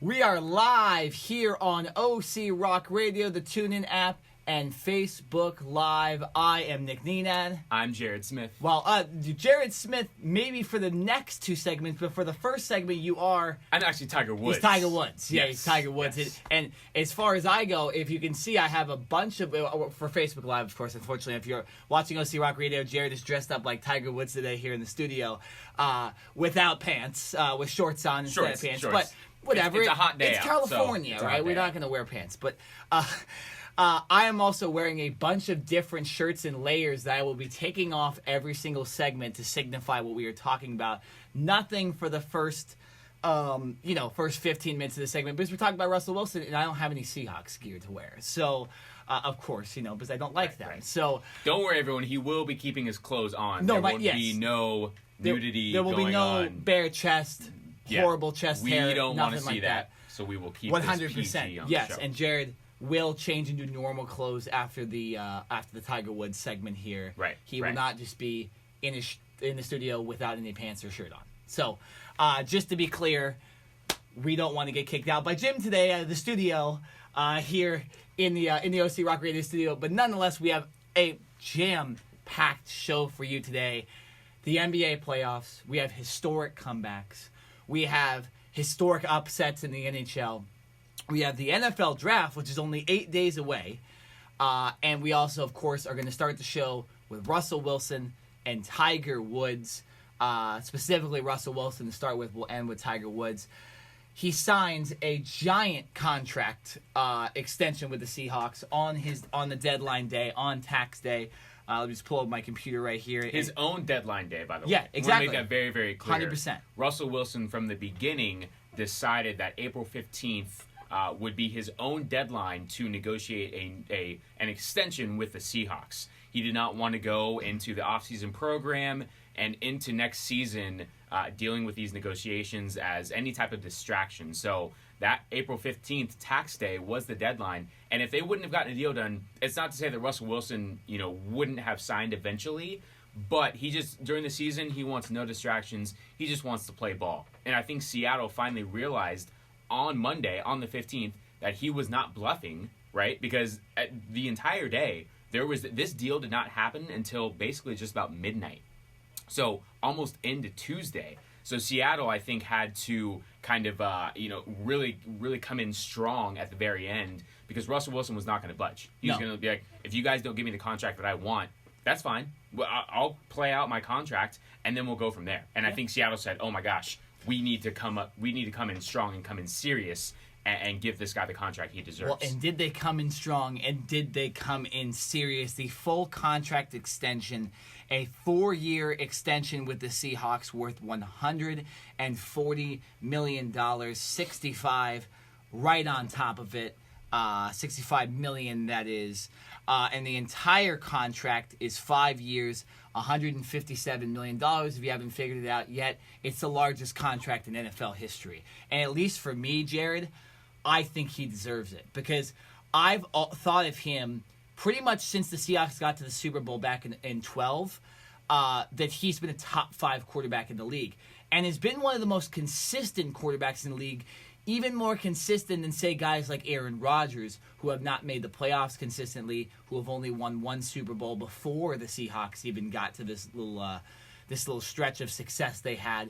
We are live here on OC Rock Radio, the TuneIn app, and Facebook Live. I am Nick Nenad. I'm Jared Smith. Well, Jared Smith, maybe for the next two segments, but for the first segment, you are... I'm actually Tiger Woods. He's Tiger Woods. Yeah, yes. he's Tiger Woods. Yes. And as far as I go, if you can see, I have a bunch of... For Facebook Live, of course, unfortunately, if you're watching OC Rock Radio, Jared is dressed up like Tiger Woods today here in the studio, without pants, with shorts on instead of pants. Shorts. But whatever. It's a hot day It's California, so right? We're not going to wear pants. But... I am also wearing a bunch of different shirts and layers that I will be taking off every single segment to signify what we are talking about. Nothing for the first 15 minutes of the segment, because we're talking about Russell Wilson, and I don't have any Seahawks gear to wear. So, of course, because I don't like them. Right. So don't worry, everyone. He will be keeping his clothes on. There won't be no nudity. There will be no on. Bare chest, horrible chest hair. We don't want to see like that. So we will keep 100%. This PG on Yes, the show. and Jared will change into normal clothes after the Tiger Woods segment here. Right. He will not just be in the studio without any pants or shirt on. So, just to be clear, we don't want to get kicked out by Jim today out of the studio here in the OC Rock Radio studio. But nonetheless, we have a jam-packed show for you today. The NBA playoffs. We have historic comebacks. We have historic upsets in the NHL. We have the NFL draft, which is only 8 days away. And we also, of course, are going to start the show with Russell Wilson and Tiger Woods. Specifically, Russell Wilson to start with. We'll end with Tiger Woods. He signs a giant contract extension with the Seahawks on the deadline day, on tax day. Let me just pull up my computer right here. His own deadline day, by the way. Yeah, exactly. I want to make that very, very clear. 100%. Russell Wilson, from the beginning, decided that April 15th would be his own deadline to negotiate an extension with the Seahawks. He did not want to go into the offseason program and into next season dealing with these negotiations as any type of distraction. So that April 15th tax day was the deadline. And if they wouldn't have gotten a deal done, it's not to say that Russell Wilson, wouldn't have signed eventually, but he just, during the season, he wants no distractions. He just wants to play ball. And I think Seattle finally realized on Monday, on the 15th, that he was not bluffing, right? Because the entire day, this deal did not happen until basically just about midnight. So almost into Tuesday. So Seattle, I think, had to kind of, really, really come in strong at the very end, because Russell Wilson was not going to budge. He was going to be like, if you guys don't give me the contract that I want, that's fine. I'll play out my contract, and then we'll go from there. And I think Seattle said, oh my gosh, we need to come in strong and come in serious and give this guy the contract he deserves. Well, and did they come in strong, and did they come in serious? The full contract extension, a 4-year extension with the Seahawks worth $140 million, 65 right on top of it, 65 million that is. And the entire contract is 5 years, $157 million. If you haven't figured it out yet, it's the largest contract in NFL history. And at least for me, Jared, I think he deserves it, because I've thought of him pretty much since the Seahawks got to the Super Bowl back in 12, that he's been a top 5 quarterback in the league, and has been one of the most consistent quarterbacks in the league, even more consistent than, say, guys like Aaron Rodgers, who have not made the playoffs consistently, who have only won 1 Super Bowl before the Seahawks even got to this little stretch of success they had.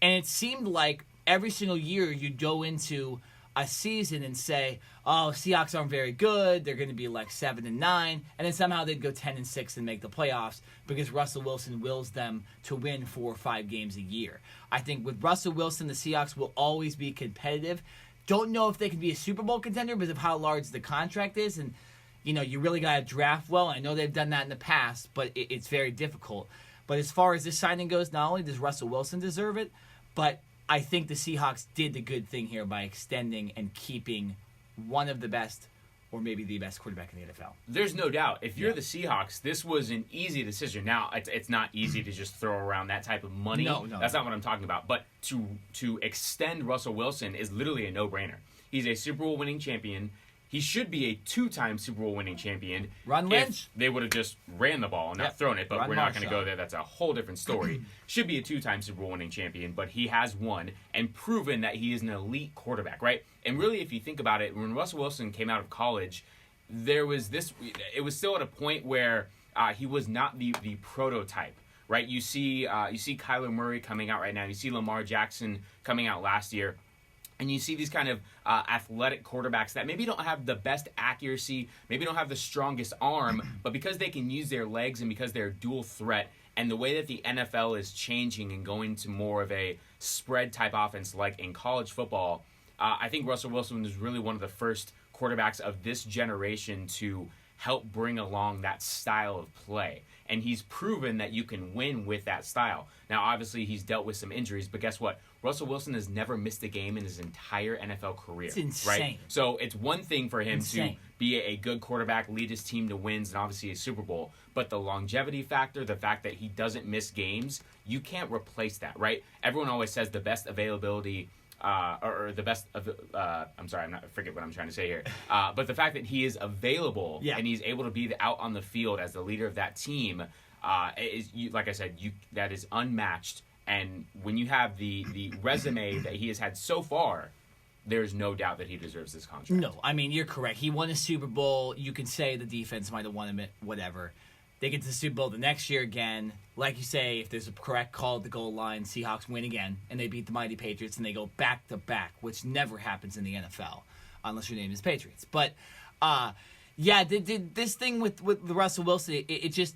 And it seemed like every single year you'd go into a season and say, oh, Seahawks aren't very good, they're going to be like 7-9, and then somehow they'd go 10-6 and make the playoffs, because Russell Wilson wills them to win 4 or 5 games a year. I think with Russell Wilson, the Seahawks will always be competitive. Don't know if they can be a Super Bowl contender because of how large the contract is, and you really got to draft well. I know they've done that in the past, but it's very difficult. But as far as this signing goes, not only does Russell Wilson deserve it, but I think the Seahawks did the good thing here by extending and keeping one of the best, or maybe the best quarterback in the NFL. There's no doubt. If you're the Seahawks, this was an easy decision. Now, it's not easy to just throw around that type of money. No. That's not what I'm talking about. But to extend Russell Wilson is literally a no-brainer. He's a Super Bowl winning champion. he should be a 2-time Super Bowl winning champion. Run Lynch. If they would have just ran the ball and not thrown it, but we're not going to go there. That's a whole different story. Should be a 2-time Super Bowl winning champion, but he has won and proven that he is an elite quarterback, right? And really, if you think about it, when Russell Wilson came out of college, there was this. It was still at a point where he was not the prototype, right? You see Kyler Murray coming out right now. You see Lamar Jackson coming out last year. And you see these kind of athletic quarterbacks that maybe don't have the best accuracy, maybe don't have the strongest arm, but because they can use their legs and because they're dual threat, and the way that the NFL is changing and going to more of a spread type offense like in college football, I think Russell Wilson is really one of the first quarterbacks of this generation to help bring along that style of play. And he's proven that you can win with that style. Now, obviously, he's dealt with some injuries, but guess what? Russell Wilson has never missed a game in his entire NFL career. It's insane. Right? So it's one thing for him to be a good quarterback, lead his team to wins, and obviously a Super Bowl. But the longevity factor, the fact that he doesn't miss games, you can't replace that, right? Everyone always says the best availability or the best of I'm sorry, I forget what I'm trying to say here. But the fact that he is available and he's able to be out on the field as the leader of that team is, like I said, that is unmatched. And when you have the resume that he has had so far, there's no doubt that he deserves this contract. No, I mean, you're correct. He won a Super Bowl. You can say the defense might have won him, whatever. They get to the Super Bowl the next year again. Like you say, if there's a correct call at the goal line, Seahawks win again, and they beat the mighty Patriots, and they go back-to-back, which never happens in the NFL, unless your name is Patriots. But, this thing with Russell Wilson, it just...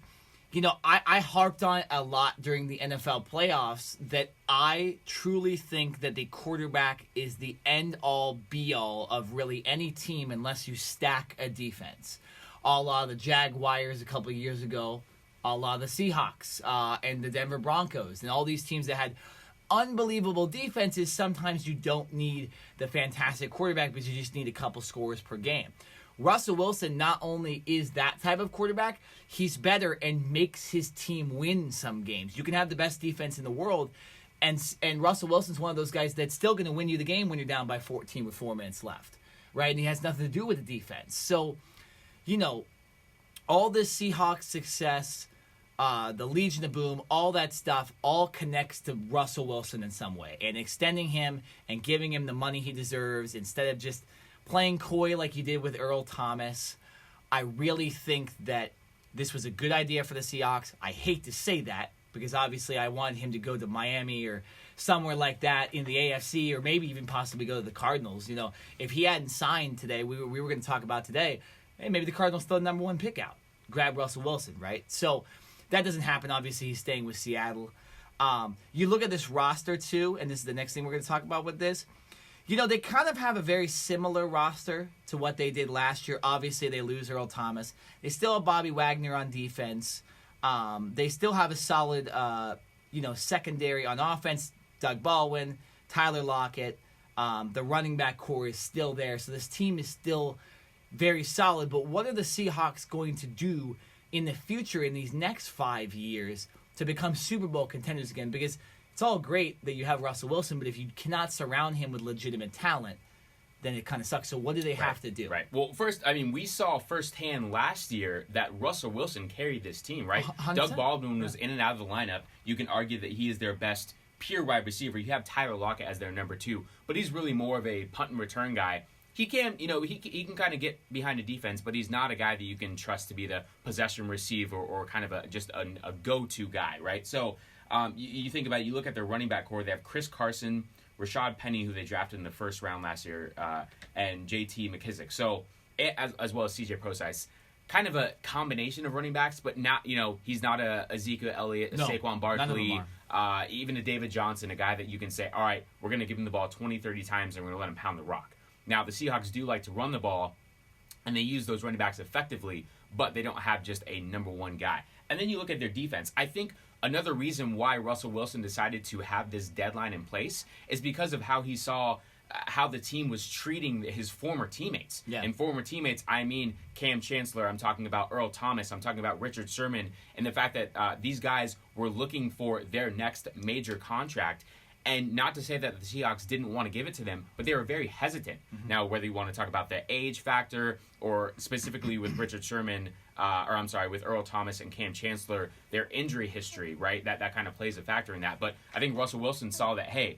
You know, I harped on it a lot during the NFL playoffs that I truly think that the quarterback is the end-all, be-all of really any team unless you stack a defense. A la the Jaguars a couple of years ago, a la the Seahawks and the Denver Broncos, and all these teams that had unbelievable defenses. Sometimes you don't need the fantastic quarterback because you just need a couple scores per game. Russell Wilson not only is that type of quarterback, he's better and makes his team win some games. You can have the best defense in the world, and Russell Wilson's one of those guys that's still going to win you the game when you're down by 14 with 4 minutes left, right? And he has nothing to do with the defense. So, you know, all this Seahawks success, the Legion of Boom, all that stuff, all connects to Russell Wilson in some way. And extending him and giving him the money he deserves instead of just playing coy like you did with Earl Thomas. I really think that this was a good idea for the Seahawks. I hate to say that because obviously I wanted him to go to Miami or somewhere like that in the AFC, or maybe even possibly go to the Cardinals. You know, if he hadn't signed today, we were going to talk about today, hey, maybe the Cardinals throw the number 1 pick out. Grab Russell Wilson, right? So that doesn't happen. Obviously, he's staying with Seattle. You look at this roster, too, and this is the next thing we're going to talk about with this. You know, they kind of have a very similar roster to what they did last year. Obviously, they lose Earl Thomas. They still have Bobby Wagner on defense. They still have a solid, secondary on offense. Doug Baldwin, Tyler Lockett. The running back core is still there. So this team is still very solid. But what are the Seahawks going to do in the future in these next 5 years to become Super Bowl contenders again? Because it's all great that you have Russell Wilson, but if you cannot surround him with legitimate talent, then it kind of sucks. So what do they have to do? Right. Well, first, I mean, we saw firsthand last year that Russell Wilson carried this team, right? 100%. Doug Baldwin was in and out of the lineup. You can argue that he is their best pure wide receiver. You have Tyler Lockett as their number 2, but he's really more of a punt and return guy. He can, he can kind of get behind a defense, but he's not a guy that you can trust to be the possession receiver or kind of a go-to guy, right? So you think about it, you look at their running back core. They have Chris Carson, Rashad Penny, who they drafted in the first round last year, and J.T. McKissick. So as well as C.J. Prosise. Kind of a combination of running backs, but not, he's not a Ezekiel Elliott, a Saquon Barkley, even a David Johnson, a guy that you can say, all right, we're going to give him the ball 20, 30 times, and we're going to let him pound the rock. Now, the Seahawks do like to run the ball, and they use those running backs effectively, but they don't have just a number 1 guy. And then you look at their defense. I think another reason why Russell Wilson decided to have this deadline in place is because of how he saw how the team was treating his former teammates. Yeah. And former teammates, I mean Cam Chancellor, I'm talking about Earl Thomas, I'm talking about Richard Sherman, and the fact that these guys were looking for their next major contract. And not to say that the Seahawks didn't want to give it to them, but they were very hesitant. Mm-hmm. Now, whether you want to talk about the age factor or specifically with Richard Sherman, with Earl Thomas and Cam Chancellor, their injury history, right? That kind of plays a factor in that. But I think Russell Wilson saw that, hey,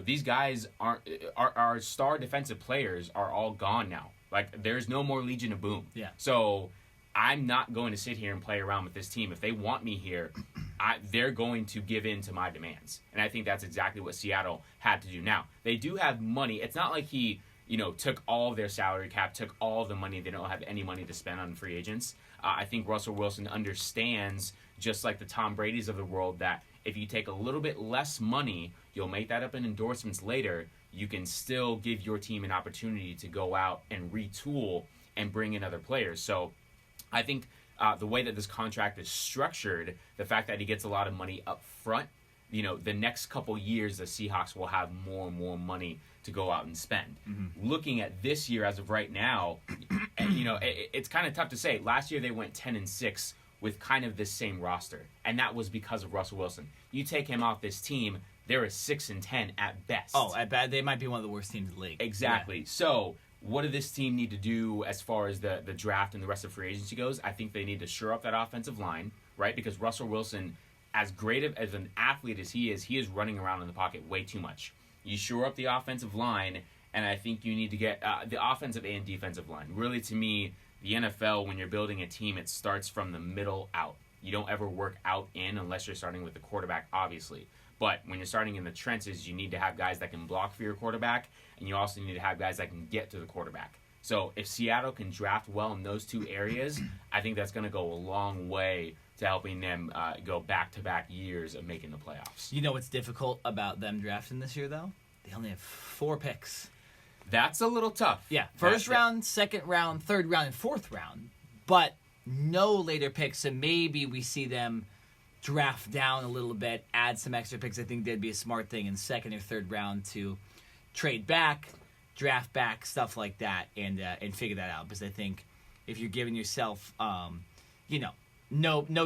these guys our star defensive players are all gone now. Like, there's no more Legion of Boom. Yeah. So I'm not going to sit here and play around with this team. If they want me here, they're going to give in to my demands. And I think that's exactly what Seattle had to do. Now, they do have money. It's not like he, took all of their salary cap, took all of the money. They don't have any money to spend on free agents. I think Russell Wilson understands, just like the Tom Brady's of the world, that if you take a little bit less money, you'll make that up in endorsements later. You can still give your team an opportunity to go out and retool and bring in other players. So I think the way that this contract is structured, the fact that he gets a lot of money up front, the next couple years, the Seahawks will have more and more money to go out and spend. Mm-hmm. Looking at this year as of right now, it's kind of tough to say. Last year they went 10-6 with kind of this same roster, and that was because of Russell Wilson. You take him off this team, they're a 6-10 at best. Oh, at best, they might be one of the worst teams in the league. Exactly. Yeah. So what did this team need to do as far as the draft and the rest of free agency goes? I think they need to shore up that offensive line, right? Because Russell Wilson, as great as an athlete as he is running around in the pocket way too much. You shore up the offensive line, and I think you need to get the offensive and defensive line. Really, to me, the NFL, when you're building a team, it starts from the middle out. You don't ever work out in unless you're starting with the quarterback, obviously. But when you're starting in the trenches, you need to have guys that can block for your quarterback, and you also need to have guys that can get to the quarterback. So if Seattle can draft well in those two areas, I think that's going to go a long way to helping them go back-to-back years of making the playoffs. You know what's difficult about them drafting this year, though? They only have 4 picks. That's a little tough. Yeah, first round, second round, third round, and fourth round. But no later picks, so maybe we see them draft down a little bit, add some extra picks. I think that'd be a smart thing in second or third round to trade back, draft back, stuff like that, and figure that out. Because I think if you're giving yourself, no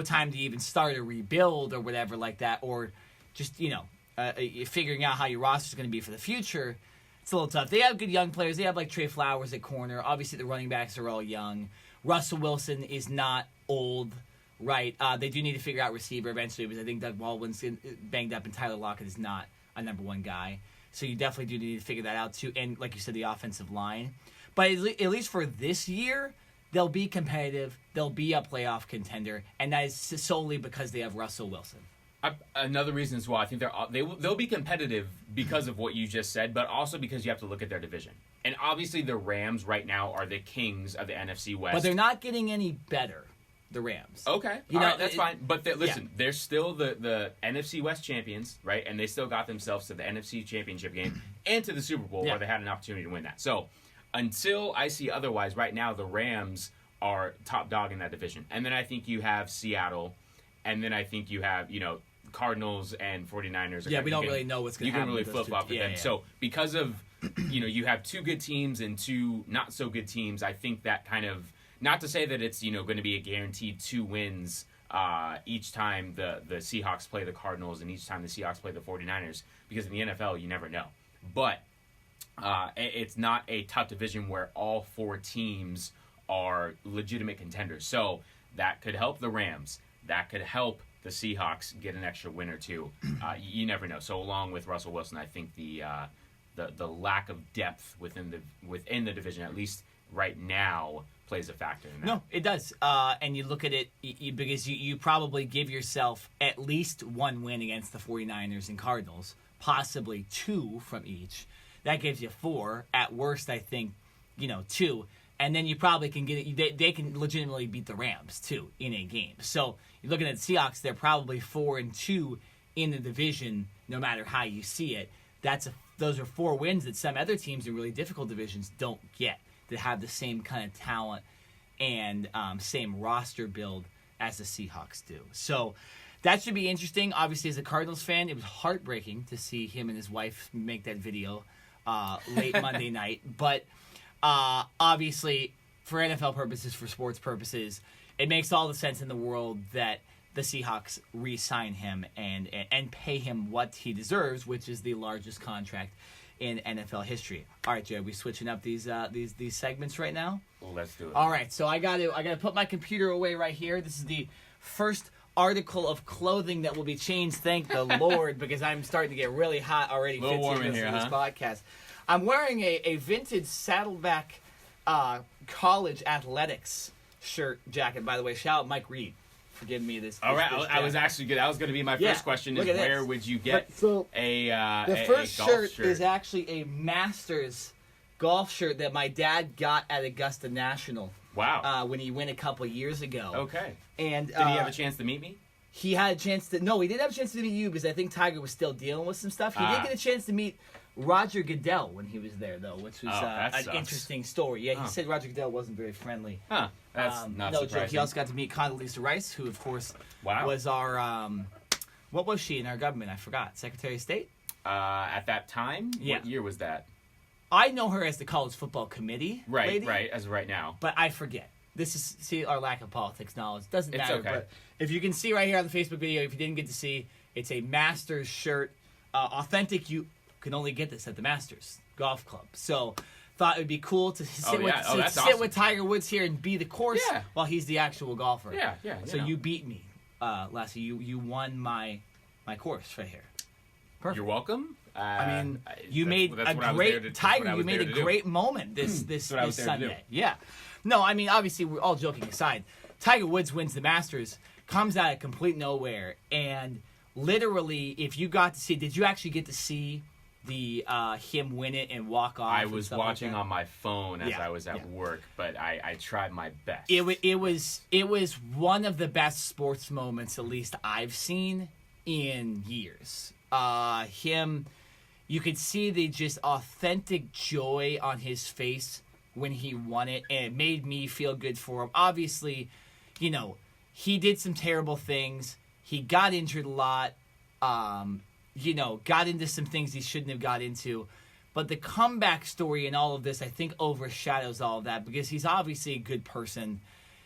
time to even start a rebuild or whatever like that, or just figuring out how your roster is going to be for the future, it's a little tough. They have good young players. They have like Trey Flowers at corner. Obviously, the running backs are all young. Russell Wilson is not old. Right, they do need to figure out receiver eventually, because I think Doug Baldwin's banged up and Tyler Lockett is not a number one guy. So you definitely do need to figure that out too. And like you said, the offensive line. But at least for this year, they'll be competitive. They'll be a playoff contender, and that is solely because they have Russell Wilson. Another reason as well, I think they'll be competitive because of what you just said, but also because you have to look at their division. And obviously, the Rams right now are the kings of the NFC West. But they're not getting any better. The Rams. Okay. All right, that's fine. But listen, they're still the NFC West champions, right? And they still got themselves to the NFC Championship game and to the Super Bowl, where they had an opportunity to win that. So until I see otherwise, right now the Rams are top dog in that division. And then I think you have Seattle, and then I think you have, Cardinals and 49ers. Yeah, we don't really know what's going to happen. You can really flip-flop with them. Yeah. So because of, you have 2 good teams and 2 not-so-good teams, I think that kind of, not to say that it's going to be a guaranteed 2 wins each time the Seahawks play the Cardinals and each time the Seahawks play the 49ers, because in the NFL you never know. But it's not a tough division where all 4 teams are legitimate contenders. So that could help the Rams. That could help the Seahawks get an extra win or 2. You never know. So along with Russell Wilson, I think the lack of depth within the division, at least right now, plays a factor in that. No, it does. And you look at it because you probably give yourself at least 1 win against the 49ers and Cardinals, possibly 2 from each. That gives you 4. At worst, I think, 2. And then you probably can get it. They can legitimately beat the Rams, too, in a game. So you're looking at the Seahawks, they're probably 4-2 in the division, no matter how you see it. Those are 4 wins that some other teams in really difficult divisions don't get, that have the same kind of talent and same roster build as the Seahawks do. So that should be interesting. Obviously, as a Cardinals fan, it was heartbreaking to see him and his wife make that video late Monday night. But obviously, for NFL purposes, for sports purposes, it makes all the sense in the world that the Seahawks re-sign him and pay him what he deserves, which is the largest contract in NFL history. All right, Joe, we switching up these segments right now? Well, let's do it. All right, so I got to put my computer away right here. This is the first article of clothing that will be changed, thank the Lord, because I'm starting to get really hot already. A little warm in here, this podcast. I'm wearing a vintage Saddleback college athletics shirt jacket. By the way, shout out Mike Reed for giving me this. All right, I was actually good. That was going to be my first question: is where would you get the first shirt is actually a Masters golf shirt that my dad got at Augusta National. Wow! When he went a couple years ago. Okay. And did he have a chance to meet me? He had a chance to. No, he didn't have a chance to meet you because I think Tiger was still dealing with some stuff. He did get a chance to meet Roger Goodell when he was there, though, which was an interesting story. Yeah, he said Roger Goodell wasn't very friendly. Huh. That's not surprising. Joke. He also got to meet Condoleezza Rice, who, of course, was our what was she in our government? I forgot. Secretary of State? At that time? Yeah. What year was that? I know her as the College Football Committee lady, right, as of right now. But I forget. See our lack of politics knowledge. Doesn't matter. Okay. But if you can see right here on the Facebook video, if you didn't get to see, it's a Masters shirt. Authentic, you can only get this at the Masters Golf Club. So thought it would be cool to sit with Tiger Woods here and be the course while he's the actual golfer. Yeah. So you beat me, Lassie. You won my course right here. Perfect. You're welcome. I mean, you made a great Tiger. You made a great moment this Sunday. Yeah. No, I mean, obviously, we're all joking aside. Tiger Woods wins the Masters, comes out of complete nowhere, and literally, if you got to see, did you actually get to see the him win it and walk off? I was watching on my phone as I was at work, but I tried my best. It was one of the best sports moments, at least I've seen in years. You could see the just authentic joy on his face when he won it, and it made me feel good for him. Obviously, he did some terrible things. He got injured a lot. Got into some things he shouldn't have got into. But the comeback story and all of this, I think, overshadows all of that because he's obviously a good person.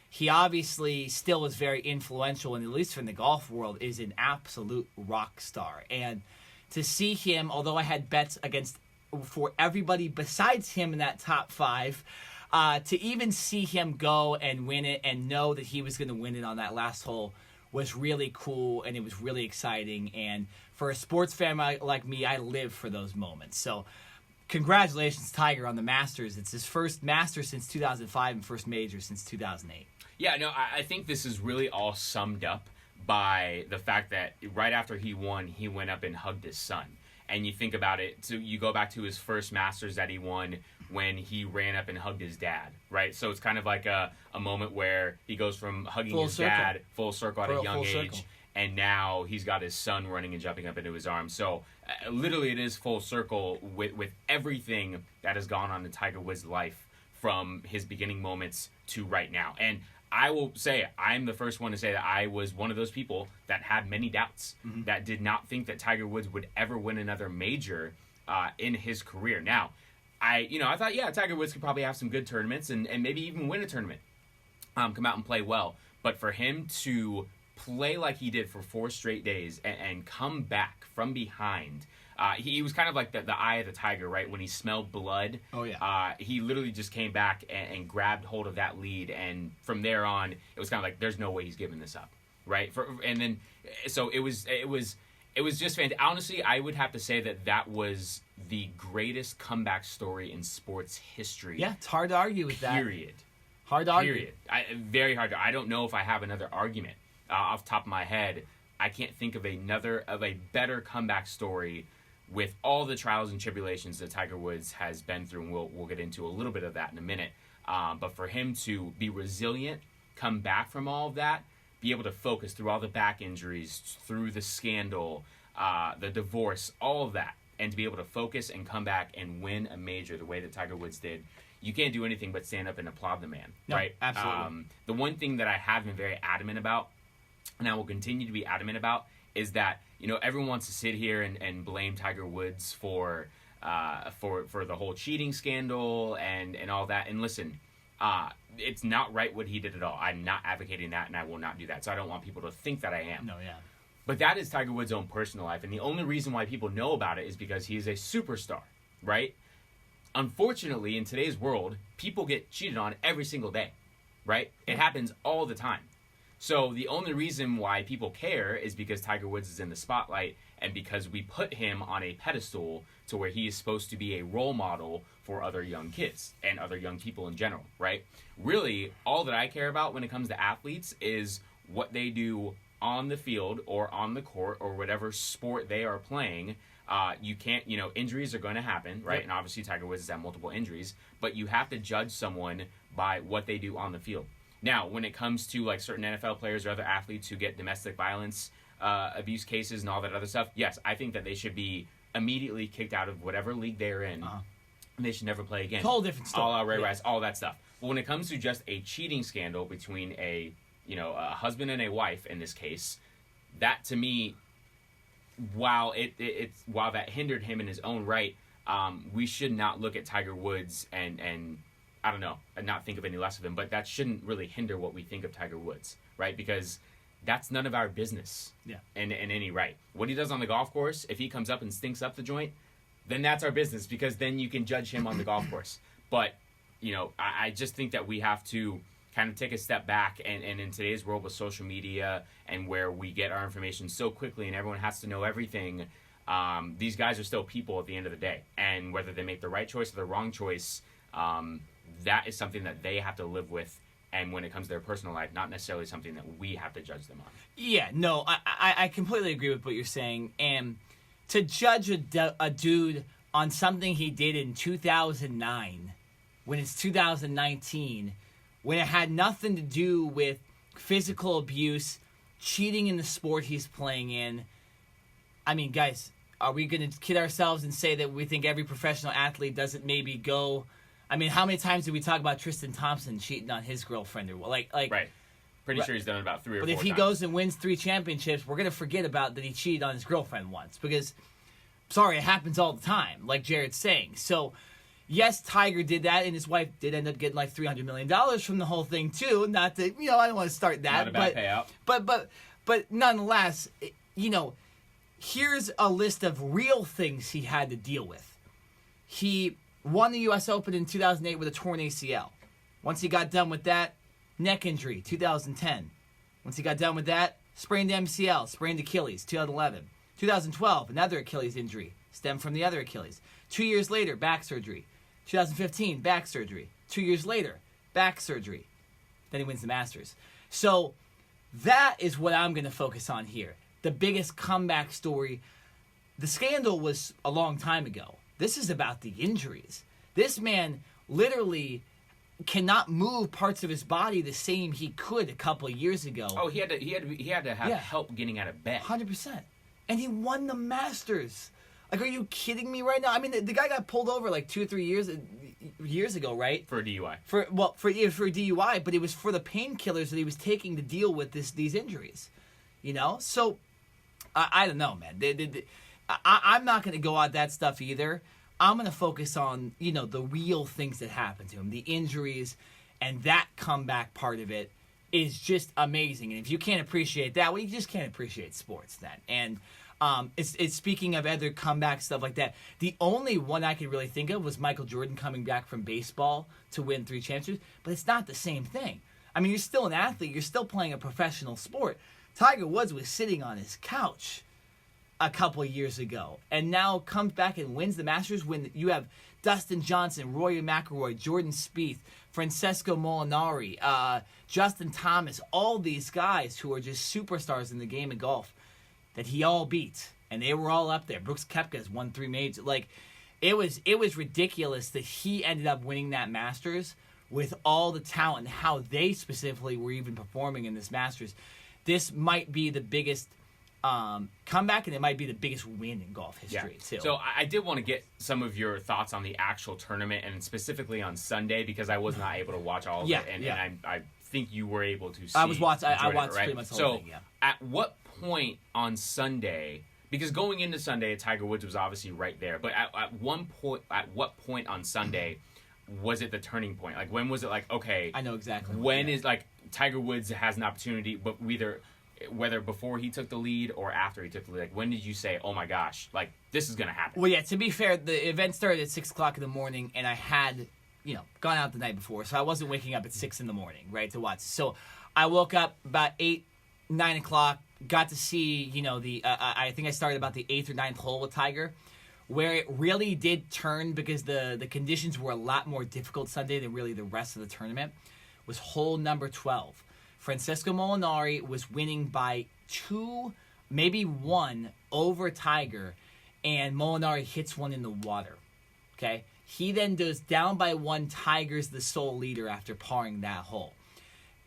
He obviously still is very influential, and at least in the golf world, is an absolute rock star. And to see him, although I had bets for everybody besides him in that top five, to even see him go and win it and know that he was going to win it on that last hole was really cool, and it was really exciting. And for a sports fan like me, I live for those moments. So congratulations, Tiger, on the Masters. It's his first Masters since 2005 and first major since 2008. Yeah, no, I think this is really all summed up by the fact that right after he won, he went up and hugged his son. And you think about it, so you go back to his first Masters that he won when he ran up and hugged his dad, right? So it's kind of like a moment where he goes from hugging his dad full circle at a young age, and now he's got his son running and jumping up into his arms. So literally it is full circle with everything that has gone on in Tiger Woods' life from his beginning moments to right now. And I will say, I'm the first one to say that I was one of those people that had many doubts, that did not think that Tiger Woods would ever win another major in his career. Now, I thought, Tiger Woods could probably have some good tournaments and maybe even win a tournament, come out and play well. But for him to play like he did for 4 straight days and come back from behind, he was kind of like the eye of the tiger, right? When he smelled blood, he literally just came back and grabbed hold of that lead, and from there on, it was kind of like there's no way he's giving this up, right? So it was just fantastic. Honestly, I would have to say that was the greatest comeback story in sports history. Yeah, it's hard to argue with that. Period. Hard to argue. Period. Very hard to. I don't know if I have another argument off the top of my head. I can't think of a better comeback story with all the trials and tribulations that Tiger Woods has been through, and we'll get into a little bit of that in a minute. But for him to be resilient, come back from all of that, be able to focus through all the back injuries, through the scandal, the divorce, all of that, and to be able to focus and come back and win a major the way that Tiger Woods did, you can't do anything but stand up and applaud the man, right? Absolutely. The one thing that I have been very adamant about, and I will continue to be adamant about, is that everyone wants to sit here and blame Tiger Woods for the whole cheating scandal and all that. And listen, It's not right what he did at all. I'm not advocating that, and I will not do that. So I don't want people to think that I am. No, yeah. But that is Tiger Woods' own personal life, and the only reason why people know about it is because he is a superstar, right? Unfortunately, in today's world, people get cheated on every single day, right? It happens all the time. So the only reason why people care is because Tiger Woods is in the spotlight and because we put him on a pedestal to where he is supposed to be a role model for other young kids and other young people in general, right? Really, all that I care about when it comes to athletes is what they do on the field or on the court or whatever sport they are playing. You can't, injuries are going to happen, right? Yep. And obviously Tiger Woods has had multiple injuries, but you have to judge someone by what they do on the field. Now, when it comes to like certain NFL players or other athletes who get domestic violence abuse cases and all that other stuff, yes, I think that they should be immediately kicked out of whatever league they're in. And they should never play again. It's a whole different story. All Ray Rice, all that stuff. But when it comes to just a cheating scandal between a husband and a wife in this case, that to me, while that hindered him in his own right, we should not look at Tiger Woods and I don't know, and not think of any less of him, but that shouldn't really hinder what we think of Tiger Woods, right? Because that's none of our business in any right. What he does on the golf course, if he comes up and stinks up the joint, then that's our business, because then you can judge him on the golf course. But, I just think that we have to kind of take a step back, and in today's world with social media and where we get our information so quickly and everyone has to know everything, these guys are still people at the end of the day. And whether they make the right choice or the wrong choice, that is something that they have to live with, and when it comes to their personal life, not necessarily something that we have to judge them on. Yeah, no, I completely agree with what you're saying, and to judge a dude on something he did in 2009, when it's 2019, when it had nothing to do with physical abuse, cheating in the sport he's playing in, I mean, guys, are we going to kid ourselves and say that we think every professional athlete doesn't maybe go... I mean, how many times did we talk about Tristan Thompson cheating on his girlfriend? Or like right. Pretty sure he's done it about 3 or 4 times. But if he goes and wins 3 championships, we're going to forget about that he cheated on his girlfriend once. Because, sorry, it happens all the time, like Jared's saying. So, yes, Tiger did that, and his wife did end up getting like $300 million from the whole thing, too. Not that, I don't want to start that. Not a bad payout. But nonetheless, here's a list of real things he had to deal with. He won the U.S. Open in 2008 with a torn ACL. Once he got done with that, neck injury, 2010. Once he got done with that, sprained MCL, sprained Achilles, 2011. 2012, another Achilles injury, stemmed from the other Achilles. 2 years later, back surgery. 2015, back surgery. 2 years later, back surgery. Then he wins the Masters. So that is what I'm going to focus on here. The biggest comeback story. The scandal was a long time ago. This is about the injuries. This man literally cannot move parts of his body the same he could a couple of years ago. Oh, he had to have help getting out of bed. 100%. And he won the Masters. Like, are you kidding me right now? I mean, the guy got pulled over like 2 or 3 years ago, right? For a DUI. For a DUI, but it was for the painkillers that he was taking to deal with these injuries. So I don't know, man. I'm not going to go on that stuff either. I'm going to focus on, the real things that happened to him, the injuries, and that comeback part of it is just amazing. And if you can't appreciate that, well, you just can't appreciate sports then. And it's speaking of other comeback stuff like that, the only one I could really think of was Michael Jordan coming back from baseball to win 3 championships, but it's not the same thing. I mean, you're still an athlete. You're still playing a professional sport. Tiger Woods was sitting on his couch a couple of years ago, and now comes back and wins the Masters when you have Dustin Johnson, Rory McIlroy, Jordan Spieth, Francesco Molinari, Justin Thomas, all these guys who are just superstars in the game of golf that he all beat, and they were all up there. Brooks Koepka's won 3 majors. Like, it was ridiculous that he ended up winning that Masters with all the talent and how they specifically were even performing in this Masters. This might be the biggest comeback, and it might be the biggest win in golf history, too. So I did want to get some of your thoughts on the actual tournament, and specifically on Sunday, because I was not able to watch all of it, and I think you were able to see. I watched right? pretty much the whole thing, at what point on Sunday, because going into Sunday, Tiger Woods was obviously right there, but at what point on Sunday was it the turning point? Like, when was it like, okay, I know exactly. When is, like, Tiger Woods has an opportunity, but whether before he took the lead or after he took the lead, like, when did you say, oh my gosh, like, this is going to happen? Well, yeah, to be fair, the event started at 6 o'clock in the morning, and I had, gone out the night before, so I wasn't waking up at 6 in the morning, right, to watch. So I woke up about 8, 9 o'clock, got to see, I think I started about the 8th or 9th hole with Tiger, where it really did turn because the conditions were a lot more difficult Sunday than really the rest of the tournament, was hole number 12. Francesco Molinari was winning by 2, maybe 1 over Tiger, and Molinari hits one in the water. Okay? He then goes down by 1. Tiger's the sole leader after parring that hole.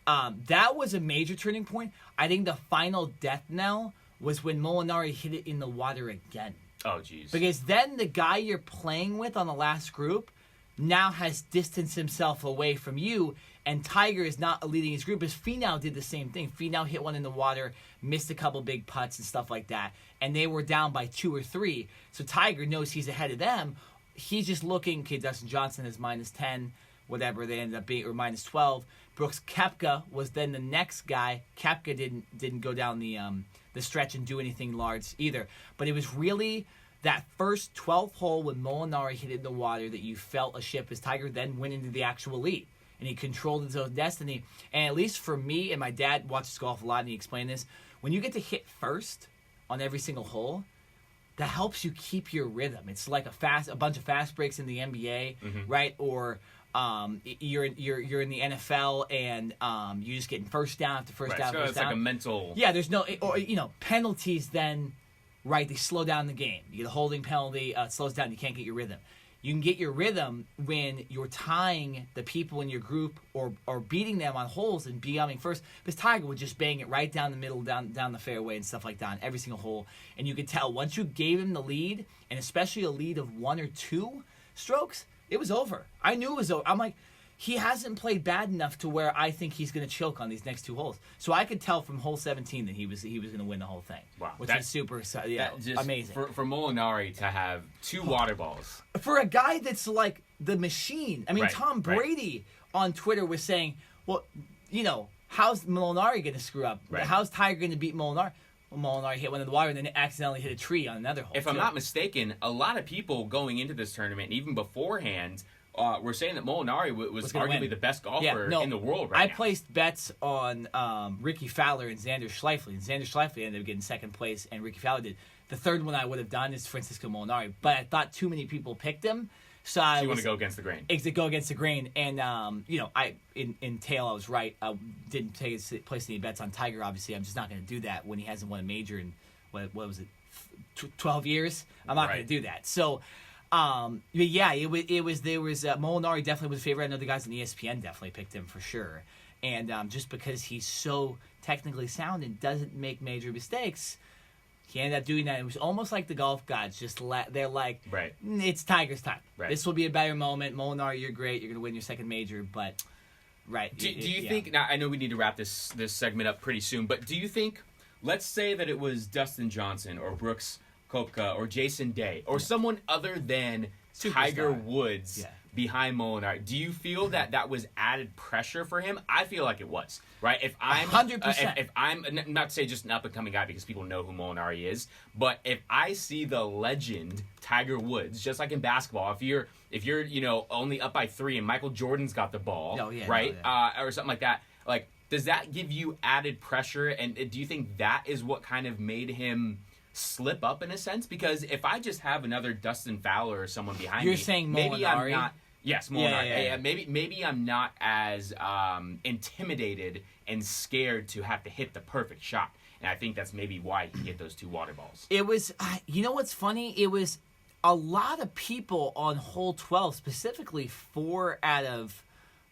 That was a major turning point. I think the final death knell was when Molinari hit it in the water again. Oh, jeez. Because then the guy you're playing with on the last group now has distanced himself away from you, and Tiger is not leading his group. Because Finau did the same thing. Finau hit one in the water, missed a couple big putts and stuff like that, and they were down by 2 or 3. So Tiger knows he's ahead of them. He's just looking, okay, Dustin Johnson is -10, whatever they ended up being, or -12. Brooks Koepka was then the next guy. Koepka didn't go down the stretch and do anything large either. But it was really that first 12th hole when Molinari hit it in the water that you felt a ship as Tiger then went into the actual lead. And he controlled his own destiny. And at least for me, and my dad watches golf a lot, and he explained this, when you get to hit first on every single hole, that helps you keep your rhythm. It's like a bunch of fast breaks in the NBA, right? Or you're in the NFL and you're just getting first down after first down. So first it's down. like a mental. Yeah, there's no, or penalties. Then, right? They slow down the game. You get a holding penalty, it slows down. You can't get your rhythm. You can get your rhythm when you're tying the people in your group or beating them on holes and becoming first. Because Tiger would just bang it right down the middle, down the fairway and stuff like that on every single hole. And you could tell once you gave him the lead, and especially a lead of 1 or 2 strokes, it was over. I knew it was over. I'm like, he hasn't played bad enough to where I think he's going to choke on these next 2 holes. So I could tell from hole 17 that he was going to win the whole thing. Wow, which is super exciting. Yeah, amazing. For Molinari to have 2 water balls. For a guy that's like the machine. I mean, Right, Tom Brady on Twitter was saying, well, how's Molinari going to screw up? Right. How's Tiger going to beat Molinari? Well, Molinari hit one in the water and then accidentally hit a tree on another hole. If I'm not mistaken, a lot of people going into this tournament, even beforehand, were saying that Molinari was arguably win. the best golfer in the world I now. placed bets on Ricky Fowler and Xander Schauffele. And Xander Schauffele ended up getting second place, and Ricky Fowler did. The third one I would have done is Francisco Molinari, but I thought too many people picked him. So you want to go against the grain. Go against the grain. And, I in tail, I was right. I didn't place any bets on Tiger, obviously. I'm just not going to do that when he hasn't won a major in, what was it, 12 years? I'm not going to do that. So, Molinari definitely was a favorite. I know the guys on ESPN definitely picked him for sure. And just because he's so technically sound and doesn't make major mistakes, he ended up doing that. It was almost like the golf gods they're like, right, it's Tiger's time. Right. This will be a better moment. Molinari, you're great. You're going to win your second major. But, right. Do you think, now I know we need to wrap this segment up pretty soon, but do you think, let's say that it was Dustin Johnson or Brooks Koepka or Jason Day or someone other than Tiger Woods behind Molinari, do you feel that was added pressure for him? I feel like it was, right? If I'm 100%. If I'm not to say just an up and coming guy because people know who Molinari is, but if I see the legend Tiger Woods, just like in basketball, if you're only up by 3 and Michael Jordan's got the ball, right, or something like that, like, does that give you added pressure? And do you think that is what kind of made him slip up in a sense? Because if I just have another Dustin Fowler or someone behind me, you're saying Molinari? Maybe I'm not. Yes, Molinari. Yeah. Maybe I'm not as intimidated and scared to have to hit the perfect shot. And I think that's maybe why he hit those 2 water balls. It was, what's funny? It was a lot of people on hole 12, specifically 4 out of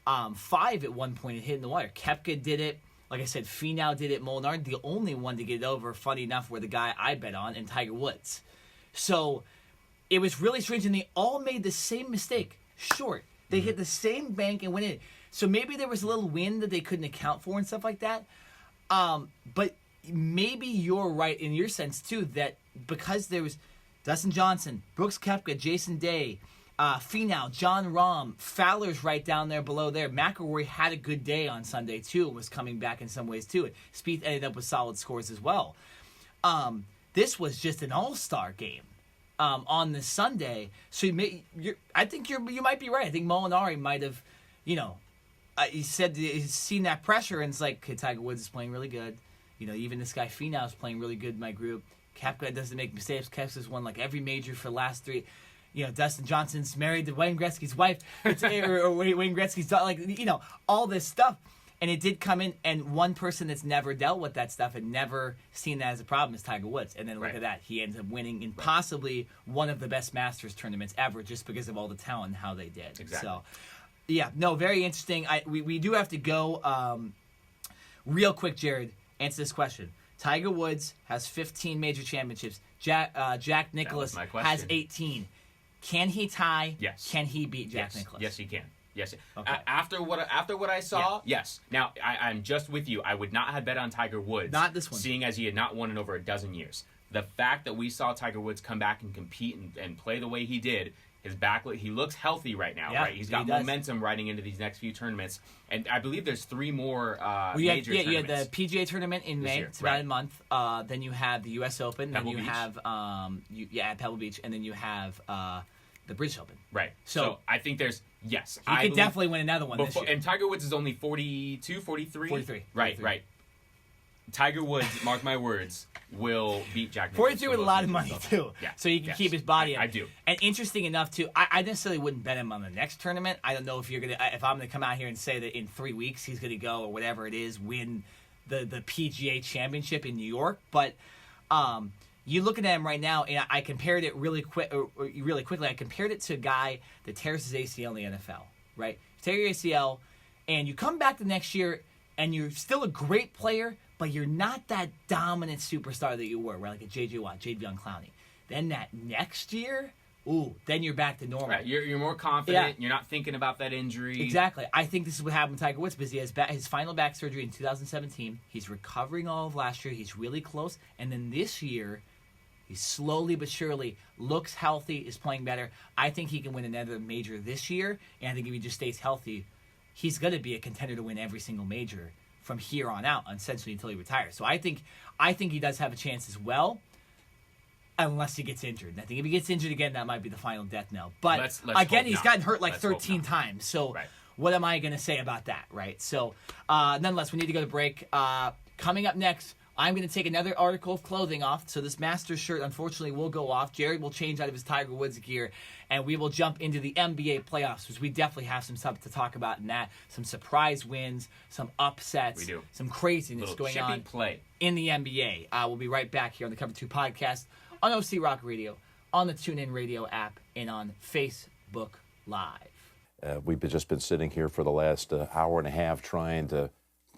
5 at one point had hit in the water. Koepka did it. Like I said, Finau did it. Molinari, the only one to get it over, funny enough, were the guy I bet on, and Tiger Woods. So it was really strange, and they all made the same mistake. Short. They hit the same bank and went in. So maybe there was a little wind that they couldn't account for and stuff like that. But maybe you're right in your sense, too, that because there was Dustin Johnson, Brooks Koepka, Jason Day, Finau, John Rahm, Fowler's right down there below there. McIlroy had a good day on Sunday too, and was coming back in some ways too. Spieth ended up with solid scores as well. This was just an all-star game on this Sunday. So I think you might be right. I think Molinari might have, he said he's seen that pressure and it's like, okay, Tiger Woods is playing really good. Even this guy Finau is playing really good in my group. Koepka doesn't make mistakes. Koepka's won like every major for the last 3. Dustin Johnson's married to Wayne Gretzky's wife, or Wayne Gretzky's daughter, all this stuff. And it did come in, and one person that's never dealt with that stuff and never seen that as a problem is Tiger Woods. And then look at that. He ends up winning in possibly one of the best Masters tournaments ever just because of all the talent and how they did. Exactly. So, yeah, no, very interesting. We do have to go real quick, Jared, answer this question. Tiger Woods has 15 major championships. Jack Nicklaus has 18. Can he tie? Yes. Can he beat Jack Nicklaus? Yes, he can. Yes. Okay. After what I saw, yes. Now I'm just with you. I would not have bet on Tiger Woods. Not this one. Seeing as he had not won in over a dozen years. The fact that we saw Tiger Woods come back and compete and play the way he did, his back, he looks healthy right now. Right, he's got momentum riding into these next few tournaments, and I believe there's 3 more major tournaments. You had the PGA tournament in May. It's about a month. Then you have the U.S. Open. Pebble then you Beach. have Pebble Beach, and then you have the British Open. Right. So I think there's he could definitely win another one this year. And Tiger Woods is only 42, 43? 43. Right. Tiger Woods, mark my words, will beat Jack Nicklaus. 43 with a lot of money, too. Yeah. So he can keep his body up. I do. And interesting enough, too, I necessarily wouldn't bet him on the next tournament. I don't know if if I'm going to come out here and say that in 3 weeks he's going to go, or whatever it is, win the PGA Championship in New York. But you looking at him right now, and I compared it really quickly. I compared it to a guy that tears his ACL in the NFL, right? You tear your ACL, and you come back the next year, and you're still a great player, but you're not that dominant superstar that you were, right? Like a J.J. Watt, Jadeveon Clowney. Then that next year, then you're back to normal. Right. You're more confident. You're not thinking about that injury. Exactly. I think this is what happened with Tiger Woods because he has his final back surgery in 2017. He's recovering all of last year. He's really close. And then this year, he slowly but surely looks healthy, is playing better. I think he can win another major this year. And I think if he just stays healthy, he's going to be a contender to win every single major from here on out, essentially until he retires. So I think he does have a chance as well, unless he gets injured. And I think if he gets injured again, that might be the final death knell. But let's again, he's gotten hurt like let's 13 times. So what am I going to say about that, right? So nonetheless, we need to go to break. Coming up next, I'm going to take another article of clothing off. So this Masters shirt, unfortunately, will go off. Jared will change out of his Tiger Woods gear, and we will jump into the NBA playoffs, because we definitely have some stuff to talk about in that. Some surprise wins, some upsets, we do. Some craziness going on in the NBA. We'll be right back here on the Cover 2 podcast, on OC Rock Radio, on the TuneIn Radio app, and on Facebook Live. We've just been sitting here for the last hour and a half trying to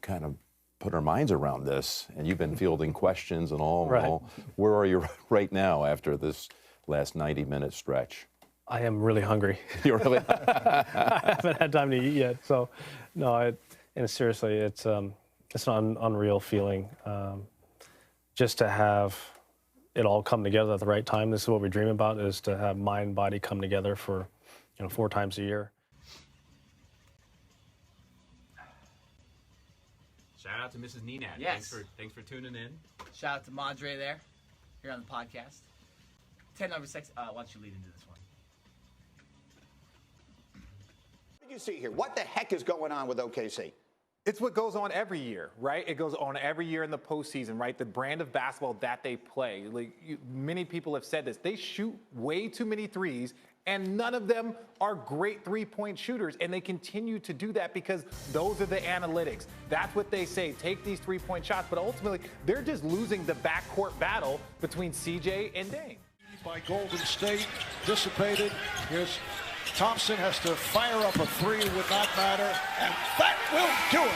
kind of put our minds around this, and you've been fielding questions and all. Right. Where are you right now after this last 90-minute stretch? I am really hungry. You're really? I haven't had time to eat yet. So, no, seriously, it's an unreal feeling. Just to have it all come together at the right time. This is what we dream about, is to have mind, body come together for 4 times a year. Shout out to Mrs. Nenad. Yes. Thanks for tuning in. Shout out to Madre there, here on the podcast. 10/6. Why don't you lead into this one? What did you see here? What the heck is going on with OKC? It's what goes on every year, right? It goes on every year in the postseason, right? The brand of basketball that they play. Many people have said this. They shoot way too many threes, and none of them are great three-point shooters, and they continue to do that because those are the analytics. That's what they say. Take these three-point shots, but ultimately, they're just losing the backcourt battle between CJ and Dame. By Golden State, dissipated. Here's Thompson, has to fire up a three, would not matter, and that will do it.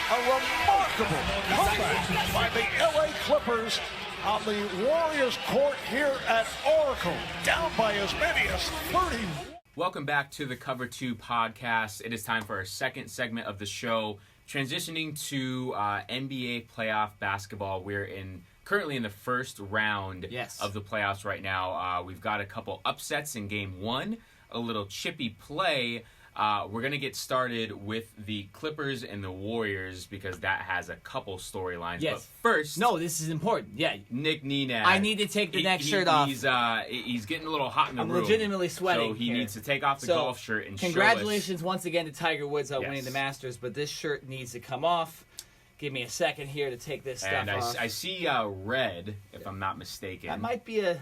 A remarkable comeback by the LA Clippers on the Warriors court here at Oracle, down by as many as 30. Welcome back to the Cover 2 podcast. It is time for our second segment of the show, transitioning to NBA playoff basketball. We're currently in the first round of the playoffs right now. We've got a couple upsets in game 1. a little chippy play. We're going to get started with the Clippers and the Warriors because that has a couple storylines. Yes. But first... No, this is important. Yeah. Nick Nenad. I need to take the next shirt off. He's getting a little hot in the room. I'm legitimately sweating So he here. needs to take off the golf shirt and congratulations once again to Tiger Woods on Yes. winning the Masters, but this shirt needs to come off. Give me a second here to take this stuff And off. I see red, if I'm not mistaken. That might be a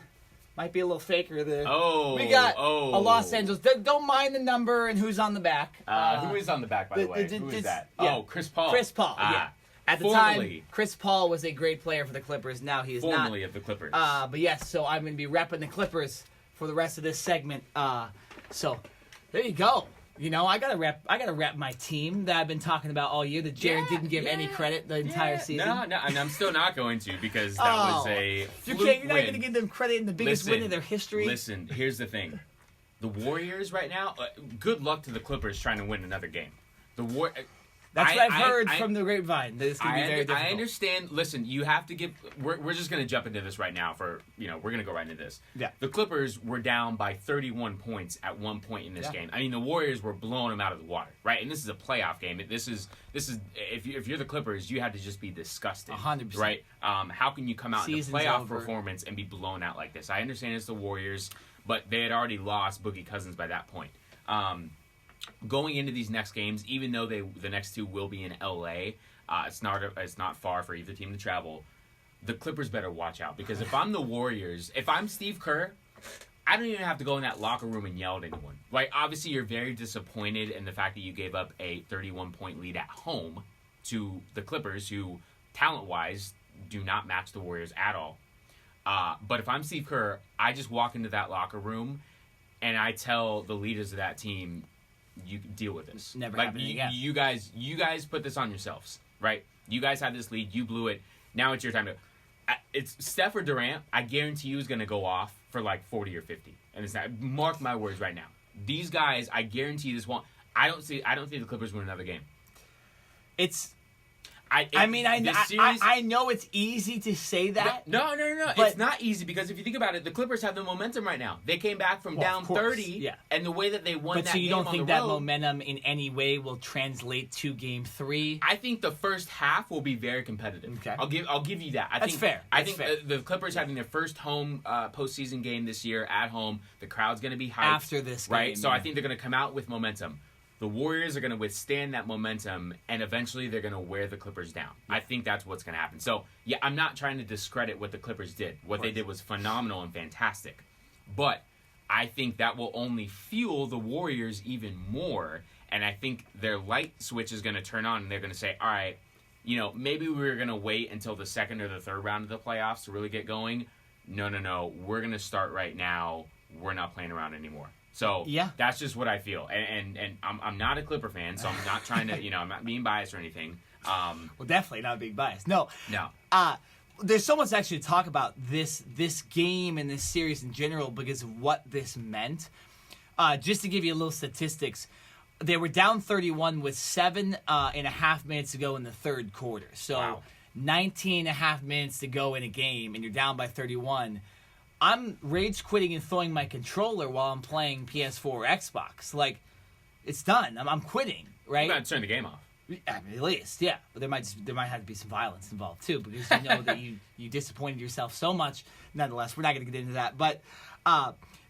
little faker there. Oh, we got a Los Angeles. Don't mind the number and who's on the back. Who is on the back, by the way? Who is that? Yeah. Oh, Chris Paul. Chris Paul, yeah. At the formerly, time, Chris Paul was a great player for the Clippers. Now he is not. Formerly of the Clippers. But yes, so I'm going to be repping the Clippers for the rest of this segment. So there you go. You know, I gotta rep my team that I've been talking about all year. That Jared didn't give any credit the entire season. No, and I'm still not going to because that was a fluke you're not win. going to give them credit in the biggest win in their history. Listen, here's the thing: the Warriors right now. Good luck to the Clippers trying to win another game. That's what I've heard from the grapevine. That it's going to be very difficult. I understand. Listen, you have to give. We're just going to jump into this right now. We're going to go right into this. Yeah. The Clippers were down by 31 points at one point in this game. I mean, the Warriors were blowing them out of the water, right? And this is a playoff game. This is if you're the Clippers, you had to just be disgusted, 100%. right? How can you come out Season's in a playoff over. performance and be blown out like this? I understand it's the Warriors, but they had already lost Boogie Cousins by that point. Going into these next games, even though the next two will be in LA, it's not far for either team to travel. The Clippers better watch out because if I'm the Warriors, if I'm Steve Kerr, I don't even have to go in that locker room and yell at anyone. Like obviously, you're very disappointed in the fact that you gave up a 31-point lead at home to the Clippers, who talent-wise do not match the Warriors at all. But if I'm Steve Kerr, I just walk into that locker room and I tell the leaders of that team, you deal with this. Never like happening again. You guys put this on yourselves, right? You guys had this lead, you blew it. Now it's your time to. It's Steph or Durant. I guarantee you is going to go off for like 40 or 50, and it's not. Mark my words right now. These guys, I guarantee this won't. I don't think the Clippers win another game. I know it's easy to say that. No. But it's not easy because if you think about it, the Clippers have the momentum right now. They came back from down 30, and the way that they won that game on the road. But so you don't think that momentum in any way will translate to Game 3? I think the first half will be very competitive. Okay. I'll give you that. That's fair. I think the Clippers having their first home postseason game this year at home, the crowd's going to be hyped. After this game, right? So I think they're going to come out with momentum. The Warriors are going to withstand that momentum, and eventually they're going to wear the Clippers down. I think that's what's going to happen. So, yeah, I'm not trying to discredit what the Clippers did. What they did was phenomenal and fantastic. But I think that will only fuel the Warriors even more, and I think their light switch is going to turn on, and they're going to say, all right, maybe we were going to wait until the second or the third round of the playoffs to really get going. No. We're going to start right now. We're not playing around anymore. So that's just what I feel, and I'm not a Clipper fan, so I'm not trying to, I'm not being biased or anything. Well, definitely not being biased. No. There's so much actually to talk about this game and this series in general because of what this meant. Just to give you a little statistics, they were down 31 with 7.5 minutes to go in the third quarter. So 19.5 minutes to go in a game, and you're down by 31. I'm rage quitting and throwing my controller while I'm playing PS4 or Xbox. Like, it's done. I'm quitting, right? You got to turn the game off. At least, yeah. But there might have to be some violence involved too, because you know that you disappointed yourself so much. Nonetheless, we're not going to get into that. But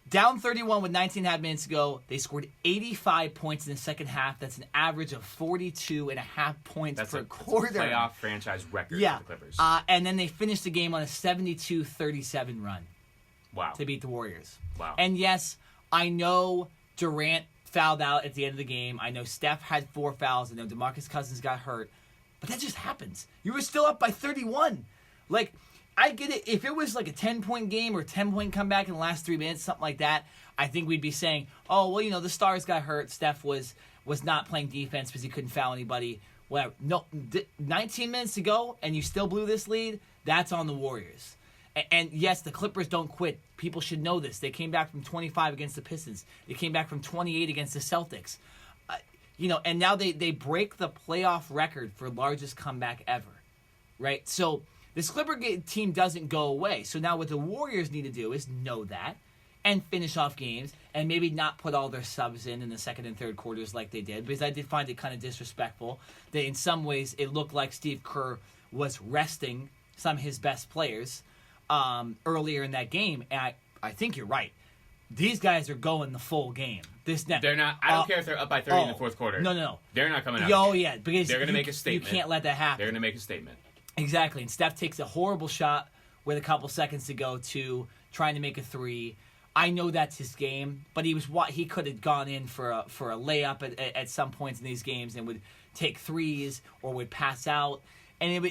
down 31 with 19.5 minutes to go, they scored 85 points in the second half. That's an average of 42.5 points per quarter. That's a playoff franchise record for the Clippers. And then they finished the game on a 72-37 run. Wow. To beat the Warriors. Wow. And yes, I know Durant fouled out at the end of the game. I know Steph had 4 fouls. I know DeMarcus Cousins got hurt. But that just happens. You were still up by 31. Like, I get it. If it was like a 10-point game or a 10-point comeback in the last 3 minutes, something like that, I think we'd be saying, oh, well, the stars got hurt. Steph was not playing defense because he couldn't foul anybody. Whatever. No, 19 minutes to go and you still blew this lead, that's on the Warriors. And yes, the Clippers don't quit. People should know this. They came back from 25 against the Pistons. They came back from 28 against the Celtics. And now they break the playoff record for largest comeback ever, right? So this Clipper team doesn't go away. So now what the Warriors need to do is know that and finish off games and maybe not put all their subs in the second and third quarters like they did, because I did find it kind of disrespectful that in some ways it looked like Steve Kerr was resting some of his best players earlier in that game. And I think you're right. These guys are going the full game. They're not. I don't care if they're up by 30 in the fourth quarter. No. They're not coming out. Oh, yeah. Because they're going to make a statement. You can't let that happen. They're going to make a statement. Exactly. And Steph takes a horrible shot with a couple seconds to go to trying to make a three. I know that's his game, but he could have gone in for a layup at some points in these games and would take threes or would pass out. And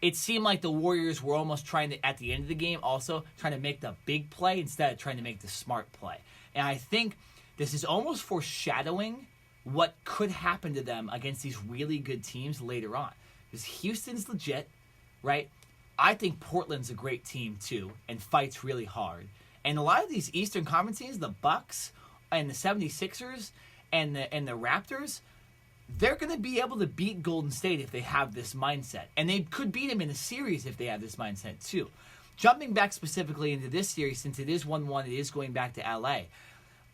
it seemed like the Warriors were almost trying to, at the end of the game, also trying to make the big play instead of trying to make the smart play. And I think this is almost foreshadowing what could happen to them against these really good teams later on. Because Houston's legit, right? I think Portland's a great team too and fights really hard. And a lot of these Eastern Conference teams, the Bucks and the 76ers and the Raptors, they're going to be able to beat Golden State if they have this mindset. And they could beat them in a series if they have this mindset too. Jumping back specifically into this series, since it is 1-1, it is going back to LA.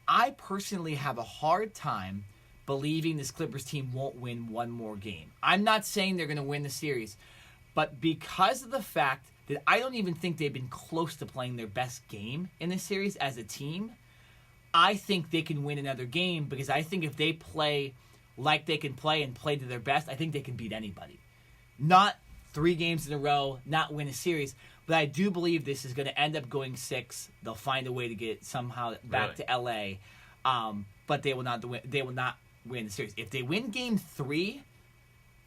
I personally have a hard time believing this Clippers team won't win one more game. I'm not saying they're going to win the series, but because of the fact that I don't even think they've been close to playing their best game in this series as a team, I think they can win another game, because I think if they play like they can play and play to their best, I think they can beat anybody. Not 3 games in a row, not win a series, but I do believe this is going to end up going 6. They'll find a way to get somehow back to LA, but they will not win the series. If they win game 3,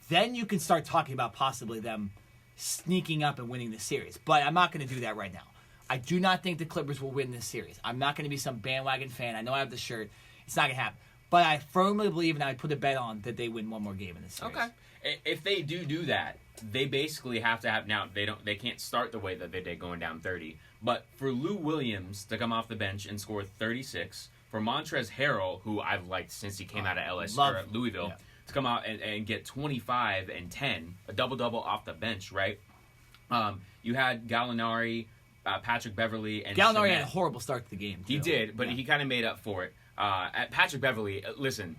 then you can start talking about possibly them sneaking up and winning the series. But I'm not going to do that right now. I do not think the Clippers will win this series. I'm not going to be some bandwagon fan. I know I have the shirt. It's not going to happen. But I firmly believe, and I would put a bet on, that they win one more game in this series. Okay. If they do that, they basically have to have, now they can't start the way that they did going down 30. But for Lou Williams to come off the bench and score 36, for Montrezl Harrell, who I've liked since he came out of Louisville, to come out and get 25 and 10, a double-double off the bench, right? You had Gallinari, Patrick Beverley, and Gallinari Shemet. had a horrible start to the game, too. He did, but he kind of made up for it. At Patrick Beverley, listen,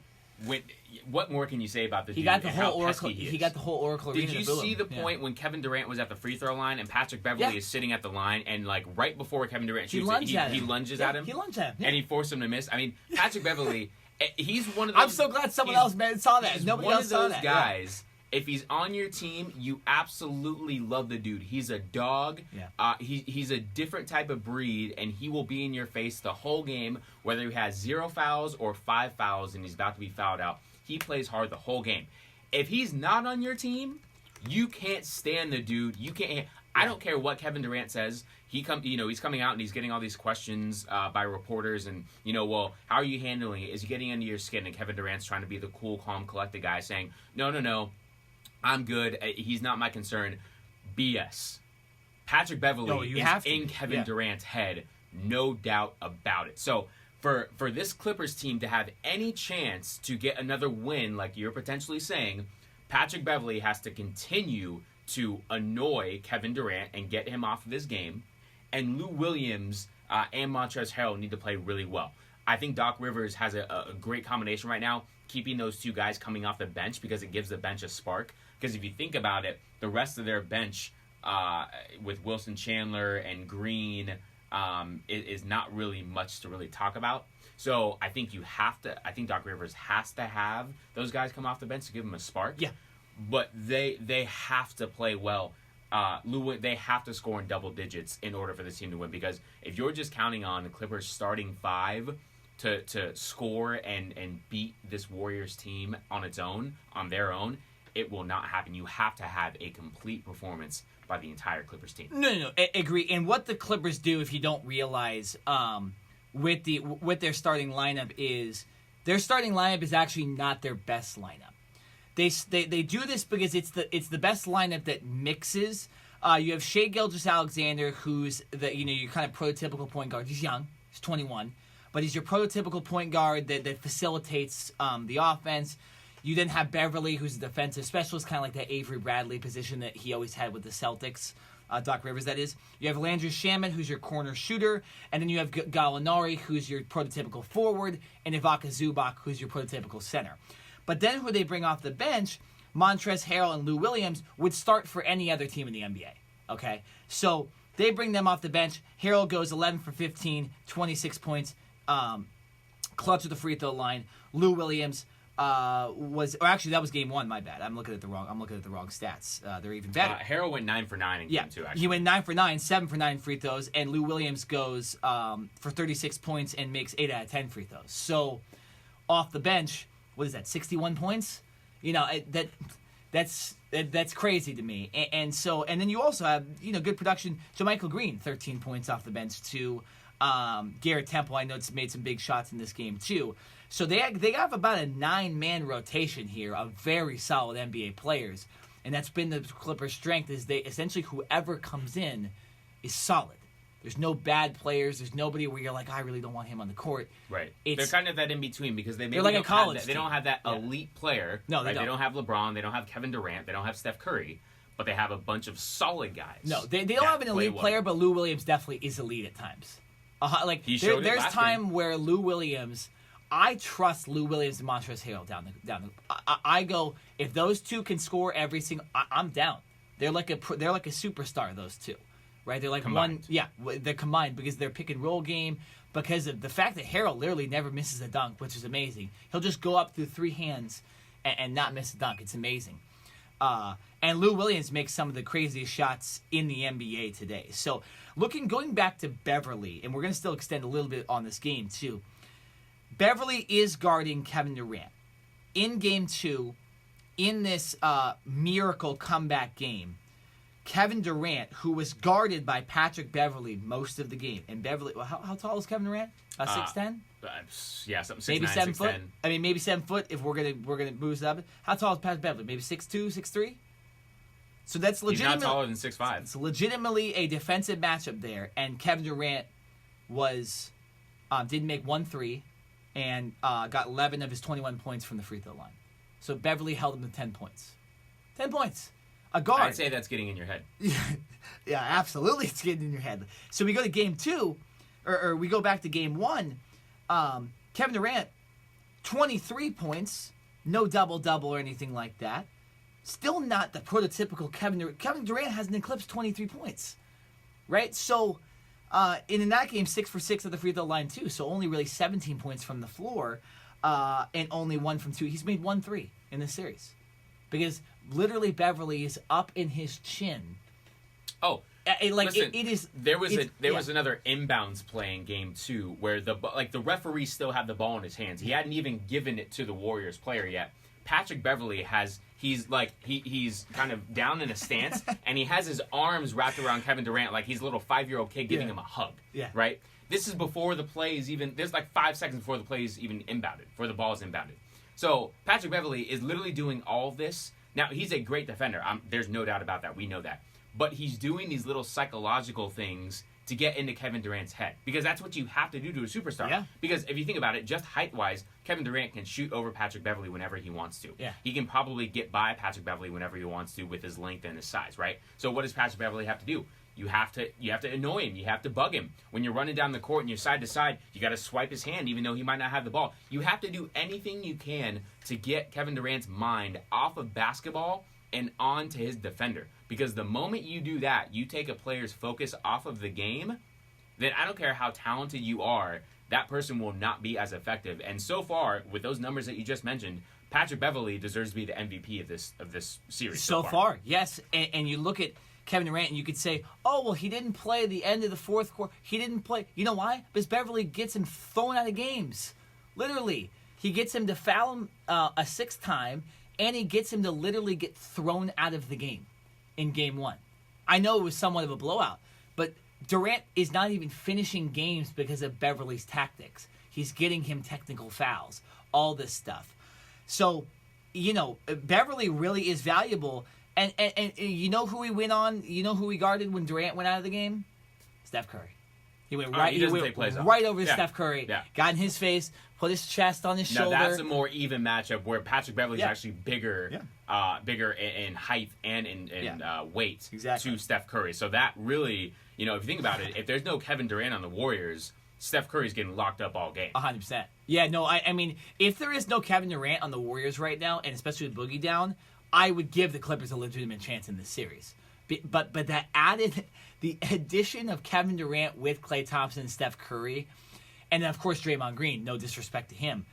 what more can you say about the dude? He got the and whole how pesky Oracle. he is? He got the whole Oracle. Did you see the point when Kevin Durant was at the free throw line and Patrick Beverley is sitting at the line, and like right before Kevin Durant shoots he lunges at him? He lunged at him, and he forced him to miss. I mean, Patrick Beverley, he's one of those. I'm so glad someone else saw that. Nobody else saw that. He's one of those guys. If he's on your team, you absolutely love the dude. He's a dog. Yeah. He's a different type of breed, and he will be in your face the whole game, whether he has 0 fouls or 5 fouls and he's about to be fouled out. He plays hard the whole game. If he's not on your team, you can't stand the dude. You can't. I don't care what Kevin Durant says. He's coming out and he's getting all these questions by reporters, and well, how are you handling it? Is he getting under your skin? And Kevin Durant's trying to be the cool, calm, collected guy, saying, No. I'm good. He's not my concern. BS. Patrick Beverley is in Kevin Durant's head, no doubt about it. So for this Clippers team to have any chance to get another win, like you're potentially saying, Patrick Beverley has to continue to annoy Kevin Durant and get him off of this game. And Lou Williams and Montrezl Harrell need to play really well. I think Doc Rivers has a great combination right now, keeping those two guys coming off the bench, because it gives the bench a spark. Because if you think about it, the rest of their bench with Wilson Chandler and Green is not really much to really talk about. So I think Doc Rivers has to have those guys come off the bench to give them a spark. Yeah. But they have to play well. They have to score in double digits in order for this team to win. Because if you're just counting on the Clippers starting 5 to score and beat this Warriors team on their own, it will not happen. You have to have a complete performance by the entire Clippers team. No, I agree. And what the Clippers do, if you don't realize, with their starting lineup is actually not their best lineup. They do this because it's the best lineup that mixes. You have Shai Gilgeous-Alexander, who's your kind of prototypical point guard. He's young. He's 21. But he's your prototypical point guard that facilitates the offense. You then have Beverley, who's a defensive specialist, kind of like that Avery Bradley position that he always had with the Celtics. Doc Rivers, that is. You have Landry Shamet, who's your corner shooter, and then you have Gallinari, who's your prototypical forward, and Ivica Zubac, who's your prototypical center. But then who they bring off the bench, Montrezl Harrell and Lou Williams, would start for any other team in the NBA. Okay? So they bring them off the bench. Harrell goes 11 for 15, 26 points, clutch at the free throw line. Lou Williams that was game one. My bad. I'm looking at the wrong stats. They're even better. Harrell went 9 for 9 in game 2. Actually, he went 9 for 9, 7 for 9 free throws, and Lou Williams goes for 36 points and makes 8 out of 10 free throws. So off the bench, what is that? 61 points. That's crazy to me. And then you also have good production. So Michael Green, 13 points off the bench too. Garrett Temple, I know, it's made some big shots in this game too. So they have about a 9-man rotation here of very solid NBA players, and that's been the Clippers' strength. Is they essentially whoever comes in is solid. There's no bad players. There's nobody where you're like, I really don't want him on the court. Right. They're kind of that in between because they're like a college. They don't have that elite player. No, they right? don't. They don't have LeBron. They don't have Kevin Durant. They don't have Steph Curry. But they have a bunch of solid guys. No, they don't have an elite player, but Lou Williams definitely is elite at times. There's time where Lou Williams. I trust Lou Williams and Montrezl Harrell down the. I go, if those two can score every single. I'm down. They're like a superstar. Those two, right? They're like combined. they're combined because they're pick and roll game. Because of the fact that Harrell literally never misses a dunk, which is amazing. He'll just go up through 3 hands and not miss a dunk. It's amazing. And Lou Williams makes some of the craziest shots in the NBA today. So going back to Beverley, and we're going to still extend a little bit on this game too. Beverley is guarding Kevin Durant. In Game 2, in this miracle comeback game, Kevin Durant, who was guarded by Patrick Beverley most of the game, and Beverley, how tall is Kevin Durant? 6'10"? Yeah, something 6'9", maybe 7 foot. 6'10". I mean, maybe 7 foot if we're gonna boost up. How tall is Patrick Beverley? Maybe 6'2", 6'3"? So that's legitimate. He's not taller than 6'5". It's legitimately a defensive matchup there, and Kevin Durant did make 1 3. And got 11 of his 21 points from the free throw line. So Beverley held him to 10 points. 10 points. A guard. I'd say that's getting in your head. Yeah, absolutely it's getting in your head. So we go to Game 2, or we go back to Game 1. Kevin Durant, 23 points. No double-double or anything like that. Still not the prototypical Kevin Durant. Kevin Durant hasn't eclipsed 23 points. Right? So... in that game, 6 for 6 at the free throw line too, so only really 17 points from the floor, and only 1 from 2. He's made 1 3 in this series, because literally Beverley is up in his chin. Oh, listen, it is. There was another inbounds play in Game 2 where the referee still had the ball in his hands. He hadn't even given it to the Warriors player yet. Patrick Beverley he's kind of down in a stance and he has his arms wrapped around Kevin Durant like he's a little 5-year-old kid giving him a hug. Yeah. Right? This is before the play is even, there's like 5 seconds before the play is even inbounded, before the ball is inbounded. So Patrick Beverley is literally doing all of this. Now, he's a great defender. There's no doubt about that. We know that. But he's doing these little psychological things to get into Kevin Durant's head. Because that's what you have to do to a superstar. Yeah. Because if you think about it, just height-wise, Kevin Durant can shoot over Patrick Beverley whenever he wants to. Yeah. He can probably get by Patrick Beverley whenever he wants to with his length and his size, right? So what does Patrick Beverley have to do? You have to annoy him. You have to bug him. When you're running down the court and you're side to side, you got to swipe his hand even though he might not have the ball. You have to do anything you can to get Kevin Durant's mind off of basketball and on to his defender. Because the moment you do that, you take a player's focus off of the game, then I don't care how talented you are, that person will not be as effective. And so far, with those numbers that you just mentioned, Patrick Beverley deserves to be the MVP of this series. So far, yes. And you look at Kevin Durant and you could say, oh, well, he didn't play the end of the fourth quarter. He didn't play. You know why? Because Beverley gets him thrown out of games. Literally. He gets him to foul him a 6th time, and he gets him to literally get thrown out of the game in Game 1. I know it was somewhat of a blowout, but Durant is not even finishing games because of Beverley's tactics. He's getting him technical fouls, all this stuff. So, Beverley really is valuable. And you know who he went on? You know who he guarded when Durant went out of the game? Steph Curry. He went right, he doesn't take plays off. right over Yeah. Steph Curry, Yeah. got in his face, put his chest on his Now shoulder. that's a more even matchup where Patrick Beverley is Yeah. actually bigger, bigger in height and in weight Exactly. to Steph Curry. So that really, if you think about it, if there's no Kevin Durant on the Warriors, Steph Curry's getting locked up all game. 100%. Yeah, no, I mean, if there is no Kevin Durant on the Warriors right now, and especially with Boogie down, I would give the Clippers a legitimate chance in this series. But that the addition of Kevin Durant with Klay Thompson and Steph Curry, and then, of course, Draymond Green, no disrespect to him,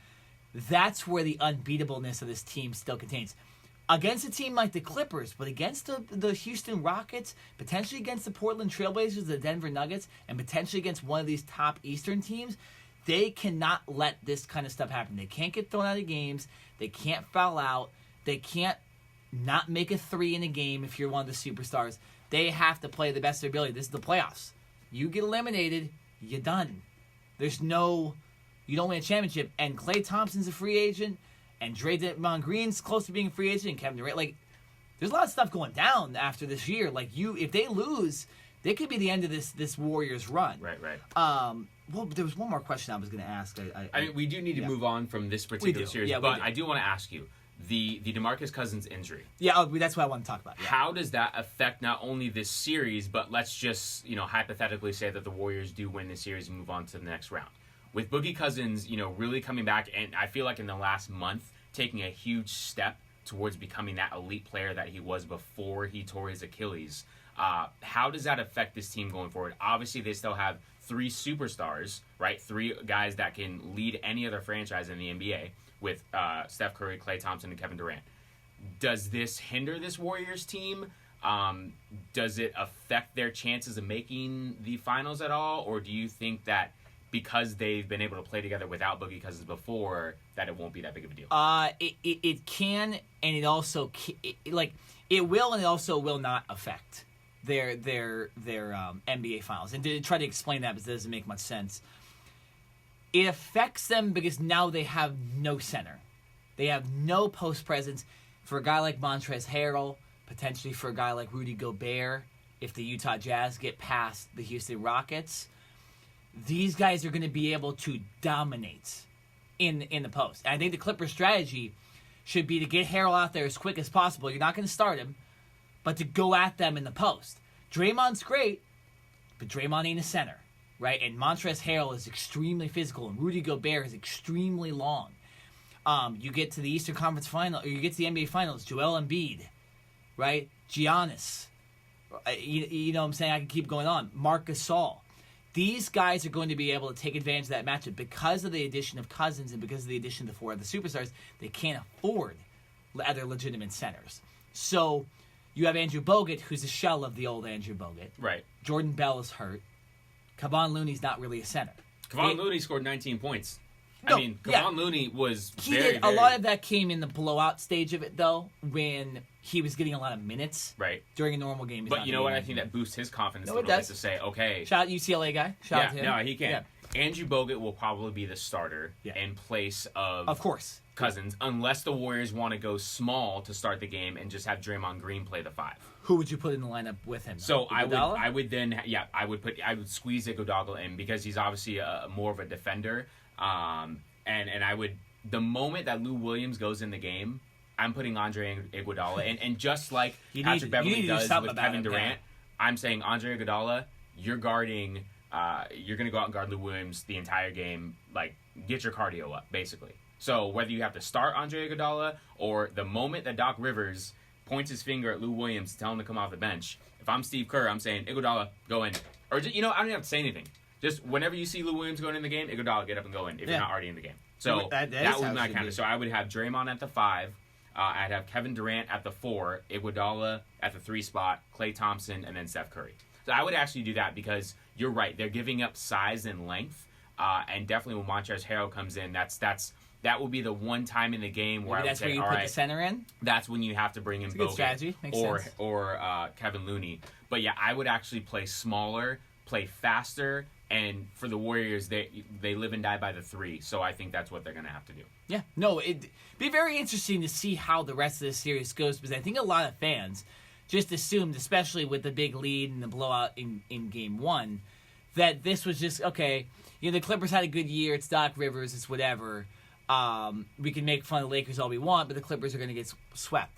that's where the unbeatableness of this team still contains. Against a team like the Clippers, but against the Houston Rockets, potentially against the Portland Trailblazers, the Denver Nuggets, and potentially against one of these top Eastern teams, they cannot let this kind of stuff happen. They can't get thrown out of games. They can't foul out. They can't not make a three in a game if you're one of the superstars. They have to play the best of their ability. This is the playoffs. You get eliminated, you're done. You don't win a championship. And Klay Thompson's a free agent, and Draymond Green's close to being a free agent, and Kevin Durant. There's a lot of stuff going down after this year. If they lose, they could be the end of this Warriors run. Right. Well, there was one more question I was going to ask. I mean, we do need to move on from this particular series, but I do want to ask you, the DeMarcus Cousins injury. Yeah, that's what I want to talk about. Yeah. How does that affect not only this series, but let's just, hypothetically say that the Warriors do win this series and move on to the next round. With Boogie Cousins, really coming back, and I feel like in the last month, taking a huge step towards becoming that elite player that he was before he tore his Achilles. How does that affect this team going forward? Obviously, they still have 3 superstars, right? 3 guys that can lead any other franchise in the NBA with Steph Curry, Klay Thompson, and Kevin Durant. Does this hinder this Warriors team? Does it affect their chances of making the finals at all? Or do you think that because they've been able to play together without Boogie Cousins before, that it won't be that big of a deal? It can, and it also it will, and it also will not affect their NBA finals. And to try to explain that, because it doesn't make much sense. It affects them because now they have no center. They have no post presence for a guy like Montrezl Harrell, potentially for a guy like Rudy Gobert. If the Utah Jazz get past the Houston Rockets, these guys are going to be able to dominate in the post. And I think the Clippers' strategy should be to get Harrell out there as quick as possible. You're not going to start him, but to go at them in the post. Draymond's great, but Draymond ain't a center, right? And Montrezl Harrell is extremely physical, and Rudy Gobert is extremely long. You get to the Eastern Conference Final, or you get to the NBA Finals, Joel Embiid, right? Giannis. You know what I'm saying? I can keep going on. Marc Gasol. These guys are going to be able to take advantage of that matchup because of the addition of Cousins and because of the addition of the 4 other superstars. They can't afford other legitimate centers. So you have Andrew Bogut, who's a shell of the old Andrew Bogut. Right. Jordan Bell is hurt. Kevon Looney's not really a center. Kevon Looney scored 19 points. Kevon Looney was very a lot of that came in the blowout stage of it, though, when he was getting a lot of minutes during a normal game. But you know what? I think that boosts his confidence a No, it little bit does. to say, okay. Shout out UCLA guy. Shout out to him. No, he can. Yeah. Andrew Bogut will probably be the starter in place Of course. Cousins, unless the Warriors want to go small to start the game and just have Draymond Green play the 5. Who would you put in the lineup with him? So Iguodala? I would squeeze Iguodala in because he's obviously more of a defender. And I would, the moment that Lou Williams goes in the game, I'm putting Andre Iguodala in. And just like Patrick Beverley does with Kevin Durant, I'm saying Andre Iguodala, you're guarding, you're going to go out and guard Lou Williams the entire game. Like, get your cardio up, basically. So whether you have to start Andre Iguodala or the moment that Doc Rivers points his finger at Lou Williams to tell him to come off the bench, if I'm Steve Kerr, I'm saying, Iguodala, go in. Or, I don't even have to say anything. Just whenever you see Lou Williams going in the game, Iguodala, get up and go in if you're not already in the game. So that would be my counter. So I would have Draymond at the 5. I'd have Kevin Durant at the 4, Iguodala at the 3 spot, Klay Thompson, and then Steph Curry. So I would actually do that because you're right. They're giving up size and length. And definitely when Montrezl Harrell comes in, that will be the one time in the game where I would say, all right, the center in. That's when you have to bring in Bogut strategy. Makes sense. or Kevin Looney. But yeah, I would actually play smaller, play faster, and for the Warriors, they live and die by the 3. So I think that's what they're going to have to do. Yeah, no, it'd be very interesting to see how the rest of the series goes because I think a lot of fans just assumed, especially with the big lead and the blowout in Game 1, that this was just, okay, the Clippers had a good year. It's Doc Rivers. It's whatever. We can make fun of the Lakers all we want, but the Clippers are going to get swept.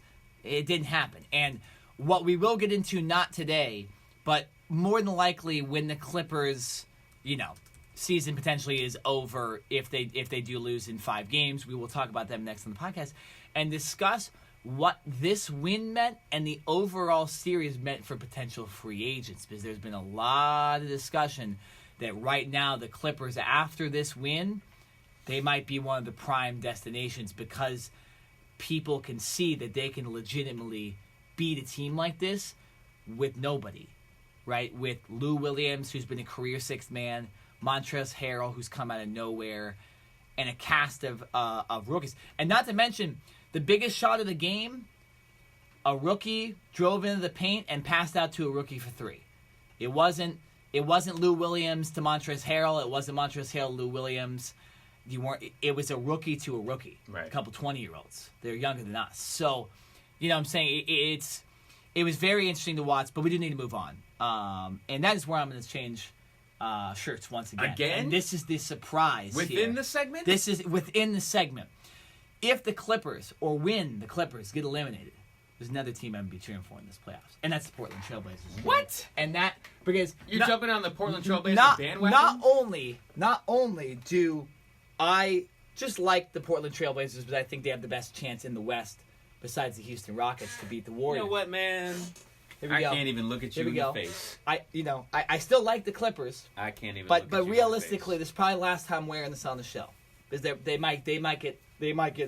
It didn't happen. And what we will get into, not today, but more than likely when the Clippers, season potentially is over, if they do lose in 5 games, we will talk about them next on the podcast and discuss what this win meant and the overall series meant for potential free agents, because there's been a lot of discussion that right now the Clippers, after this win, they might be one of the prime destinations because people can see that they can legitimately beat a team like this with nobody, right? With Lou Williams, who's been a career 6th man, Montrezl Harrell, who's come out of nowhere, and a cast of rookies. And not to mention, the biggest shot of the game, a rookie drove into the paint and passed out to a rookie for 3. It wasn't Lou Williams to Montrezl Harrell. It wasn't Montrezl Harrell, Lou Williams. It was a rookie to a rookie. Right. A couple 20-year-olds. They're younger than us. So, what I'm saying? It was very interesting to watch, but we do need to move on. And that is where I'm going to change shirts once again. Again? And this is the surprise Within the segment? This is within the segment. If the Clippers, or when the Clippers get eliminated, there's another team I'm going to be cheering for in this playoffs, and that's the Portland Trailblazers. What? And that, because... You're jumping on the Portland Trailblazers bandwagon? Not only do I just like the Portland Trailblazers, but I think they have the best chance in the West, besides the Houston Rockets, to beat the Warriors. You know what, man? I can't even look at you in the face. I still like the Clippers. I can't even But look at you realistically, in the this is probably the last time I'm wearing this on the show. Because they might get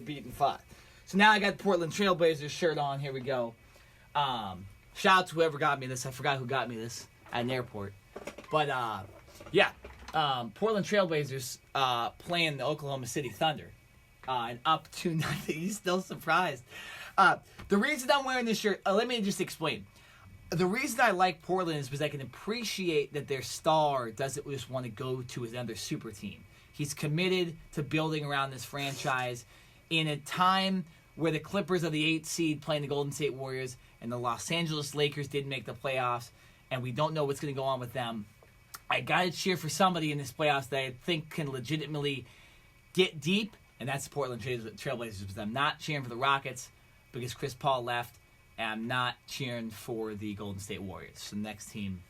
beaten 5. So now I got the Portland Trailblazers shirt on. Here we go. Shout out to whoever got me this. I forgot who got me this at an airport. But Portland Trailblazers playing the Oklahoma City Thunder. And up 2-0. He's still surprised. The reason I'm wearing this shirt, let me just explain. The reason I like Portland is because I can appreciate that their star doesn't just want to go to another super team. He's committed to building around this franchise in a time where the Clippers are the 8th seed playing the Golden State Warriors and the Los Angeles Lakers didn't make the playoffs, and we don't know what's going to go on with them. I got to cheer for somebody in this playoffs that I think can legitimately get deep, and that's the Portland Trailblazers. Because I'm not cheering for the Rockets because Chris Paul left, and I'm not cheering for the Golden State Warriors. So the next team,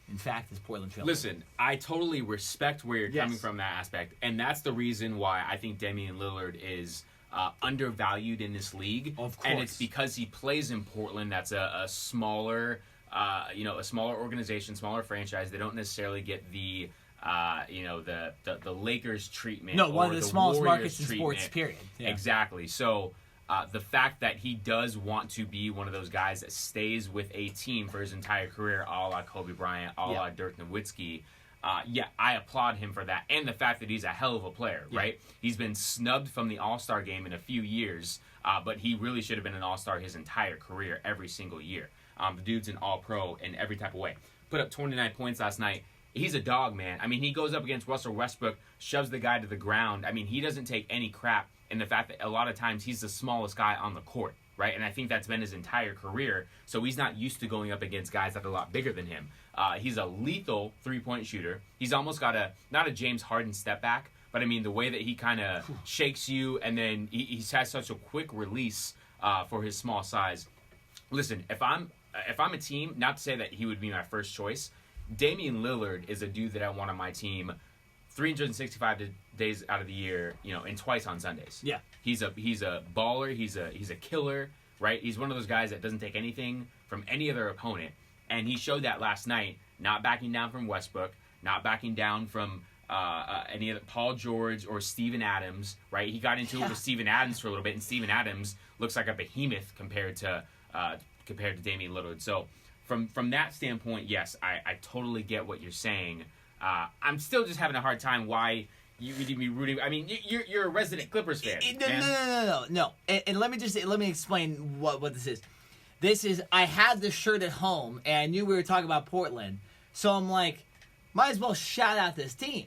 in fact, is Portland Trailblazers. Listen, I totally respect where you're coming from that aspect, and that's the reason why I think Damien Lillard is undervalued in this league. Of course. And it's because he plays in Portland. That's a smaller, a smaller organization, smaller franchise. They don't necessarily get the Lakers treatment. No, one or of the smallest Warriors markets in treatment. sports, period. Yeah. Exactly. So the fact that he does want to be one of those guys that stays with a team for his entire career, a la Kobe Bryant, a la Dirk Nowitzki, I applaud him for that. And the fact that he's a hell of a player, right? He's been snubbed from the All-Star game in a few years, but he really should have been an All-Star his entire career, every single year. The dude's an All-Pro in every type of way. Put up 29 points last night. He's a dog, man. I mean, he goes up against Russell Westbrook, shoves the guy to the ground. I mean, he doesn't take any crap in the fact that a lot of times he's the smallest guy on the court, right? And I think that's been his entire career. So he's not used to going up against guys that are a lot bigger than him. He's a lethal three-point shooter. He's almost got not a James Harden step back, but I mean, the way that he kind of shakes you, and then he has such a quick release for his small size. Listen, if I'm a team, not to say that he would be my first choice, Damian Lillard is a dude that I want on my team 365 days out of the year, and twice on Sundays. Yeah. He's a baller, he's a killer, right? He's one of those guys that doesn't take anything from any other opponent. And he showed that last night, not backing down from Westbrook, not backing down from any other Paul George or Steven Adams, right? He got into it with Steven Adams for a little bit, and Steven Adams looks like a behemoth compared to Damian Lillard. So from that standpoint, yes, I totally get what you're saying. I'm still just having a hard time why you would be rooting. I mean, you're a resident Clippers fan. No. And let me explain what this is. This is, I had this shirt at home, and I knew we were talking about Portland, so I'm like, might as well shout out this team.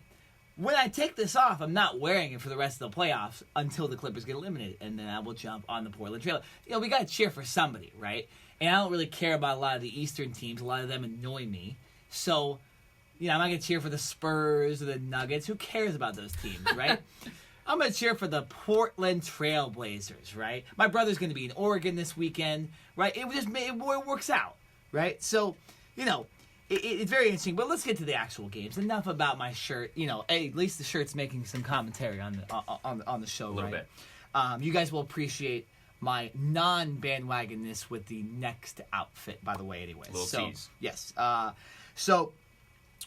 When I take this off, I'm not wearing it for the rest of the playoffs until the Clippers get eliminated, and then I will jump on the Portland Trail. We got to cheer for somebody, right? And I don't really care about a lot of the Eastern teams. A lot of them annoy me. So I'm not going to cheer for the Spurs or the Nuggets. Who cares about those teams, right? I'm going to cheer for the Portland Trailblazers, right? My brother's going to be in Oregon this weekend, right? It works out, right? So, it's very interesting. But let's get to the actual games. Enough about my shirt. Hey, at least the shirt's making some commentary on the show, A little right? bit. You guys will appreciate my non-bandwagonness with the next outfit, by the way, anyways. Little tease. Yes. So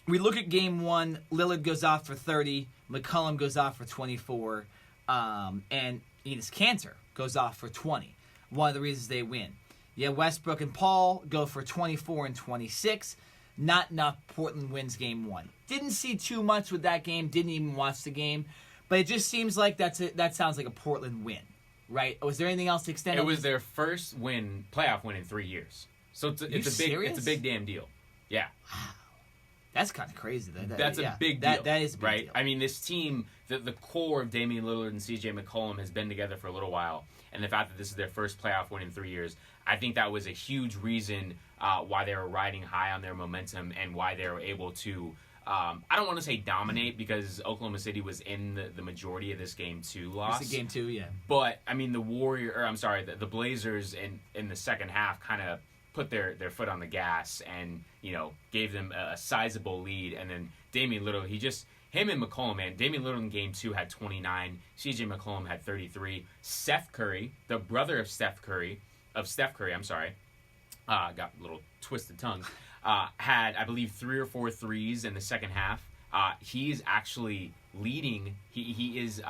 we look at game one. Lillard goes off for 30. McCollum goes off for 24. And Enes Kanter goes off for 20. One of the reasons they win. Yeah, Westbrook and Paul go for 24 and 26. Not enough. Portland wins game one. Didn't see too much with that game. Didn't even watch the game. But it just seems like that sounds like a Portland win. Right? Was there anything else to extend? It was their first playoff win in 3 years. So it's a big damn deal. Yeah. Wow. That's kind of crazy. That's a big deal. That is a big right? deal. I mean, this team, the core of Damien Lillard and CJ McCollum has been together for a little while. And the fact that this is their first playoff win in 3 years, I think that was a huge reason why they were riding high on their momentum and why they were able to, I don't want to say dominate because Oklahoma City was in the majority of this game 2 loss. It's a game 2, yeah. But, I mean, the Blazers in the second half kind of put their foot on the gas and, gave them a sizable lead. And then Damian Lillard, him and McCollum, man. Damian Lillard in game 2 had 29. CJ McCollum had 33. Steph Curry, the brother of Steph Curry, got a little twisted tongue, had, I believe, 3 or 4 threes in the second half. He is actually leading. He is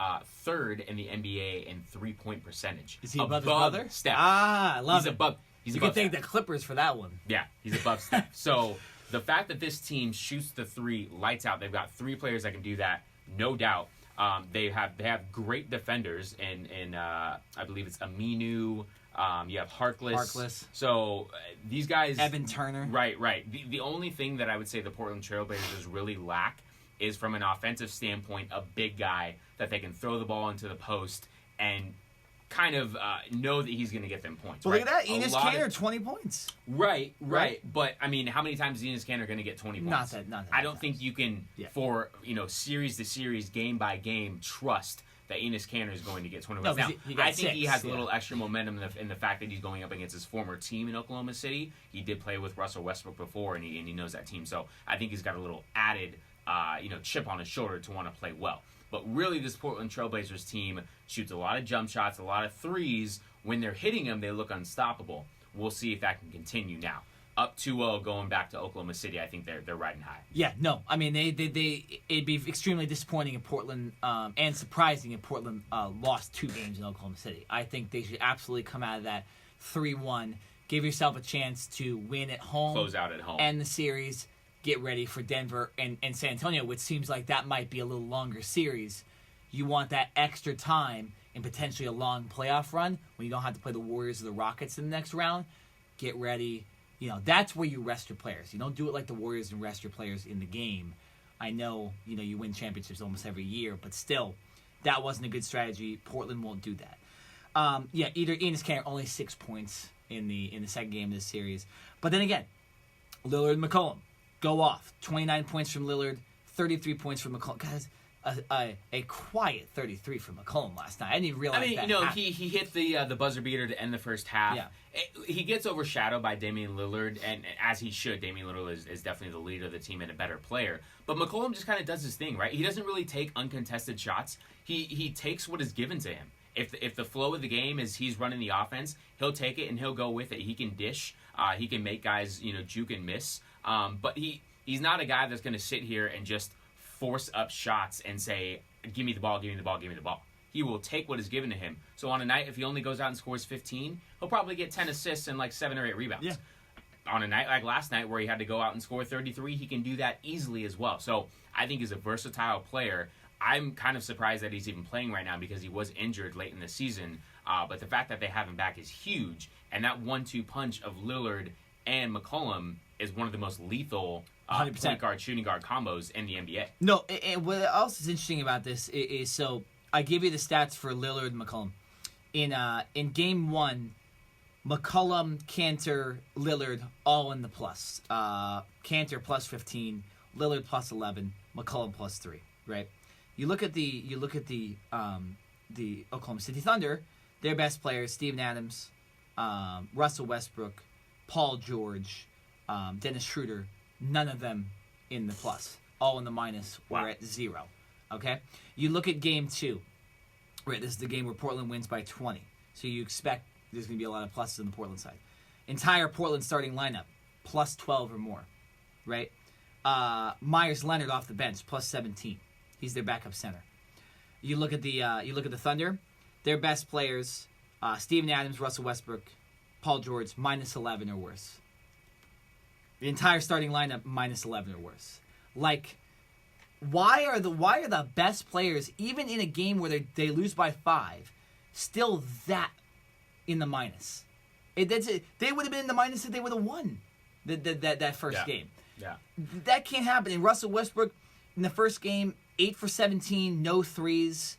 third in the NBA in 3-point percentage. Is he above his brother? Steph. I love he's it. Above. You can thank the Clippers for that one. Yeah, he's above Steph. So the fact that this team shoots the 3 lights out, they've got 3 players that can do that, no doubt. They have great defenders, and I believe it's Aminu. You have Harkless. So these guys, Evan Turner. Right. The only thing that I would say the Portland Trailblazers really lack is, from an offensive standpoint, a big guy that they can throw the ball into the post and kind of know that he's going to get them points. Well, right? look at that. Enes Kanter, 20 points. Right. But, I mean, how many times is Enes Kanter going to get 20 points? Not that I don't think you can, for, series to series, game by game, trust that Enes Kanter is going to get 20 points. Now, I think he has a little extra momentum in the fact that he's going up against his former team in Oklahoma City. He did play with Russell Westbrook before, and he knows that team. So I think he's got a little added, chip on his shoulder to want to play well. But really, this Portland Trailblazers team shoots a lot of jump shots, a lot of threes. When they're hitting them, they look unstoppable. We'll see if that can continue now. Up 2-0 going back to Oklahoma City, I think they're riding high. Yeah, no. I mean, it'd be extremely disappointing if Portland, and surprising if Portland lost 2 games in Oklahoma City. I think they should absolutely come out of that 3-1. Give yourself a chance to win at home. Close out at home. End the series. Get ready for Denver and San Antonio, which seems like that might be a little longer series. You want that extra time and potentially a long playoff run when you don't have to play the Warriors or the Rockets in the next round. Get ready. That's where you rest your players. You don't do it like the Warriors and rest your players in the game. I know, you win championships almost every year, but still, that wasn't a good strategy. Portland won't do that. Either Enes Kanter, only 6 points in the second game of this series. But then again, Lillard and McCollum go off. 29 points from Lillard, 33 points from McCollum. Guys, a quiet 33 from McCollum last night. I didn't even realize that. He hit the buzzer beater to end the first half. Yeah. He gets overshadowed by Damian Lillard, and as he should. Damian Lillard is definitely the leader of the team and a better player. But McCollum just kind of does his thing, right? He doesn't really take uncontested shots. He takes what is given to him. If the flow of the game is he's running the offense, he'll take it and he'll go with it. He can dish. He can make guys juke and miss. But he's not a guy that's going to sit here and just force up shots and say, give me the ball, give me the ball, give me the ball. He will take what is given to him. So on a night, if he only goes out and scores 15, he'll probably get 10 assists and 7 or 8 rebounds. Yeah. On a night like last night where he had to go out and score 33, he can do that easily as well. So I think he's a versatile player. I'm kind of surprised that he's even playing right now because he was injured late in the season. But the fact that they have him back is huge. And that 1-2 punch of Lillard and McCollum is one of the most lethal 100%. point guard, shooting guard combos in the NBA. No, and what else is interesting about this is so I give you the stats for Lillard and McCollum. In game 1, McCollum, Kanter, Lillard all in the plus. Kanter plus 15, Lillard plus 11, McCollum plus 3. Right. You look at the Oklahoma City Thunder. Their best players: Steven Adams, Russell Westbrook, Paul George, Dennis Schroeder. None of them in the plus. All in the minus. We're at 0. Okay. You look at game 2. Right. This is the game where Portland wins by 20. So you expect there's going to be a lot of pluses on the Portland side. Entire Portland starting lineup, plus 12 or more. Right. Myers Leonard off the bench, plus 17. He's their backup center. You look at the Thunder. Their best players: Steven Adams, Russell Westbrook, Paul George, minus 11 or worse. The entire starting lineup, minus 11 or worse. Like, why are the best players, even in a game where they lose by 5, still that in the minus? They would have been in the minus if they would have won that first game. Yeah. That can't happen. And Russell Westbrook in the first game, 8 for 17, no threes,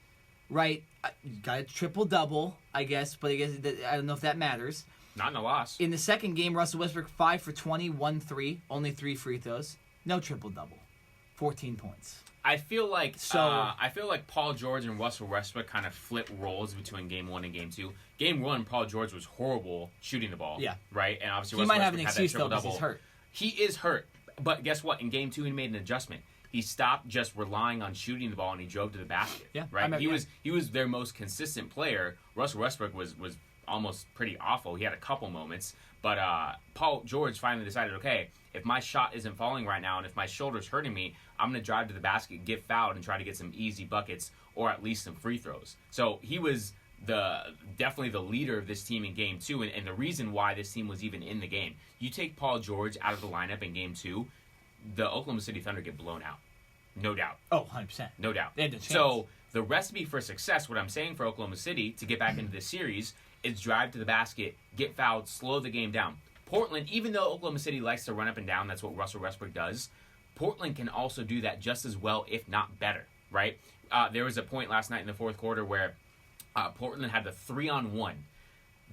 right? You got a triple-double, I guess, but I don't know if that matters. Not in a loss. In the second game, Russell Westbrook 5 for 20, 1 3, only 3 free throws. No triple-double. 14 points. I feel like Paul George and Russell Westbrook kind of flip roles between game 1 and game 2. Game 1, Paul George was horrible shooting the ball. Yeah. Right? And obviously he Russell might have an Westbrook excuse, though, because triple-double. he's hurt. He is hurt. But guess what? In game 2, he made an adjustment. He stopped just relying on shooting the ball and he drove to the basket. Yeah, right. He was their most consistent player. Russell Westbrook was almost pretty awful. He had a couple moments, but Paul George finally decided, okay, if my shot isn't falling right now and if my shoulder's hurting me, I'm going to drive to the basket, get fouled, and try to get some easy buckets or at least some free throws. So he was definitely the leader of this team in game 2, and the reason why this team was even in the game. You take Paul George out of the lineup in game 2, the Oklahoma City Thunder get blown out. No doubt. Oh, 100%. No doubt. They had no chance. So the recipe for success, what I'm saying for Oklahoma City to get back into this series, is drive to the basket, get fouled, slow the game down. Portland, even though Oklahoma City likes to run up and down, that's what Russell Westbrook does, Portland can also do that just as well, if not better, right? There was a point last night in the fourth quarter where Portland had the 3-on-1.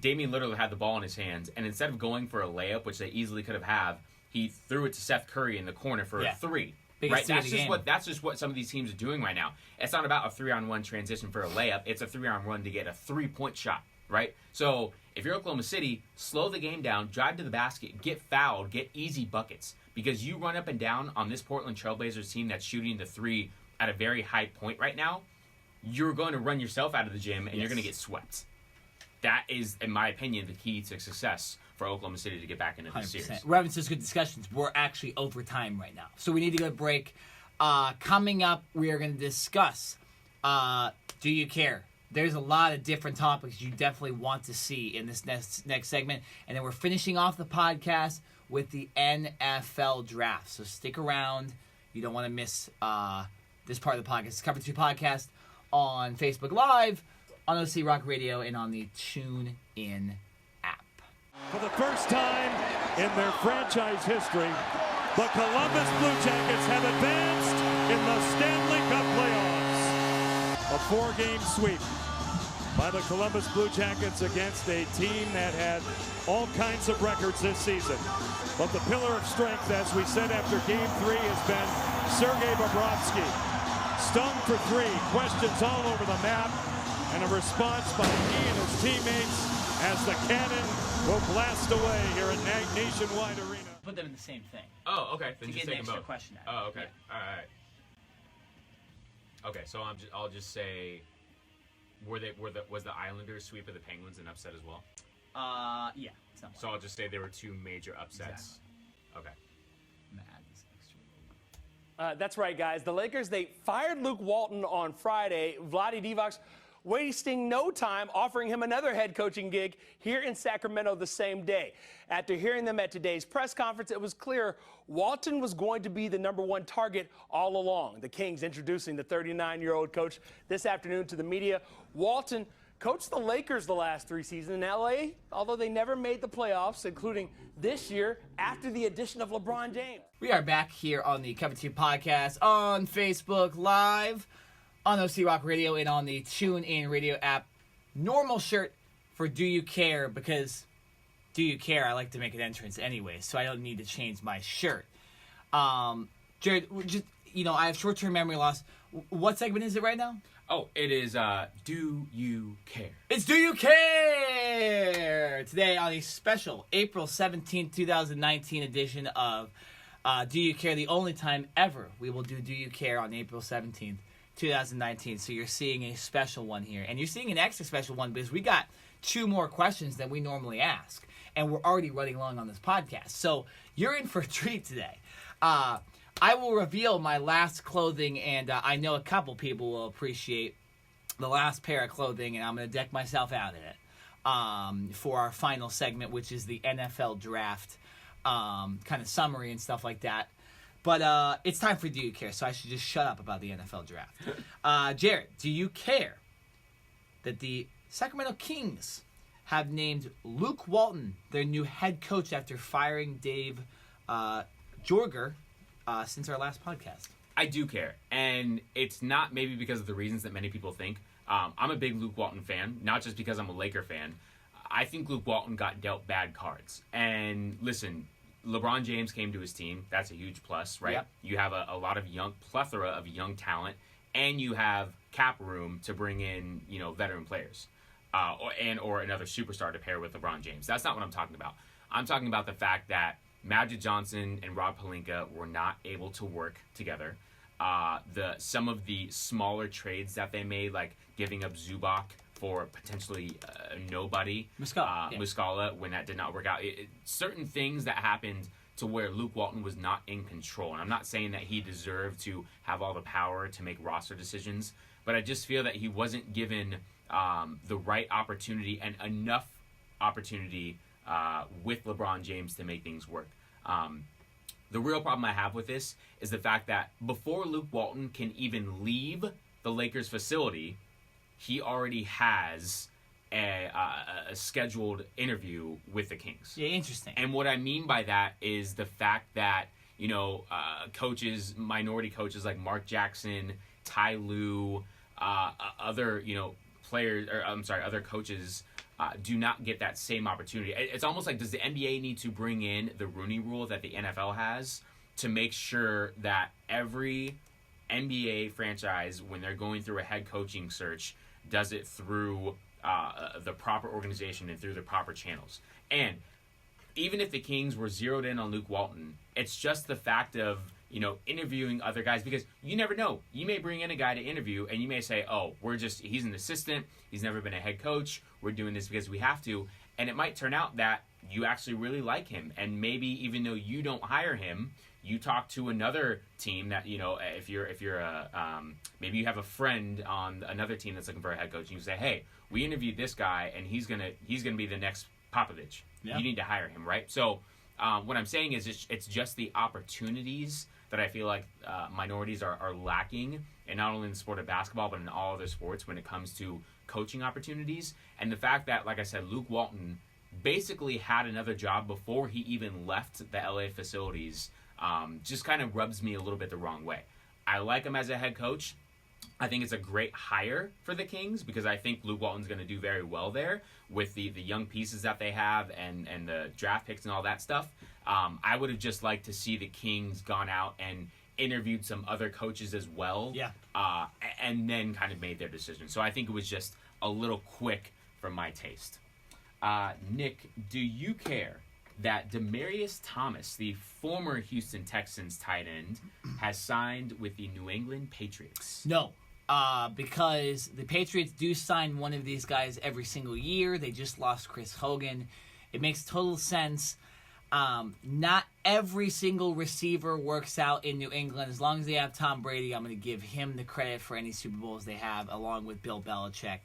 Damien literally had the ball in his hands, and instead of going for a layup, which they easily could have, he threw it to Seth Curry in the corner for a 3. Right, that's just what some of these teams are doing right now. It's not about a 3-on-1 transition for a layup. It's a 3-on-1 to get a 3-point shot, right? So if you're Oklahoma City, slow the game down, drive to the basket, get fouled, get easy buckets. Because you run up and down on this Portland Trailblazers team that's shooting the 3 at a very high point right now, you're going to run yourself out of the gym and you're going to get swept. That is, in my opinion, the key to success for Oklahoma City to get back into the series. We're having such good discussions. We're actually over time right now. So we need to go to break. Coming up, we are going to discuss Do You Care? There's a lot of different topics you definitely want to see in this next segment. And then we're finishing off the podcast with the NFL draft. So stick around. You don't want to miss this part of the podcast. It's Cover 2 Podcast on Facebook Live, on OC Rock Radio, and on the TuneIn app. For the first time in their franchise history, the Columbus Blue Jackets have advanced in the Stanley Cup playoffs. A 4-game sweep by the Columbus Blue Jackets against a team that had all kinds of records this season. But the pillar of strength, as we said after Game 3, has been Sergei Bobrovsky. Stung for 3, questions all over the map, and a response by he and his teammates as the cannon will blast away here at Nationwide Arena. Put them in the same thing. Oh, okay. Then to just get an take extra them both. question out. Oh, okay. Yeah. All right. Okay, so I'll just say, was the Islanders sweep of the Penguins an upset as well? Yeah. So I'll just say there were 2 major upsets. Exactly. Okay. That's right, guys. The Lakers, they fired Luke Walton on Friday. Vlade Divac wasting no time, offering him another head coaching gig here in Sacramento the same day. After hearing them at today's press conference, it was clear Walton was going to be the #1 target all along. The Kings introducing the 39-year-old coach this afternoon to the media. Walton coached the Lakers the last 3 seasons in L.A., although they never made the playoffs, including this year after the addition of LeBron James. We are back here on the Cover 2 Podcast on Facebook Live, on OC Rock Radio, and on the TuneIn Radio app. Normal shirt for Do You Care, because Do You Care, I like to make an entrance anyway, so I don't need to change my shirt. Jared, just I have short-term memory loss. What segment is it right now? Oh, it is Do You Care? It's Do You Care? Today on a special April 17th, 2019 edition of Do You Care? The only time ever we will do You Care on April 17th, 2019. So you're seeing a special one here. And you're seeing an extra special one because we got 2 more questions than we normally ask. And we're already running long on this podcast. So you're in for a treat today. I will reveal my last clothing, and I know a couple people will appreciate the last pair of clothing, and I'm going to deck myself out in it for our final segment, which is the NFL draft kind of summary and stuff like that. But it's time for Do You Care, so I should just shut up about the NFL draft. Jared, do you care that the Sacramento Kings have named Luke Walton their new head coach after firing Dave Jorger since our last podcast? I do care, and it's not maybe because of the reasons that many people think. I'm a big Luke Walton fan, not just because I'm a Laker fan. I think Luke Walton got dealt bad cards. And listen, LeBron James came to his team. That's a huge plus, right? Yep. You have a lot of plethora of young talent, and you have cap room to bring in, veteran players, or another superstar to pair with LeBron James. That's not what I'm talking about. I'm talking about the fact that Magic Johnson and Rob Pelinka were not able to work together. Some of the smaller trades that they made, like giving up Zubac for potentially nobody, Muscala, when that did not work out. Certain things that happened to where Luke Walton was not in control. And I'm not saying that he deserved to have all the power to make roster decisions, but I just feel that he wasn't given the right opportunity and enough opportunity with LeBron James to make things work. The real problem I have with this is the fact that before Luke Walton can even leave the Lakers facility, he already has a scheduled interview with the Kings. Yeah, interesting. And what I mean by that is the fact that, coaches, minority coaches like Mark Jackson, Ty Lue, other, players, other coaches do not get that same opportunity. It's almost like, does the NBA need to bring in the Rooney Rule that the NFL has to make sure that every NBA franchise, when they're going through a head coaching search, does it through the proper organization and through the proper channels? And even if the Kings were zeroed in on Luke Walton, it's just the fact of, interviewing other guys, because you never know. You may bring in a guy to interview and you may say, oh, he's an assistant. He's never been a head coach. We're doing this because we have to. And it might turn out that you actually really like him. And maybe even though you don't hire him, you talk to another team that, if you're maybe you have a friend on another team that's looking for a head coach, and you say, hey, we interviewed this guy and he's gonna be the next Popovich. Yeah. You need to hire him, right? So what I'm saying is it's just the opportunities that I feel like minorities are lacking, and not only in the sport of basketball, but in all other sports when it comes to coaching opportunities. And the fact that, like I said, Luke Walton basically had another job before he even left the LA facilities just kind of rubs me a little bit the wrong way. I like him as a head coach. I think it's a great hire for the Kings because I think Luke Walton's going to do very well there with the young pieces that they have and the draft picks and all that stuff. I would have just liked to see the Kings gone out and interviewed some other coaches as well, and then kind of made their decision. So I think it was just a little quick for my taste. Nick, do you care that Demaryius Thomas, the former Houston Texans tight end, has signed with the New England Patriots? No, because the Patriots do sign one of these guys every single year. They just lost Chris Hogan. It makes total sense. Not every single receiver works out in New England. As long as they have Tom Brady, I'm going to give him the credit for any Super Bowls they have, along with Bill Belichick.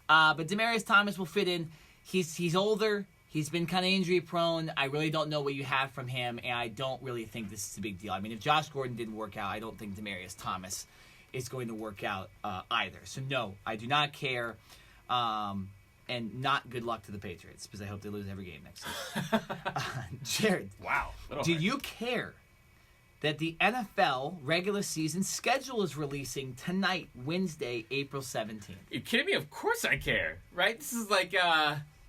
But Demaryius Thomas will fit in. He's older. He's been kind of injury prone. I really don't know what you have from him, and I don't really think this is a big deal. I mean, if Josh Gordon didn't work out, I don't think Demaryius Thomas is going to work out either. So no, I do not care. And not good luck to the Patriots, because I hope they lose every game next year. Jared, wow, do you care that the NFL regular season schedule is releasing tonight, Wednesday, April 17th? You're kidding me? Of course I care, right? This is like,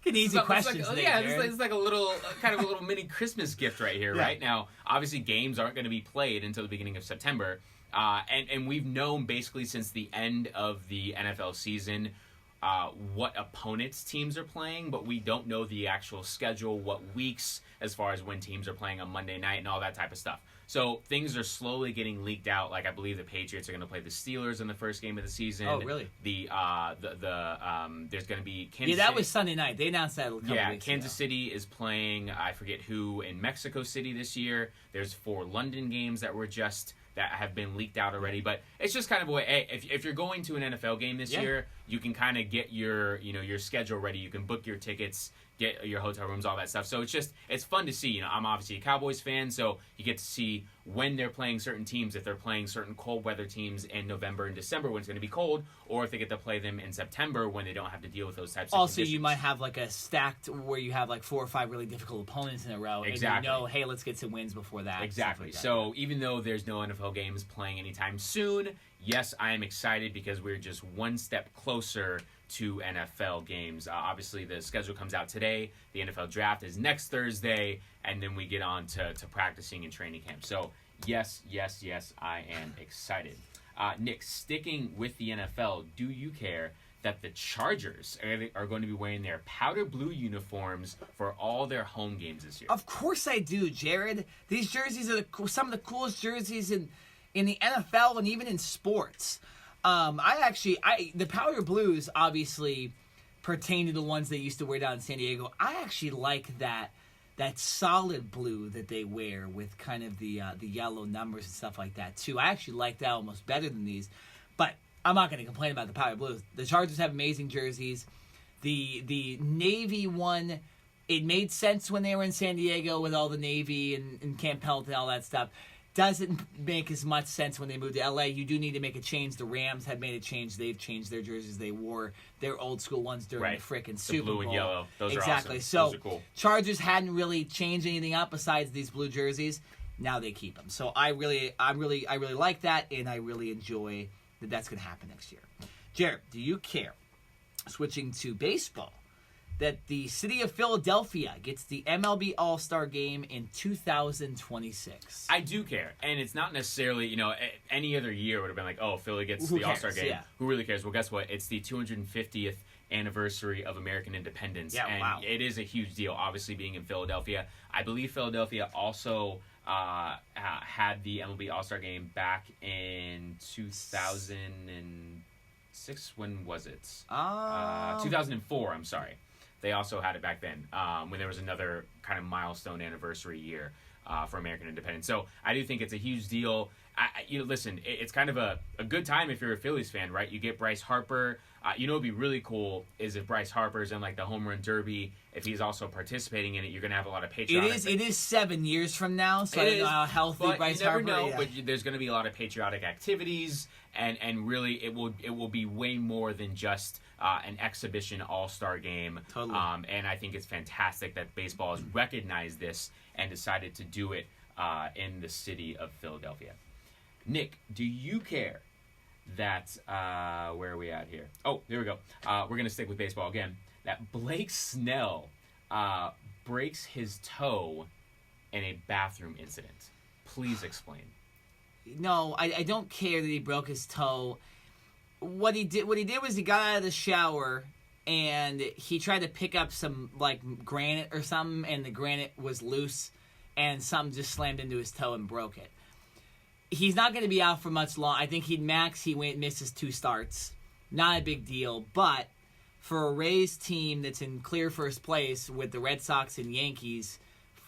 An easy question. It's like a little, kind of a little mini Christmas gift right here, right? Now, obviously, games aren't going to be played until the beginning of September. And we've known basically since the end of the NFL season what opponents teams are playing, but we don't know the actual schedule, what weeks, as far as when teams are playing on Monday night and all that type of stuff. So things are slowly getting leaked out. Like I believe the Patriots are going to play the Steelers in the first game of the season. Oh, really? There's going to be Kansas that City. Was Sunday night. They announced that a couple weeks Kansas ago. City is playing, I forget who, in Mexico City this year. There's 4 London games that have been leaked out already. But it's just kind of a way, hey, if you're going to an NFL game this year, you can kind of get your schedule ready. You can book your tickets, get your hotel rooms, all that stuff. So it's fun to see. I'm obviously a Cowboys fan, so you get to see when they're playing certain teams, if they're playing certain cold weather teams in November and December when it's going to be cold, or if they get to play them in September when they don't have to deal with those types of Also, conditions. you might have like a stacked where you have like 4 or 5 really difficult opponents in a row. Exactly. And hey, let's get some wins before that. Exactly. Like that. So even though there's no NFL games playing anytime soon, yes, I am excited because we're just one step closer to NFL games. Obviously, the schedule comes out today. The NFL draft is next Thursday, and then we get on to practicing and training camp. So yes, I am excited. Nick, sticking with the NFL, do you care that the Chargers are going to be wearing their powder blue uniforms for all their home games this year? Of course I do, Jared. These jerseys are some of the coolest jerseys in the NFL and even in sports. The powder blues obviously pertain to the ones they used to wear down in San Diego. I actually like that solid blue that they wear with kind of the yellow numbers and stuff like that too. I actually like that almost better than these, but I'm not going to complain about the powder blues. The Chargers have amazing jerseys. The navy one, it made sense when they were in San Diego with all the navy and Camp Pelton and all that stuff. Doesn't make as much sense when they moved to LA. You do need to make a change. The Rams have made a change. They've changed their jerseys. They wore their old school ones during the frickin' Super Bowl. Blue and yellow. Those exactly. are awesome. So those are cool. Chargers hadn't really changed anything up besides these blue jerseys. Now they keep them. So I really like that, and I really enjoy that that's going to happen next year. Jared, do you care? Switching to baseball, that the city of Philadelphia gets the MLB All-Star Game in 2026. I do care, and it's not necessarily, any other year would have been like, oh, Philly gets Who the cares? All-Star Game. Yeah. Who really cares? Well, guess what? It's the 250th anniversary of American independence, and it is a huge deal, obviously, being in Philadelphia. I believe Philadelphia also had the MLB All-Star Game back in 2006. When was it? 2004, I'm sorry. They also had it back then when there was another kind of milestone anniversary year for American independence. So I do think it's a huge deal. Listen, it's kind of a good time if you're a Phillies fan, right? You get Bryce Harper. What'd be really cool is if Bryce Harper's in like the home run derby. If he's also participating in it, you're gonna have a lot of patriotic. It is 7 years from now, so I don't know how healthy Bryce Harper. You never know, but there's gonna be a lot of patriotic activities, and really it will be way more than just an exhibition All-Star game. Totally. And I think it's fantastic that baseball has recognized this and decided to do it in the city of Philadelphia. Nick, do you care that where are we at here? Oh, there we go. We're gonna stick with baseball again. That Blake Snell breaks his toe in a bathroom incident. Please explain. No, I don't care that he broke his toe. What he did was he got out of the shower and he tried to pick up some like granite or something, and the granite was loose, and something just slammed into his toe and broke it. He's not going to be out for much long. I think he misses 2 starts. Not a big deal, but for a Rays team that's in clear first place with the Red Sox and Yankees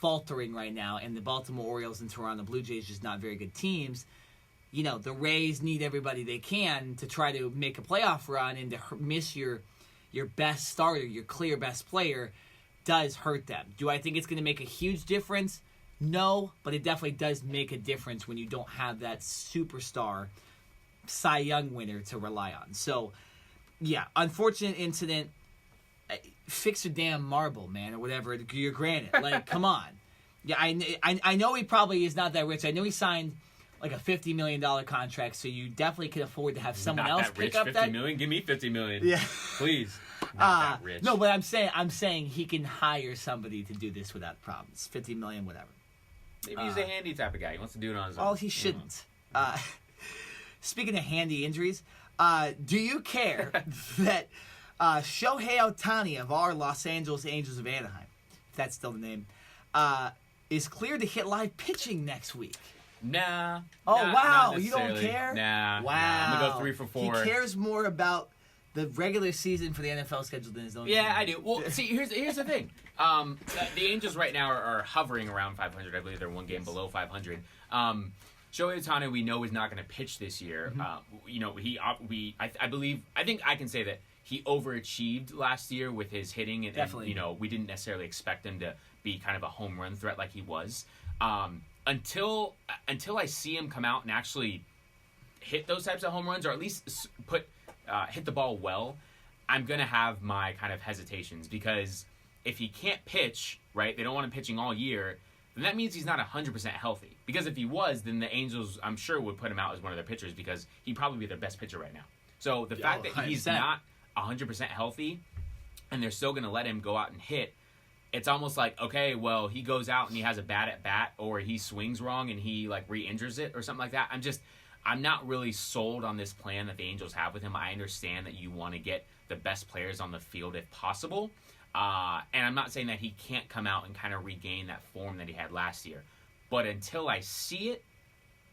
faltering right now, and the Baltimore Orioles and Toronto Blue Jays just not very good teams, the Rays need everybody they can to try to make a playoff run, and to miss your best starter, your clear best player, does hurt them. Do I think it's going to make a huge difference? No, but it definitely does make a difference when you don't have that superstar Cy Young winner to rely on. So, yeah, unfortunate incident. Fix your damn marble, man, or whatever. Your granite. Like, come on. Yeah, I know he probably is not that rich. I know he signed like a $50 million contract, so you definitely can afford to have someone else pick up that. $50 million? Give me $50 million. Yeah. Please. Not that rich. No, but I'm saying he can hire somebody to do this without problems. $50 million, whatever. Maybe he's a handy type of guy. He wants to do it on his own. Oh, he shouldn't. Speaking of handy injuries, do you care that Shohei Ohtani of our Los Angeles Angels of Anaheim, if that's still the name, is cleared to hit live pitching next week? Nah. Oh, nah, wow. not You don't necessarily. care? Nah. Wow. I'm going to go 3 for 4. He cares more about the regular season for the NFL schedule than his own Yeah, team. I do. Well, see, here's the thing. The Angels right now are hovering around 500. I believe they're one game below 500. Shohei Ohtani, we know, is not going to pitch this year. I think I can say that he overachieved last year with his hitting, and Definitely. we didn't necessarily expect him to be kind of a home run threat like he was. Until I see him come out and actually hit those types of home runs, or at least hit the ball well, I'm gonna have my kind of hesitations, because if he can't pitch, right, they don't want him pitching all year, then that means he's not 100% healthy. Because if he was, then the Angels, I'm sure, would put him out as one of their pitchers, because he'd probably be their best pitcher right now. So the fact that he's 100%. not 100% healthy, and they're still gonna let him go out and hit, it's almost like, okay, well, he goes out and he has a bad at bat, or he swings wrong and he like re-injures it or something like that. I'm not really sold on this plan that the Angels have with him. I understand that you want to get the best players on the field if possible. And I'm not saying that he can't come out and kind of regain that form that he had last year. But until I see it,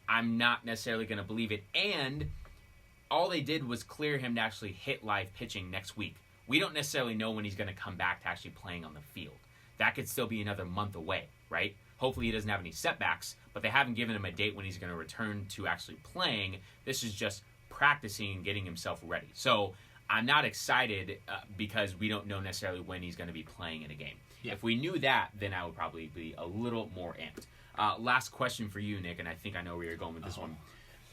I'm not necessarily going to believe it. And all they did was clear him to actually hit live pitching next week. We don't necessarily know when he's going to come back to actually playing on the field. That could still be another month away, right? Hopefully he doesn't have any setbacks, but they haven't given him a date when he's going to return to actually playing. This is just practicing and getting himself ready. So I'm not excited because we don't know necessarily when he's going to be playing in a game. Yeah. If we knew that, then I would probably be a little more amped. Last question for you, Nick, and I think I know where you're going with this one.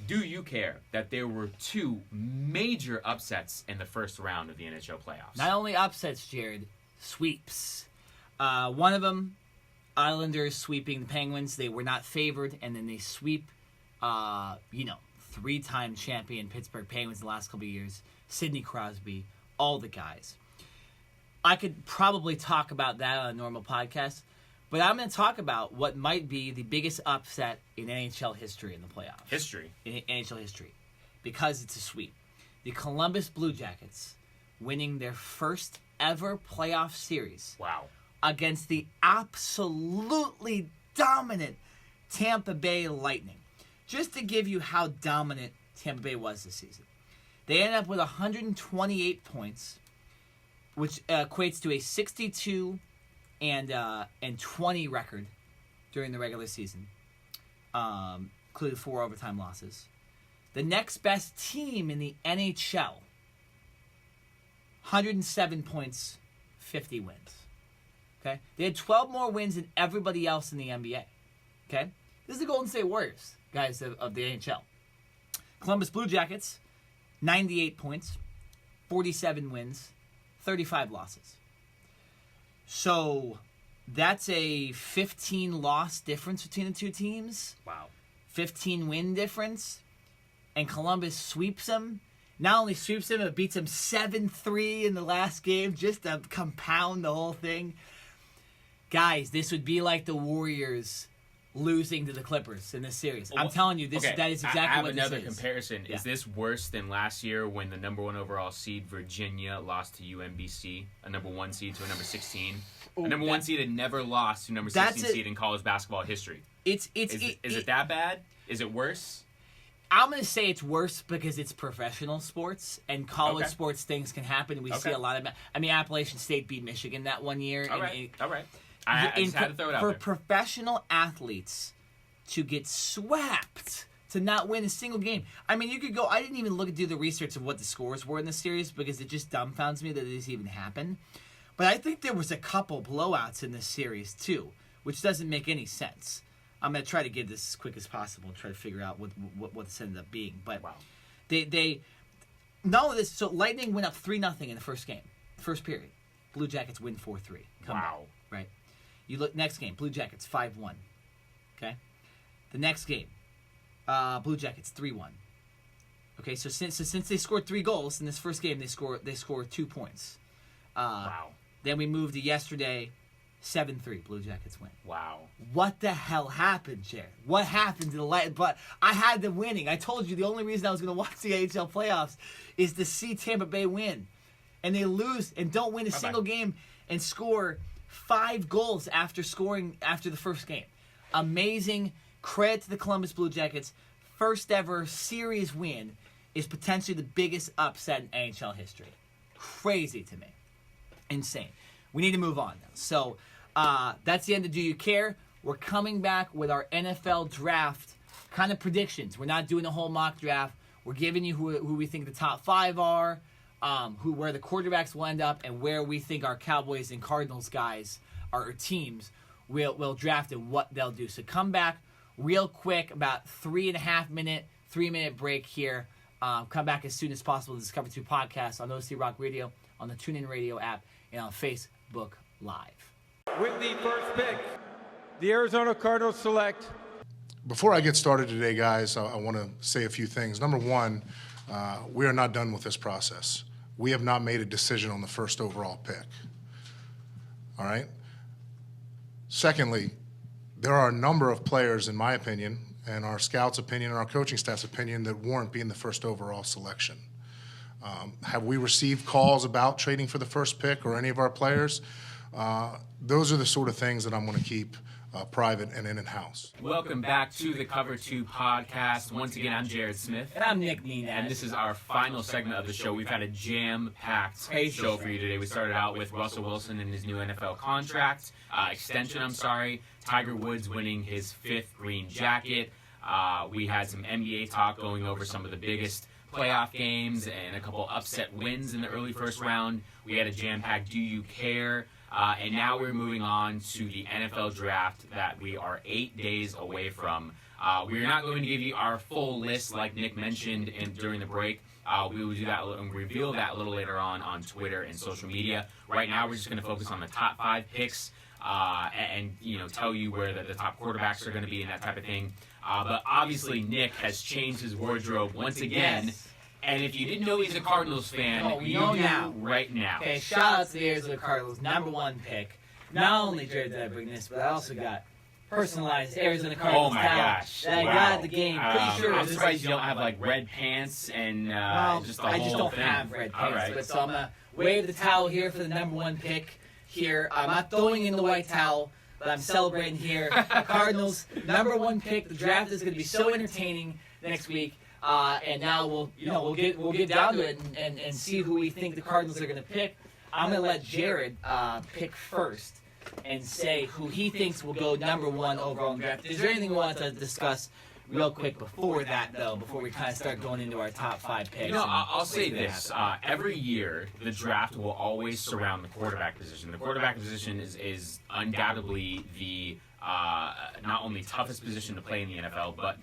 Do you care that there were 2 major upsets in the first round of the NHL playoffs? Not only upsets, Jared, sweeps. One of them, Islanders sweeping the Penguins. They were not favored, and then they sweep, 3-time champion Pittsburgh Penguins the last couple of years. Sidney Crosby, all the guys. I could probably talk about that on a normal podcast, but I'm going to talk about what might be the biggest upset in NHL history in the playoffs. History? In NHL history, because it's a sweep. The Columbus Blue Jackets winning their first ever playoff series. Wow. Against the absolutely dominant Tampa Bay Lightning. Just to give you how dominant Tampa Bay was this season. They ended up with 128 points, which equates to a 62 and 20 record during the regular season, including 4 overtime losses. The next best team in the NHL, 107 points, 50 wins. Okay, they had 12 more wins than everybody else in the NBA. Okay, this is the Golden State Warriors, guys, of the NHL. Columbus Blue Jackets, 98 points, 47 wins, 35 losses. So that's a 15 loss difference between the two teams. Wow. 15 win difference. And Columbus sweeps them. Not only sweeps them, but beats them 7-3 in the last game just to compound the whole thing. Guys, this would be like the Warriors losing to the Clippers in this series. I'm telling you, that is exactly what this is. I have another comparison. Yeah. Is this worse than last year when the number 1 overall seed, Virginia, lost to UMBC, a number 1 seed to a number 16? A number 1 seed had never lost to a number 16 seed in college basketball history. Is it that bad? Is it worse? I'm going to say it's worse because it's professional sports, and college sports things can happen. We see a lot of... Appalachian State beat Michigan that one year. All right. I just had to throw it out for there. Professional athletes to get swept, to not win a single game. You could go... I didn't even do the research of what the scores were in this series because it just dumbfounds me that this even happened. But I think there was a couple blowouts in this series, too, which doesn't make any sense. I'm going to try to get this as quick as possible and try to figure out what this ended up being. But they no, this. So Lightning went up 3-0 in the first game, first period. Blue Jackets win 4-3. Wow. Right. You look next game. Blue Jackets 5-1. Okay. The next game, Blue Jackets 3-1. Okay. So since they scored 3 goals in this first game, they score 2 points. Wow. Then we moved to yesterday, 7-3, Blue Jackets win. Wow. What the hell happened, Jared? What happened to the light? But I had them winning. I told you the only reason I was going to watch the AHL playoffs is to see Tampa Bay win. And they lose and don't win a single game and score 5 goals after the first game. Amazing. Credit to the Columbus Blue Jackets. First ever series win is potentially the biggest upset in NHL history. Crazy to me. Insane. We need to move on now. So that's the end of Do You Care? We're coming back with our NFL draft kind of predictions. We're not doing a whole mock draft. We're giving you who we think the top 5 are, where the quarterbacks will end up, and where we think our Cowboys and Cardinals guys, our teams, will draft and what they'll do. So come back real quick, about 3.5-minute break here. Come back as soon as possible to Discover 2 podcast on OC Rock Radio, on the TuneIn Radio app, and on Facebook Live. With the first pick, the Arizona Cardinals select. Before I get started today, guys, I want to say a few things. Number one, we are not done with this process. We have not made a decision on the first overall pick. All right? Secondly, there are a number of players, in my opinion, and our scouts' opinion and our coaching staff's opinion, that warrant being the first overall selection. Have we received calls about trading for the first pick or any of our players? Those are the sort of things that I'm going to keep private and in-house. Welcome back to the Cover 2 podcast. Once again, I'm Jared Smith. And I'm Nick Nina. And this is our final segment of the show. We've had a jam-packed show for you today. We started out with Russell Wilson and his new NFL contract, extension, Tiger Woods winning his 5th green jacket. We had some NBA talk going over some of the biggest playoff games and a couple upset wins in the early first round. We had a jam-packed Do You Care? And now we're moving on to the NFL draft that we are 8 days away from. We're not going to give you our full list like Nick mentioned during the break. We will do that and reveal that a little later on Twitter and social media. Right now, we're just going to focus on the top 5 picks and tell you where the top quarterbacks are going to be and that type of thing. But obviously, Nick has changed his wardrobe once again. Yes. And if you didn't know he's a Cardinals fan, you know now. Right now. Okay, shout out to the Arizona Cardinals, #1 pick. Not only Jared did I bring this, but I also got personalized Arizona Cardinals. Oh my gosh! That I got at the game. Pretty sure. I'm surprised you don't have like red pants and just the whole thing. I just don't have red pants. Right. But so I'm gonna wave the towel here for the #1 pick. Here, I'm not throwing in the white towel, but I'm celebrating here. The Cardinals #1 pick. The draft is going to be so entertaining next week. And now we'll get down to it and see who we think the Cardinals are going to pick. I'm going to let Jared pick first and say who he thinks will go #1 overall in the draft. Is there anything we want to discuss real quick before that, though, before we kind of start going into our top 5 picks? I'll say this. Every year, the draft will always surround the quarterback position. The quarterback position is undoubtedly the not only toughest position to play in the NFL, but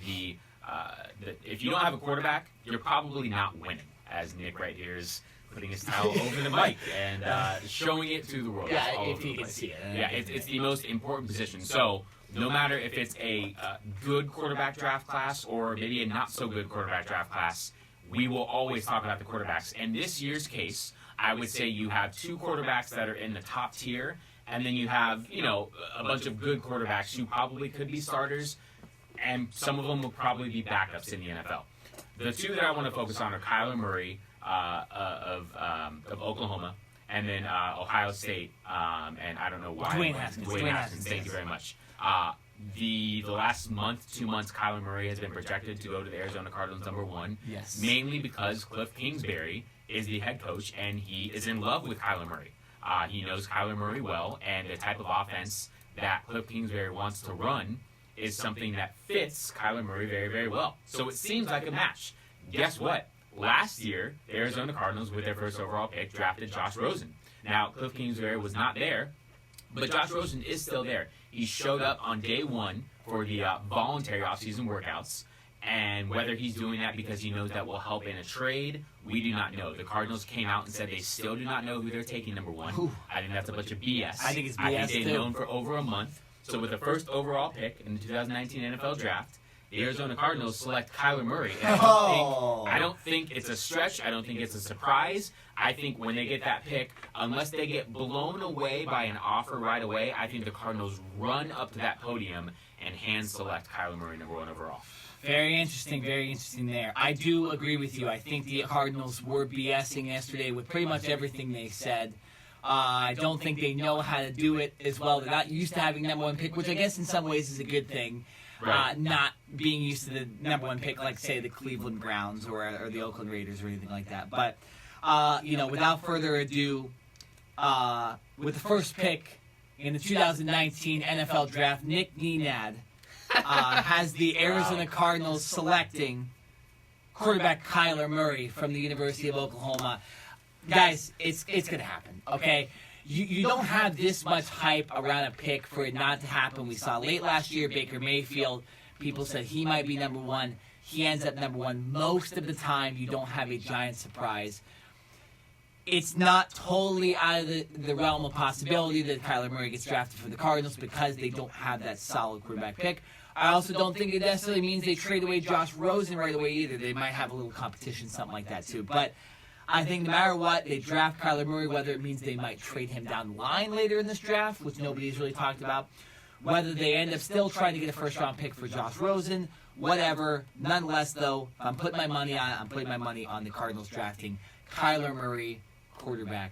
if you don't have a quarterback, you're probably not winning, as Nick right here is putting his towel over the mic and showing it to the world. Yeah, if you can see it. Yeah, it's the most important position. So no matter if it's a good quarterback draft class or maybe a not-so-good quarterback draft class, we will always talk about the quarterbacks. In this year's case, I would say you have 2 quarterbacks that are in the top tier, and then you have, a bunch of good quarterbacks who probably could be starters, and some of them will probably be backups in the NFL. The 2 that I want to focus on are Kyler Murray of Oklahoma, and then Ohio State, and I don't know why. Dwayne Haskins. Thank you very much. The last 2 months, Kyler Murray has been projected to go to the Arizona Cardinals #1. Yes. Mainly because Cliff Kingsbury is the head coach, and he is in love with Kyler Murray. He knows Kyler Murray well, and the type of offense that Cliff Kingsbury wants to run is something that fits Kyler Murray very, very well. So it seems like a match. Guess what? Last year, the Arizona Cardinals, with their first overall pick, drafted Josh Rosen. Now, Cliff Kingsbury was not there, but Josh Rosen is still there. He showed up on day 1 for the voluntary offseason workouts, and whether he's doing that because he knows that will help in a trade, we do not know. The Cardinals came out and said they still do not know who they're taking #1. Ooh. I think that's a bunch of BS. I think it's BS, I think they've too. known for over a month. So with the first overall pick in the 2019 NFL Draft, the Arizona Cardinals select Kyler Murray. And I don't think it's a stretch. I don't think it's a surprise. I think when they get that pick, unless they get blown away by an offer right away, I think the Cardinals run up to that podium and hand select Kyler Murray number 1 overall. Very interesting there. I do agree with you. I think the Cardinals were BSing yesterday with pretty much everything they said. I don't think they know how to do it as well. They're not used to having number 1 pick, which I guess in some ways is a good thing. Right. Not being used to the number 1 pick, like, say, the Cleveland Browns or the Oakland Raiders or anything like that. But, without further ado, with the first pick in the 2019 NFL Draft, Nick Nenad has the Arizona Cardinals selecting quarterback Kyler Murray from the University of Oklahoma. Guys, it's going to happen, okay? You don't have this much hype around a pick for it not to happen. We saw late last year Baker Mayfield. People said he might be number 1. He ends up number 1. Most of the time, you don't have a giant surprise. It's not totally out of the realm of possibility that Kyler Murray gets drafted for the Cardinals because they don't have that solid quarterback pick. I also don't think it necessarily means they trade away Josh Rosen right away either. They might have a little competition, something like that too. But I think no matter what, they draft Kyler Murray, whether it means they might trade him down the line later in this draft, which nobody's really talked about, whether they end up still trying to get a first-round pick for Josh Rosen, whatever. Nonetheless, though, I'm putting my money on it. I'm putting my money on the Cardinals drafting Kyler Murray, quarterback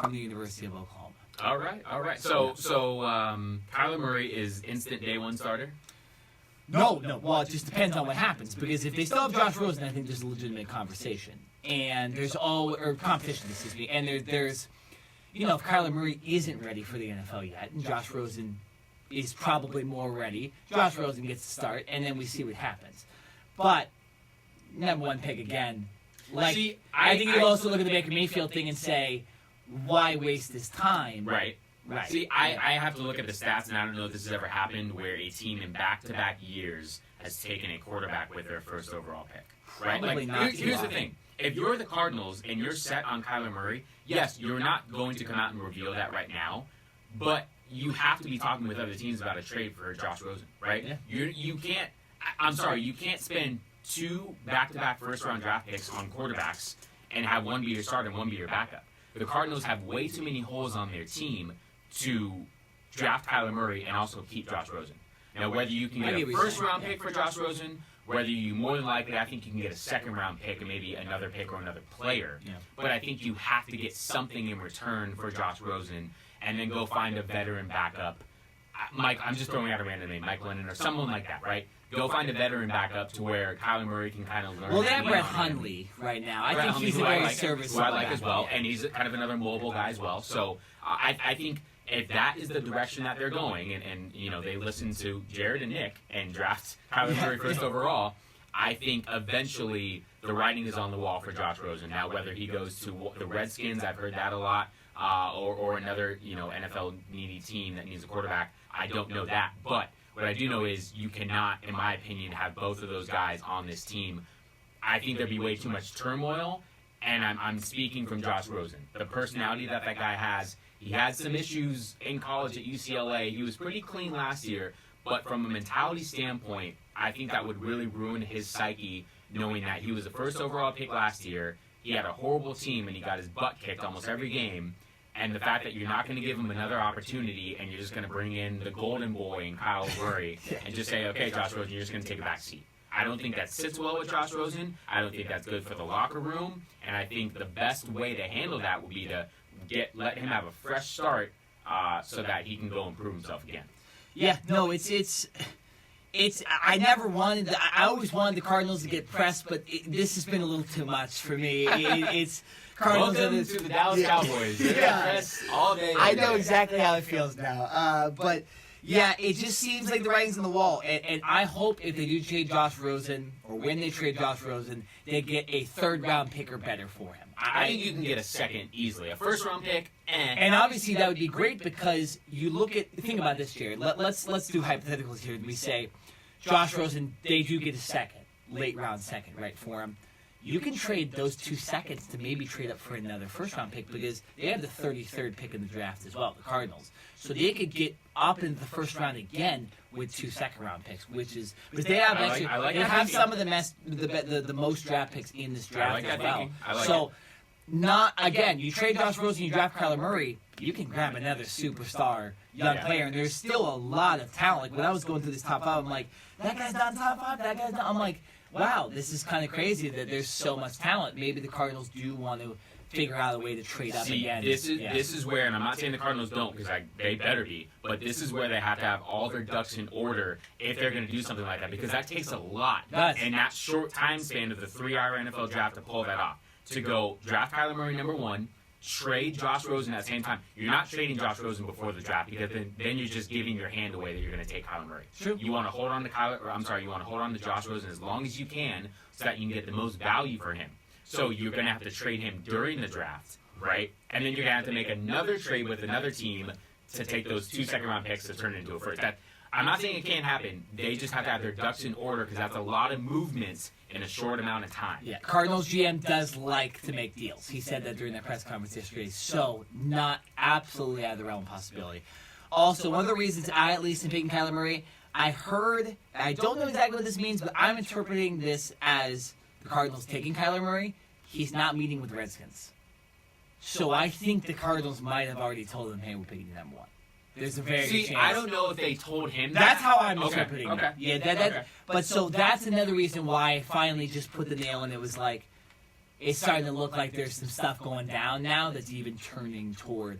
from the University of Oklahoma. All right. So Kyler Murray is instant day 1 starter? No. Well, it just depends on what happens. Because if they still have Josh Rosen, I think there's a legitimate conversation. And there's competition, excuse me. And there's, if Kyler Murray isn't ready for the NFL yet, and Josh Rosen is probably more ready, Josh Rosen gets to start, and then we see what happens. But number 1 pick again. I think you also look at the Baker Mayfield thing and say, why waste this time? Right. See, I have to look at the stats, and I don't know if this has ever happened where a team in back-to-back years has taken a quarterback with their first overall pick. Right? Probably not. Here's the thing. If you're the Cardinals and you're set on Kyler Murray, yes, you're not going to come out and reveal that right now, but you have to be talking with other teams about a trade for Josh Rosen, right? Yeah. You can't spend 2 back-to-back first-round draft picks on quarterbacks and have one be your starter and one be your backup. The Cardinals have way too many holes on their team to draft Kyler Murray and also keep Josh Rosen. Now, whether you can get a first-round pick for Josh Rosen, whether you more than likely, I think you can get a second-round pick and maybe another pick or another player. Yeah. But I think you have to get something in return for Josh Rosen and then go find a veteran backup. Mike, I'm just throwing out a random name, Mike Lennon or someone like that, right? Go find a veteran backup to where Kyler Murray can kind of learn. Well, they have Brett Hundley right now. I think he's a very serviceable who I like as well, yeah. And he's kind of another mobile guy as well. So I think if that is the direction that they're going, and they listen to Jared and Nick and draft Kyler Murray first overall, I think eventually the writing is on the wall for Josh Rosen. Now, whether he goes to the Redskins, I've heard that a lot, or another NFL needy team that needs a quarterback, I don't know that. But what I do know is you cannot, in my opinion, have both of those guys on this team. I think there'd be way too much turmoil, and I'm speaking from Josh Rosen. The personality that guy has, he had some issues in college at UCLA. He was pretty clean last year, but from a mentality standpoint, I think that would really ruin his psyche, knowing that he was the first overall pick last year. He had a horrible team, and he got his butt kicked almost every game. And the fact that you're not going to give him another opportunity and you're just going to bring in the golden boy and Kyle Murray and just say, okay, Josh Rosen, you're just going to take a back seat. I don't think that sits well with Josh Rosen. I don't think that's good for the locker room. And I think the best way to handle that would be to let him have a fresh start so that he can go and prove himself again. Yeah, no, it's I never wanted I always wanted the Cardinals to get pressed, but this has been a little too much for me. It's Cardinals Welcome to the Dallas Cowboys. Yeah. All day. I know exactly how it feels now. But yeah, it just seems like the writing's on the wall. And I hope if they do trade Josh Rosen, or when they trade Josh Rosen, they get a third-round pick or better for him. I think you can get a second easily. A first-round pick, And obviously that would be great because you think about this, Jared. Let's do hypotheticals here. We say Josh Rosen, they do get a second, late-round second, right, for him. You can trade those 2 seconds to maybe trade up for another first-round pick because they have the 33rd pick in the draft as well, the Cardinals. So they could get up into the first round again with 2 second-round picks, which is because they have they have some of the most draft picks in this draft as well. not, again, you trade Josh Rosen, you draft Kyler Murray, you can grab another superstar young player, and there's still a lot of talent. Like, when I was going through this top 5, I'm like, that guy's not in top 5, that guy's not. I'm like, wow, this is kind of crazy that there's so much talent. Maybe the Cardinals do want to figure out a way to trade up again. This is where, and I'm not saying the Cardinals don't, because they better be, but this is where they have to have all their ducks in order if they're going to do something like that, because that takes a lot. And that short time span of the 3-hour NFL draft to pull that off. To go draft Kyler Murray number 1, trade Josh Rosen at the same time. You're not trading Josh Rosen before the draft, because then you're just giving your hand away that you're going to take Kyler Murray. True. You want to hold on to you want to hold on to Josh Rosen as long as you can, so that you can get the most value for him. So you're going to have to trade him during the draft, right? And then you're going to have to make another trade with another team to take those 2 second-round picks to turn it into a first. I'm not saying it can't happen. They just have to have their ducks in order, because that's a lot of movements in a short amount of time. Yeah, Cardinals GM does like to make deals. He said that during that press conference yesterday. So, not absolutely out of the realm of possibility. Also, one of the reasons I at least am picking Kyler Murray, I heard, I don't know exactly what this means, but I'm interpreting this as the Cardinals taking Kyler Murray. He's not meeting with the Redskins. So I think the Cardinals might have already told him, hey, we're picking you number 1. There's a very good chance. I don't know if they told him that. That's how I'm interpreting it. Yeah, But so that's another reason why I finally just put the nail in. It was like, it's starting to look like there's some stuff going down now that's even turning toward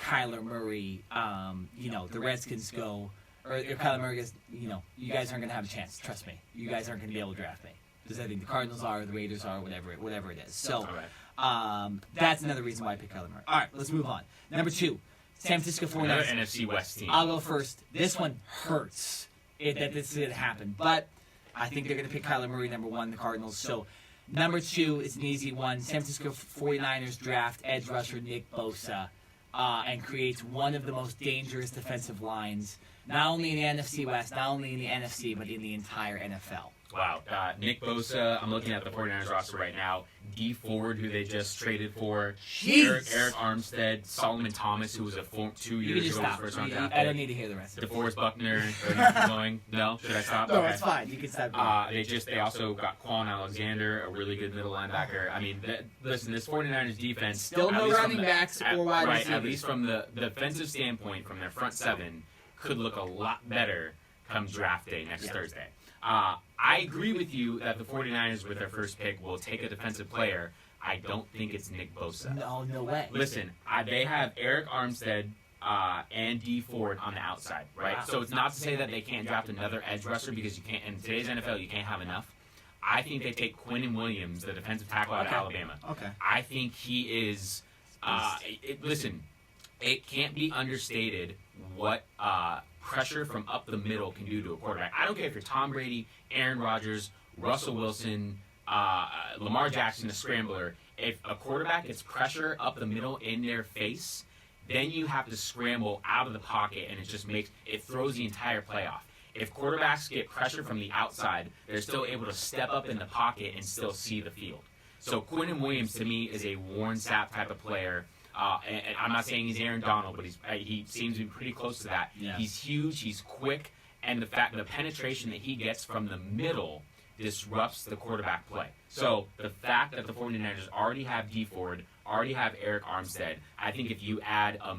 Kyler Murray. The Redskins go, or Kyler Murray goes, you guys aren't going to have a chance. Trust me. You guys aren't going to be able to draft me. Because I think the Cardinals are, the Raiders are, whatever it is. So that's another reason why I picked Kyler Murray. All right, let's move on. Number 2. San Francisco 49ers. Another NFC West team. I'll go first. This one hurts that this is going to happen. But I think they're going to pick Kyler Murray number 1, the Cardinals. So number 2 is an easy one. San Francisco 49ers draft edge rusher Nick Bosa and creates one of the most dangerous defensive lines, not only in the NFC West, not only in the NFC, but in the entire NFL. Wow. Nick Bosa, I'm looking at the 49ers roster right now. D Ford, who they just traded for. Eric Armstead, Solomon Thomas, who was a 2 years ago first round draft. I don't need to hear the rest of it. DeForest Buckner. Are you going? No? Should I stop? No, it's fine. You can stop. They also got Quan Alexander, a really good middle linebacker. I mean, listen, this 49ers defense. Still no running backs or wide receivers. Right, at least from the defensive standpoint, from their front 7, could look a lot better come draft day next Thursday. I agree with you that the 49ers, with their first pick, will take a defensive player. I don't think it's Nick Bosa. No way. Listen, they have Eric Armstead and D Ford on the outside, right? Wow. So it's not to say that they can't draft another edge rusher, because you can't. In today's NFL, you can't have enough. I think they take Quinnen Williams, the defensive tackle out of Alabama. Okay. I think he is. Listen, it can't be understated what pressure from up the middle can do to a quarterback. I don't care if you're Tom Brady, Aaron Rodgers, Russell Wilson, Lamar Jackson, a scrambler. If a quarterback gets pressure up the middle in their face, then you have to scramble out of the pocket, and it throws the entire play off. If quarterbacks get pressure from the outside, they're still able to step up in the pocket and still see the field. So Quinnen Williams, to me, is a Warren Sapp type of player. And I'm not saying he's Aaron Donald, but he seems to be pretty close to that. Yeah. He's huge, he's quick, and the penetration that he gets from the middle disrupts the quarterback play. So the fact that the 49ers already have D Ford, already have Eric Armstead, I think if you add a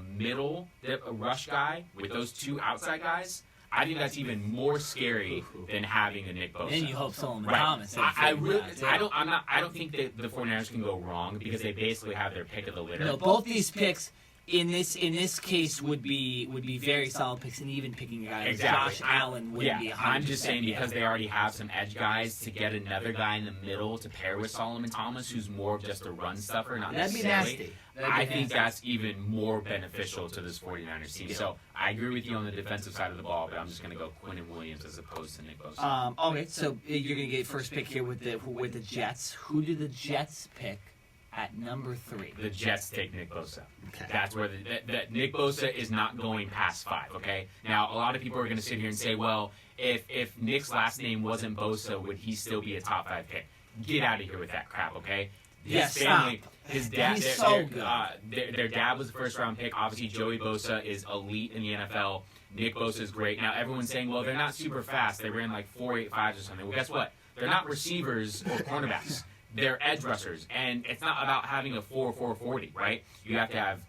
rush guy with those 2 outside guys, I think that's even more scary than having a Nick Bosa. Then you hope Solomon Thomas. I don't think that the 49ers can go wrong, because they basically have their pick of the litter. No, both these picks in this case would be very solid picks, and even picking a guy like Josh Allen wouldn't be 100%. I'm just saying, because they already have some edge guys, to get another guy in the middle to pair with Solomon Thomas, who's more of just a run stuffer, not necessarily. That'd be nasty. I think that's even more beneficial to this 49ers team. So I agree with you on the defensive side of the ball, but I'm just going to go Quinnen Williams as opposed to Nick Bosa. Okay, so you're going to get first pick here with the Jets. Who do the Jets pick at number 3? The Jets take Nick Bosa. Okay. That's where Nick Bosa is not going past 5. Okay. Now a lot of people are going to sit here and say, well, if Nick's last name wasn't Bosa, would he still be a top 5 pick? Get out of here with that crap. Okay. His family, his dad, their dad was the first round pick. Obviously, Joey Bosa is elite in the NFL. Nick Bosa is great. Now everyone's saying, well, they're not super fast. They ran like 4.85s or something. Well, guess what? They're not receivers or cornerbacks. they're edge rushers, and it's not about having a 4.40, right? You have to have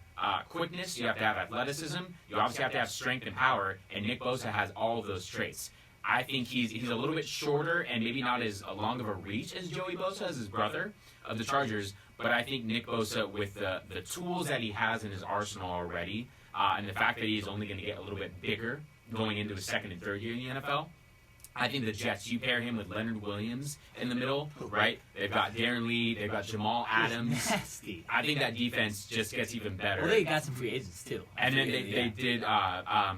quickness, you have to have athleticism, you obviously have to have strength and power, and Nick Bosa has all of those traits. I think he's a little bit shorter and maybe not as long of a reach as Joey Bosa, as his brother of the Chargers, but I think Nick Bosa, with the tools that he has in his arsenal already, and the fact that he's only going to get a little bit bigger going into his second and third year in the NFL, I think the Jets, you pair him with Leonard Williams in the middle, right? They've got Darren Lee, they've got Jamal Adams. Nasty. I think that defense just gets even better. Well, they got some free agents, too. And then they did, they got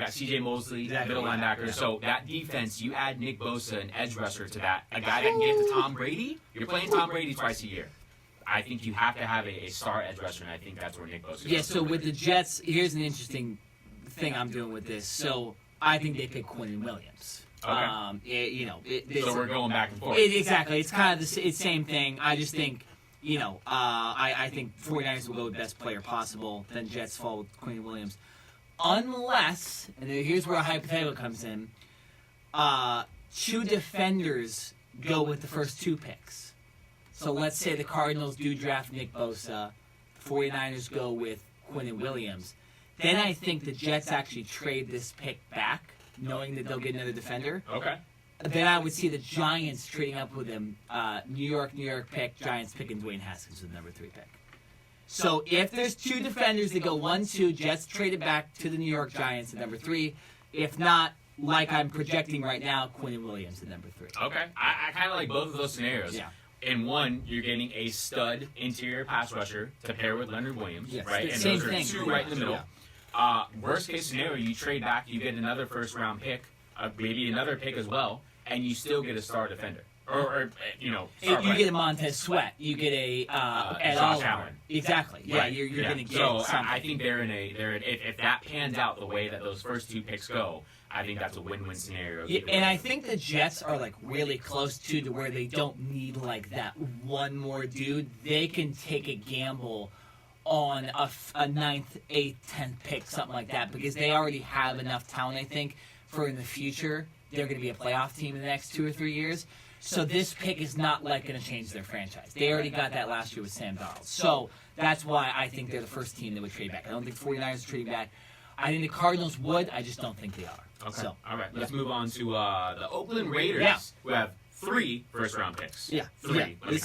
C.J. Mosley, middle linebacker. Yeah. So that defense, you add Nick Bosa, an edge rusher, to that, a guy that can get to Tom Brady. You're playing Tom Brady twice a year. I think you have to have a star edge rusher, and I think that's where Nick Bosa goes. Yeah, so with the Jets, here's an interesting thing I'm doing with this. So I think they pick Quinnen Williams. Okay. So we're going back and forth. Exactly. It's kind of the same thing. I just think, I think 49ers will go with best player possible. Then Jets fall with Quinnen Williams. Unless, and here's where a hypothetical comes in, two defenders go with the first two picks. So let's say the Cardinals do draft Nick Bosa, the 49ers go with Quinnen Williams. Then I think the Jets actually trade this pick back, knowing that they'll get another defender. Okay. Then I would see the Giants trading up with him. New York pick, Giants picking Dwayne Haskins with the number 3 pick. So if there's two defenders that go 1-2, Jets trade it back to the New York Giants at number 3. If not, like I'm projecting right now, Quinnen Williams at number 3. Okay. I kind of like both of those scenarios. Yeah. In one, you're getting a stud interior pass rusher to pair with Leonard Williams, right? And Same those are thing. two right in the middle. Yeah. Worst case scenario, you trade back, you get another first round pick, maybe another pick as well, and you still get a star defender. You get a Montez Sweat, you get a Josh Allen. Exactly. Yeah, right. you're going to get so something. I think if that pans out the way that those first two picks go, I think that's a win-win scenario. Yeah, and I think the Jets are like really close to where they don't need like that one more dude. They can take a gamble on a 9th, 8th, 10th pick, something like that, because they already have enough talent, I think, for in the future. They're going to be a playoff team in the next 2 or 3 years. So this pick is not like going to change their franchise. They already got that last year with Sam Darnold. So that's why I think they're the first team that would trade back. I don't think 49ers are trading back. I think the Cardinals would. I just don't think they are. Okay. So, all right. Let's move on to the Oakland Raiders, who have 3 first-round picks. Yeah. 3. Yeah. We're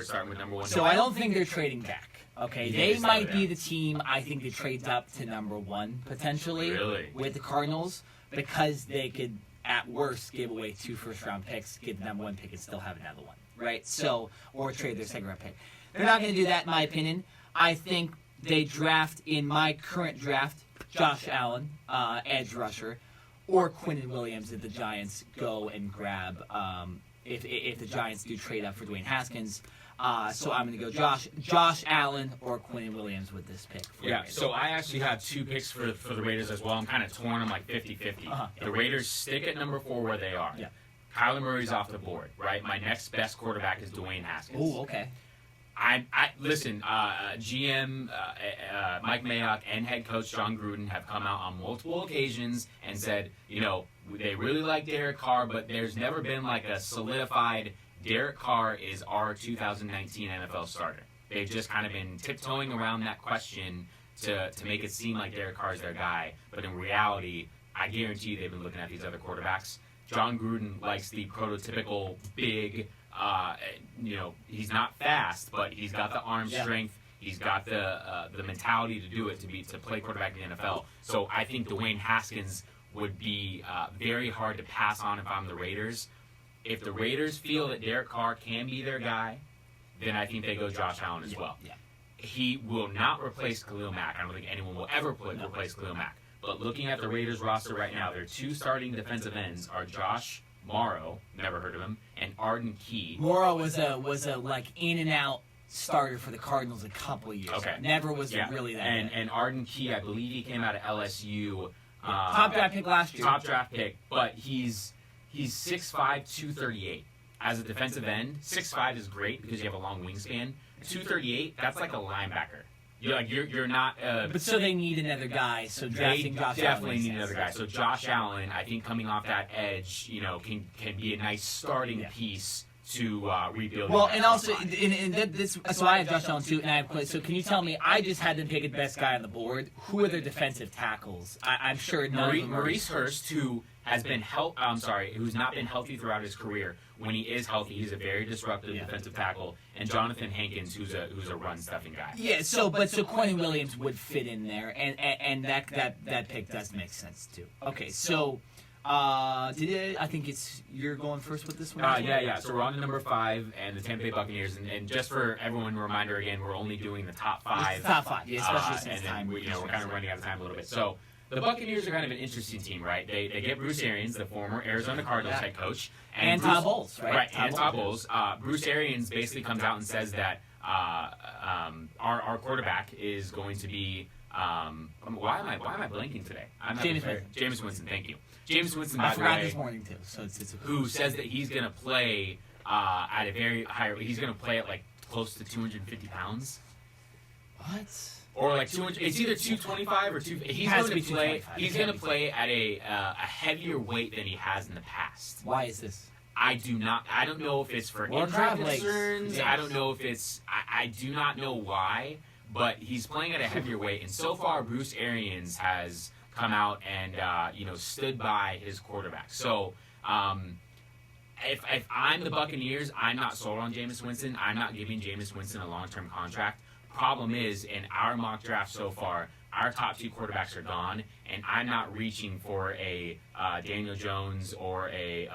starting with number 1. So I don't think they're trading back. Okay, they might be the team I think that trades up to number 1 potentially with the Cardinals, because they could at worst give away 2 first-round picks, get the number 1 pick, and still have another one, right? So, or trade their second-round pick. They're not going to do that, in my opinion. I think they draft, in my current draft, Josh Allen, edge rusher, or Quinnen Williams if the Giants go and grab, if the Giants do trade up for Dwayne Haskins. So I'm going to go Josh Allen or Quinnen Williams with this pick. Yeah, so I actually have 2 picks for the Raiders as well. I'm kind of torn. I'm like 50-50. The Raiders stick at number 4 where they are. Yeah. Kyler Murray's off the board, right? My next best quarterback is Dwayne Haskins. Oh, okay. Listen, GM Mike Mayock and head coach John Gruden have come out on multiple occasions and said, they really like Derek Carr, but there's never been like a solidified Derek Carr is our 2019 NFL starter. They've just kind of been tiptoeing around that question to make it seem like Derek Carr is their guy. But in reality, I guarantee they've been looking at these other quarterbacks. John Gruden likes the prototypical big, he's not fast, but he's got the arm strength. He's got the mentality to do it, to play quarterback in the NFL. So I think Dwayne Haskins would be very hard to pass on if I'm the Raiders. If the Raiders feel that Derek Carr can be their guy, then I think they go Josh Allen as well. Yeah. He will not replace Khalil Mack. I don't think anyone will ever replace Khalil Mack. But looking at the Raiders roster right now, their 2 starting defensive ends are Josh Morrow, never heard of him, and Arden Key. Morrow was a like in and out starter for the Cardinals a couple of years. Okay. Never was really that. And Arden Key, I believe he came out of LSU. Top draft pick last year. Top draft pick, but He's 6'5", 238. As a defensive end, 6'5" is great because you have a long wingspan. 238, that's like a linebacker. You're not. But so they need another guy. So drafting Josh Allen. They definitely need another guy. So Josh Allen, I think coming off that edge, can be a nice starting piece to rebuild. Well, and also, so I have Josh Allen too, and I have Clay. So can you tell me, I just had them pick the best guy on the board. Who are their defensive tackles? I'm sure none of them are. Maurice Hurst, who has been who's not been healthy throughout his career. When he is healthy, he's a very disruptive defensive tackle. And Jonathan Hankins, who's a run-stuffing guy. Yeah, so Quinnen Williams would fit in there, and that pick does make sense too. Okay, so I think you're going first with this one? Yeah. So we're on to number 5, and the Tampa Bay Buccaneers. And just for everyone, a reminder again, we're only doing the top 5. Top 5, yeah, especially since and time. We're kind of running out of time a little bit. So the Buccaneers are kind of an interesting team, right? They get Bruce Arians, the former Arizona Cardinals head coach. And Todd Bowles, right? Right, and Todd Bowles. Bruce Arians basically comes out and says that our quarterback is going to be why am I blanking today? Jameis Winston, thank you. Jameis Winston, I forgot this morning too. So it's who says that he's going to play at a very high. He's going to play at like close to 250 pounds. What? Or like 200. It's either 225 or 2. He's going to play. He's going to play at a heavier weight than he has in the past. Why is this? I don't know if it's for injury concerns. Yes. I don't know if it's. I do not know why. But he's playing at a heavier weight, and so far Bruce Arians has come out and stood by his quarterback. So if I'm the Buccaneers, I'm not sold on Jameis Winston. I'm not giving Jameis Winston a long-term contract. Problem is, in our mock draft so far, our top 2 quarterbacks are gone, and I'm not reaching for a Daniel Jones or a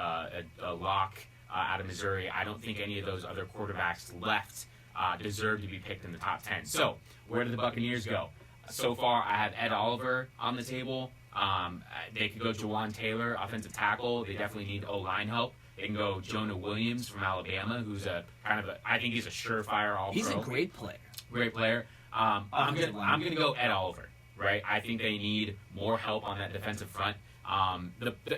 Locke out of Missouri. I don't think any of those other quarterbacks left deserve to be picked in the top 10. So where do the Buccaneers go? So far, I have Ed Oliver on the table. They could go Jawan Taylor, offensive tackle. They definitely need O-line help. They can go Jonah Williams from Alabama, who's I think he's a surefire all-pro. He's a great player. Great player. I'm gonna go Ed Oliver. Right. I think they need more help on that defensive front.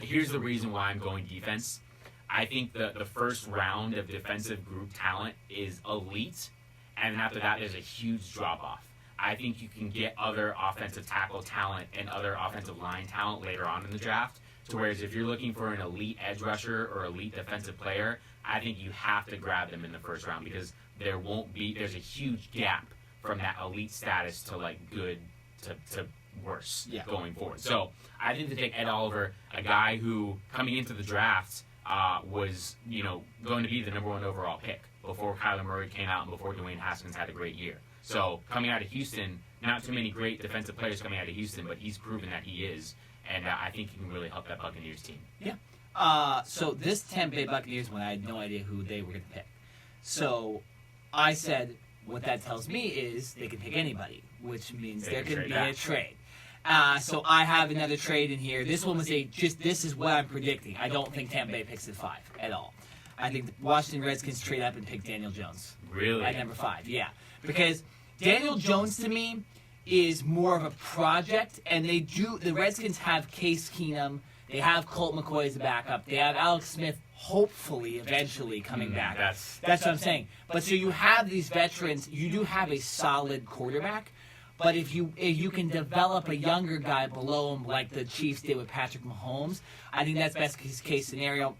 Here's the reason why I'm going defense. I think the first round of defensive group talent is elite, and then after that, there's a huge drop-off. I think you can get other offensive tackle talent and other offensive line talent later on in the draft, to whereas if you're looking for an elite edge rusher or elite defensive player, I think you have to grab them in the first round because there's a huge gap from that elite status to like good to worse going forward. So I think to take Ed Oliver, a guy who coming into the draft was going to be the number 1 overall pick before Kyler Murray came out and before Dwayne Haskins had a great year. So coming out of Houston, not too many great defensive players coming out of Houston, but he's proven that he is, and I think he can really help that Buccaneers team. Yeah. So this Tampa Bay Buccaneers one, I had no idea who they were going to pick. So I said, what that tells me is they can pick anybody, which means there could be a trade. So I have another trade in here. This one was this is what I'm predicting. I don't think Tampa Bay picks at 5 at all. I think the Washington Redskins trade up and pick Daniel Jones. Really? At number 5, yeah. Because Daniel Jones, to me, is more of a project, and the Redskins have Case Keenum. They have Colt McCoy as a backup. They have Alex Smith, hopefully, eventually coming back. That's what I'm saying. But so you have these veterans. You do have a solid quarterback. But if you can develop a younger guy below him, like the Chiefs did with Patrick Mahomes, I think that's best case scenario.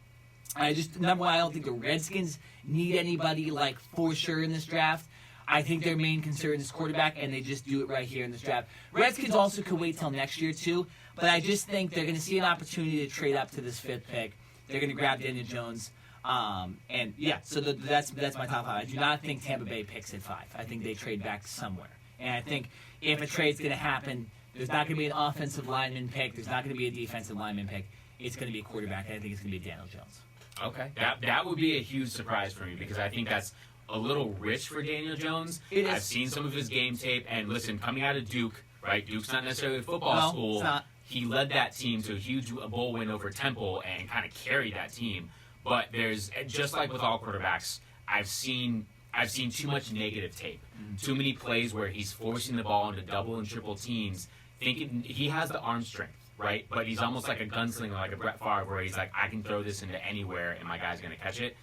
Number 1, I don't think the Redskins need anybody like for sure in this draft. I think their main concern is quarterback, and they just do it right here in this draft. Redskins also could wait till next year too, but I just think they're going to see an opportunity to trade up to this 5th pick. They're going to grab Daniel Jones, and yeah. So that's my top 5. I do not think Tampa Bay picks at 5. I think they trade back somewhere, and I think if a trade's going to happen, there's not going to be an offensive lineman pick. There's not going to be a defensive lineman pick. It's going to be a quarterback, and I think it's going to be Daniel Jones. Okay, that would be a huge surprise for me because I think that's a little rich for Daniel Jones. I've seen some of his game tape, and listen, coming out of Duke, right? Duke's not necessarily a football school. It's not. He led that team to a huge bowl win over Temple and kind of carried that team. But there's, just like with all quarterbacks, I've seen too much negative tape. Too many plays where he's forcing the ball into double and triple teams, thinking he has the arm strength, right? But he's almost like a gunslinger, like a Brett Favre, where he's like, I can throw this into anywhere and my guy's going to catch it.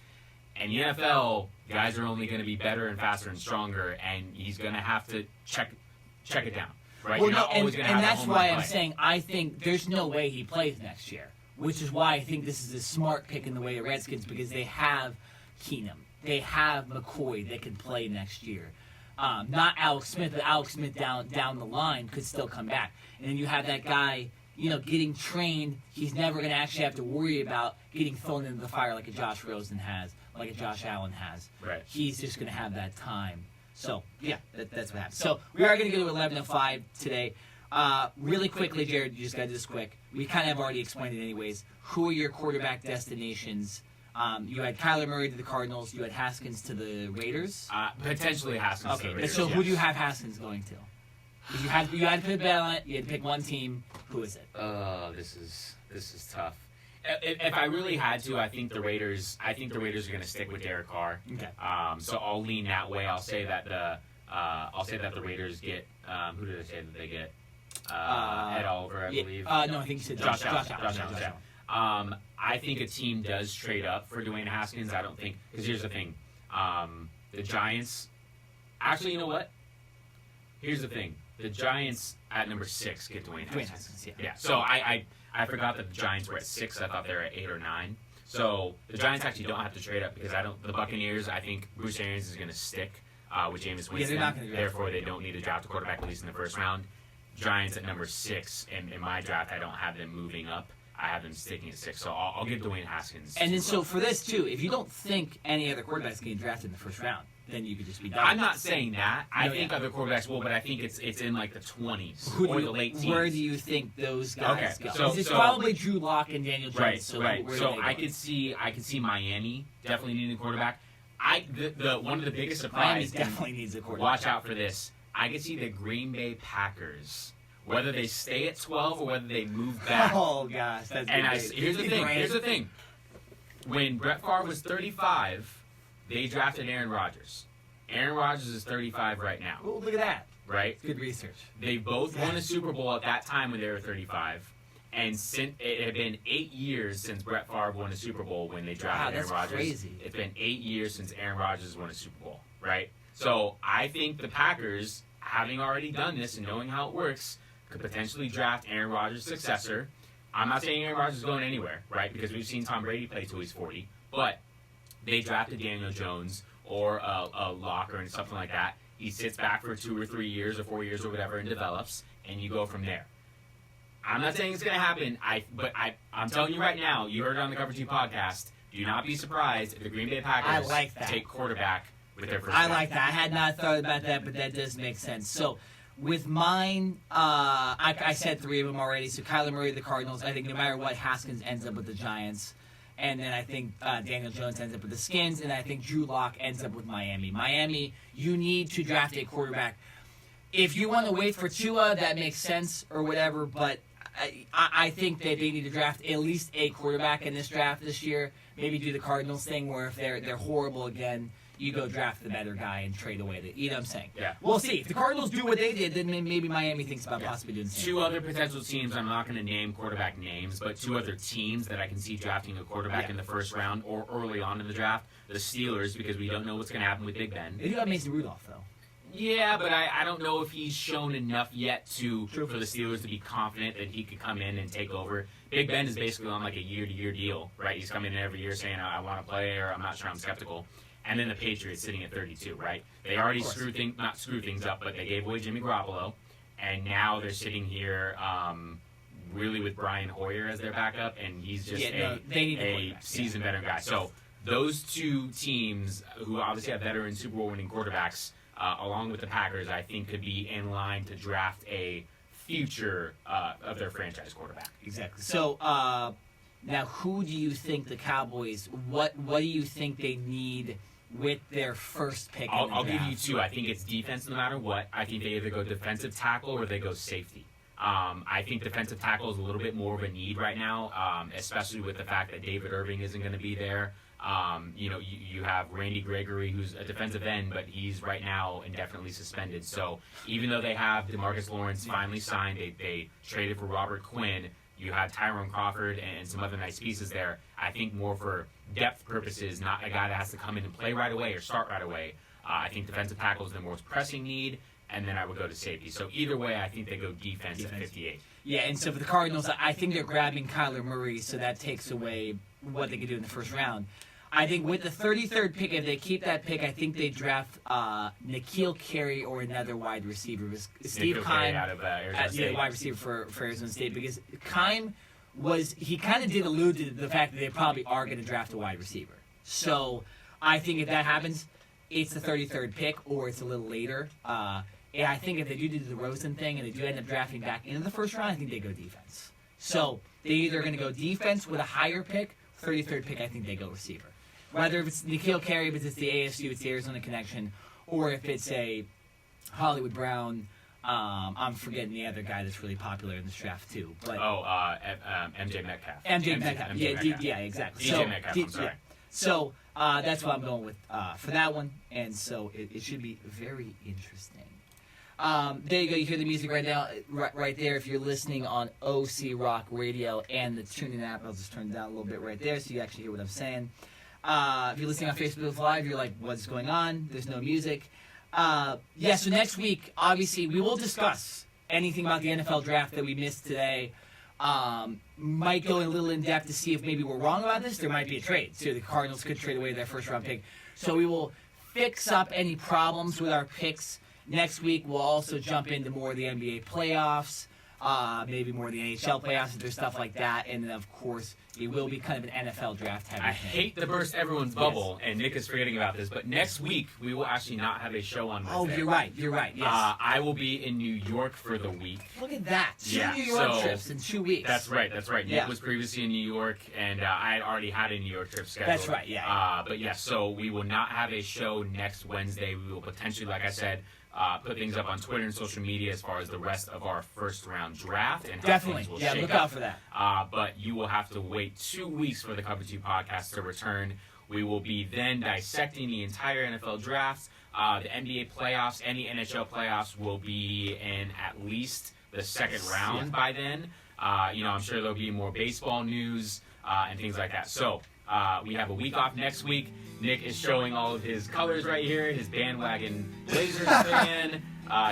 And the NFL, guys are only going to be better and faster and stronger, and he's going to have to check it down, right? Well, and that's why I'm saying I think there's no way he plays next year, which is why I think this is a smart pick in the way of Redskins, because they have Keenum. They have McCoy that can play next year. Not Alex Smith, but Alex Smith down the line could still come back. And then you have that guy, getting trained. He's never going to actually have to worry about getting thrown into the fire like a Josh Rosen has, like a Josh Allen has. Right. He's just going to have that time. So, yeah, that's what happens. So, we are going to go to 11:05 today. Really quickly, Jared, you just got to do this quick. We kind of have already explained it anyways. Who are your quarterback destinations? You had Kyler Murray to the Cardinals. You had Haskins to the Raiders. Potentially Haskins to the Okay, Raiders. so who do you have Haskins going to? If you had to pick a bet on it. You had to pick one team. Who is it? This is tough. If I really had to, I think the Raiders are going to stick with Derek Carr. Okay. So I'll lean that way. I'll say that the Raiders get. Who did I say that they get? Ed Oliver, I believe. No, I think you said Josh Allen. I think a team does trade up for Dwayne Haskins. I don't think, because here's the thing, the Giants. Actually, you know what? Here's the thing: the Giants at number 6 get Dwayne Haskins. Yeah. So I forgot that the Giants were at 6. I thought they were at 8 or 9. So the Giants actually don't have to trade up because the Buccaneers. I think Bruce Arians is going to stick with Jameis Winston. Therefore, they don't need to draft a quarterback at least in the first round. Giants at number 6, and in my draft, I don't have them moving up. I have them sticking at 6, so I'll give Dwayne Haskins. And then, so for this too, if you don't think any other quarterbacks getting drafted in the first round, then you could just be done. I'm not saying that. I think other quarterbacks will, but I think it's in like the 20s or the late teens. Where do you think those guys go? So it's probably Drew Lock and Daniel Jones. Right. So I could see Miami definitely needing a quarterback. The one of the biggest surprises. Miami definitely needs a quarterback. Watch out for this. I could see the Green Bay Packers. Whether they stay at 12 or whether they move back. Oh, gosh. That's Here's the thing. When Brett Favre was 35, they drafted Aaron Rodgers. Aaron Rodgers is 35 right now. Well, look at that. Right? Good research. They both won a Super Bowl at that time when they were 35. And it had been 8 years since Brett Favre won a Super Bowl when they drafted Aaron Rodgers. Crazy. It's been 8 years since Aaron Rodgers won a Super Bowl, right? So I think the Packers, having already done this and knowing how it works, could potentially draft Aaron Rodgers' successor. I'm not saying Aaron Rodgers is going anywhere, right? Because we've seen Tom Brady play till he's 40. But they drafted Daniel Jones or a Locke or something like that. He sits back for 2 or 3 years or 4 years or whatever and develops, and you go from there. I'm not saying it's going to happen, but I'm telling you right now, you heard it on the Cover 2 podcast, do not be surprised if the Green Bay Packers take quarterback with their first I like that. I had not thought about that, but that does make sense. So, with mine, I said 3 of them already. So Kyler Murray, the Cardinals. I think no matter what, Haskins ends up with the Giants. And then I think Daniel Jones ends up with the Skins. And I think Drew Lock ends up with Miami. Miami, you need to draft a quarterback. If you want to wait for Tua, that makes sense or whatever. But I think that they need to draft at least a quarterback in this draft this year. Maybe do the Cardinals thing where if they're horrible again, you go draft the better guy and trade away the. You know what I'm saying? Yeah. We'll see. If the Cardinals do what they did, then maybe Miami thinks about possibly doing the same. 2 other potential teams, I'm not going to name quarterback names, but 2 other teams that I can see drafting a quarterback in the first round or early on in the draft. The Steelers, because we don't know what's going to happen with Big Ben. They do have Mason Rudolph, though. Yeah, but I don't know if he's shown enough yet for the Steelers to be confident that he could come in and take over. Big Ben is basically on like a year-to-year deal, right? He's coming in every year saying, I want to play, or I'm not sure, I'm skeptical. And then the Patriots sitting at 32, right? They already not screw things up, but they gave away Jimmy Garoppolo, and now they're sitting here really with Brian Hoyer as their backup, and he's just a seasoned veteran guy. So those 2 teams, who obviously have veteran Super Bowl winning quarterbacks, along with the Packers, I think could be in line to draft a future of their franchise quarterback. Exactly. So now, who do you think the Cowboys? What do you think they need with their first pick? I'll give you 2. I think it's defense no matter what. I think they either go defensive tackle or they go safety. I think defensive tackle is a little bit more of a need right now, especially with the fact that David Irving isn't going to be there. You have Randy Gregory, who's a defensive end, but he's right now indefinitely suspended. So even though they have DeMarcus Lawrence finally signed, they traded for Robert Quinn. You have Tyrone Crawford and some other nice pieces there. I think more for depth purposes, not a guy that has to come in and play right away or start right away. I think defensive tackle is the most pressing need, and then I would go to safety. So either way, I think they go defense at 58. Yeah, and so for the Cardinals, I think they're grabbing Kyler Murray, so that takes away what they could do in the first round. I think with the 33rd pick, if they keep that pick, I think they draft N'Keal Carey or another wide receiver. Steve Keim, out of Arizona State. wide receiver for Arizona State, because Keim he kind of did allude to the fact that they probably are going to draft a wide receiver. So I think if that happens, it's the 33rd pick or it's a little later. And I think if they do the Rosen thing and they do end up drafting back into the first round, I think they go defense. So they're either going to go defense with a higher pick, 33rd pick, I think they go receiver. Whether if it's N'Keal Carey, if it's the ASU, it's the Arizona connection, or if it's a Hollywood Brown, I'm forgetting the other guy that's really popular in this draft too. But MJ Metcalf. MJ Metcalf. Yeah, exactly. DJ Metcalf, I'm sorry. Yeah. So that's what I'm going with for that one, and so it should be very interesting. There you go. You hear the music right now, right there. If you're listening on OC Rock Radio and the TuneIn app, I'll just turn it down a little bit right there so you actually hear what I'm saying. If you're listening on Facebook Live, you're like, what's going on? There's no music. So next week, obviously, we will discuss anything about the NFL draft that we missed today. Might go a little in depth to see if maybe we're wrong about this. There might be a trade. So the Cardinals could trade away their first round pick. So we will fix up any problems with our picks. Next week, we'll also jump into more of the NBA playoffs, maybe more of the NHL playoffs, if there's stuff like that. And then, of course, it will be kind of an NFL draft heavy I thing. hate to burst everyone's bubble, and Nick is forgetting about this, but next week, we will actually not have a show on Wednesday. Oh, you're right, yes. I will be in New York for the week. Look at that. Two New York trips in 2 weeks. That's right. Nick was previously in New York, and I had already had a New York trip scheduled. That's right, yeah. So we will not have a show next Wednesday. We will potentially, like I said, put things up on Twitter and social media as far as the rest of our first round draft and how things will shake look up. out for that. But you will have to wait 2 weeks for the Cover 2 podcast to return. We will be then dissecting the entire NFL draft, the NBA playoffs, any NHL playoffs will be in at least the second round by then. I'm sure there'll be more baseball news and things like that. So we have a week off next week. Nick is showing all of his colors right here, his bandwagon Blazers fan,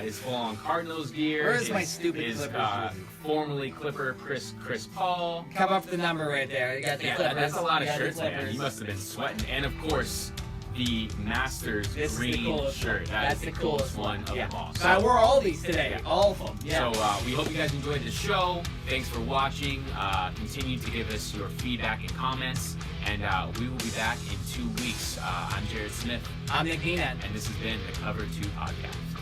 his full-on Cardinals gear. Where's my stupid Clippers? Formerly Clipper Chris Paul. Come up the number right there. You got the Clippers. That's a lot of shirts, man. You must have been sweating. And, of course, the Masters green shirt. That's the coolest one of them all. So I wore all these today. All of them. So we hope you guys enjoyed the show. Thanks for watching. Continue to give us your feedback and comments. And we will be back in 2 weeks. I'm Jared Smith. I'm Nick Keenan. And this has been the Cover 2 Podcast.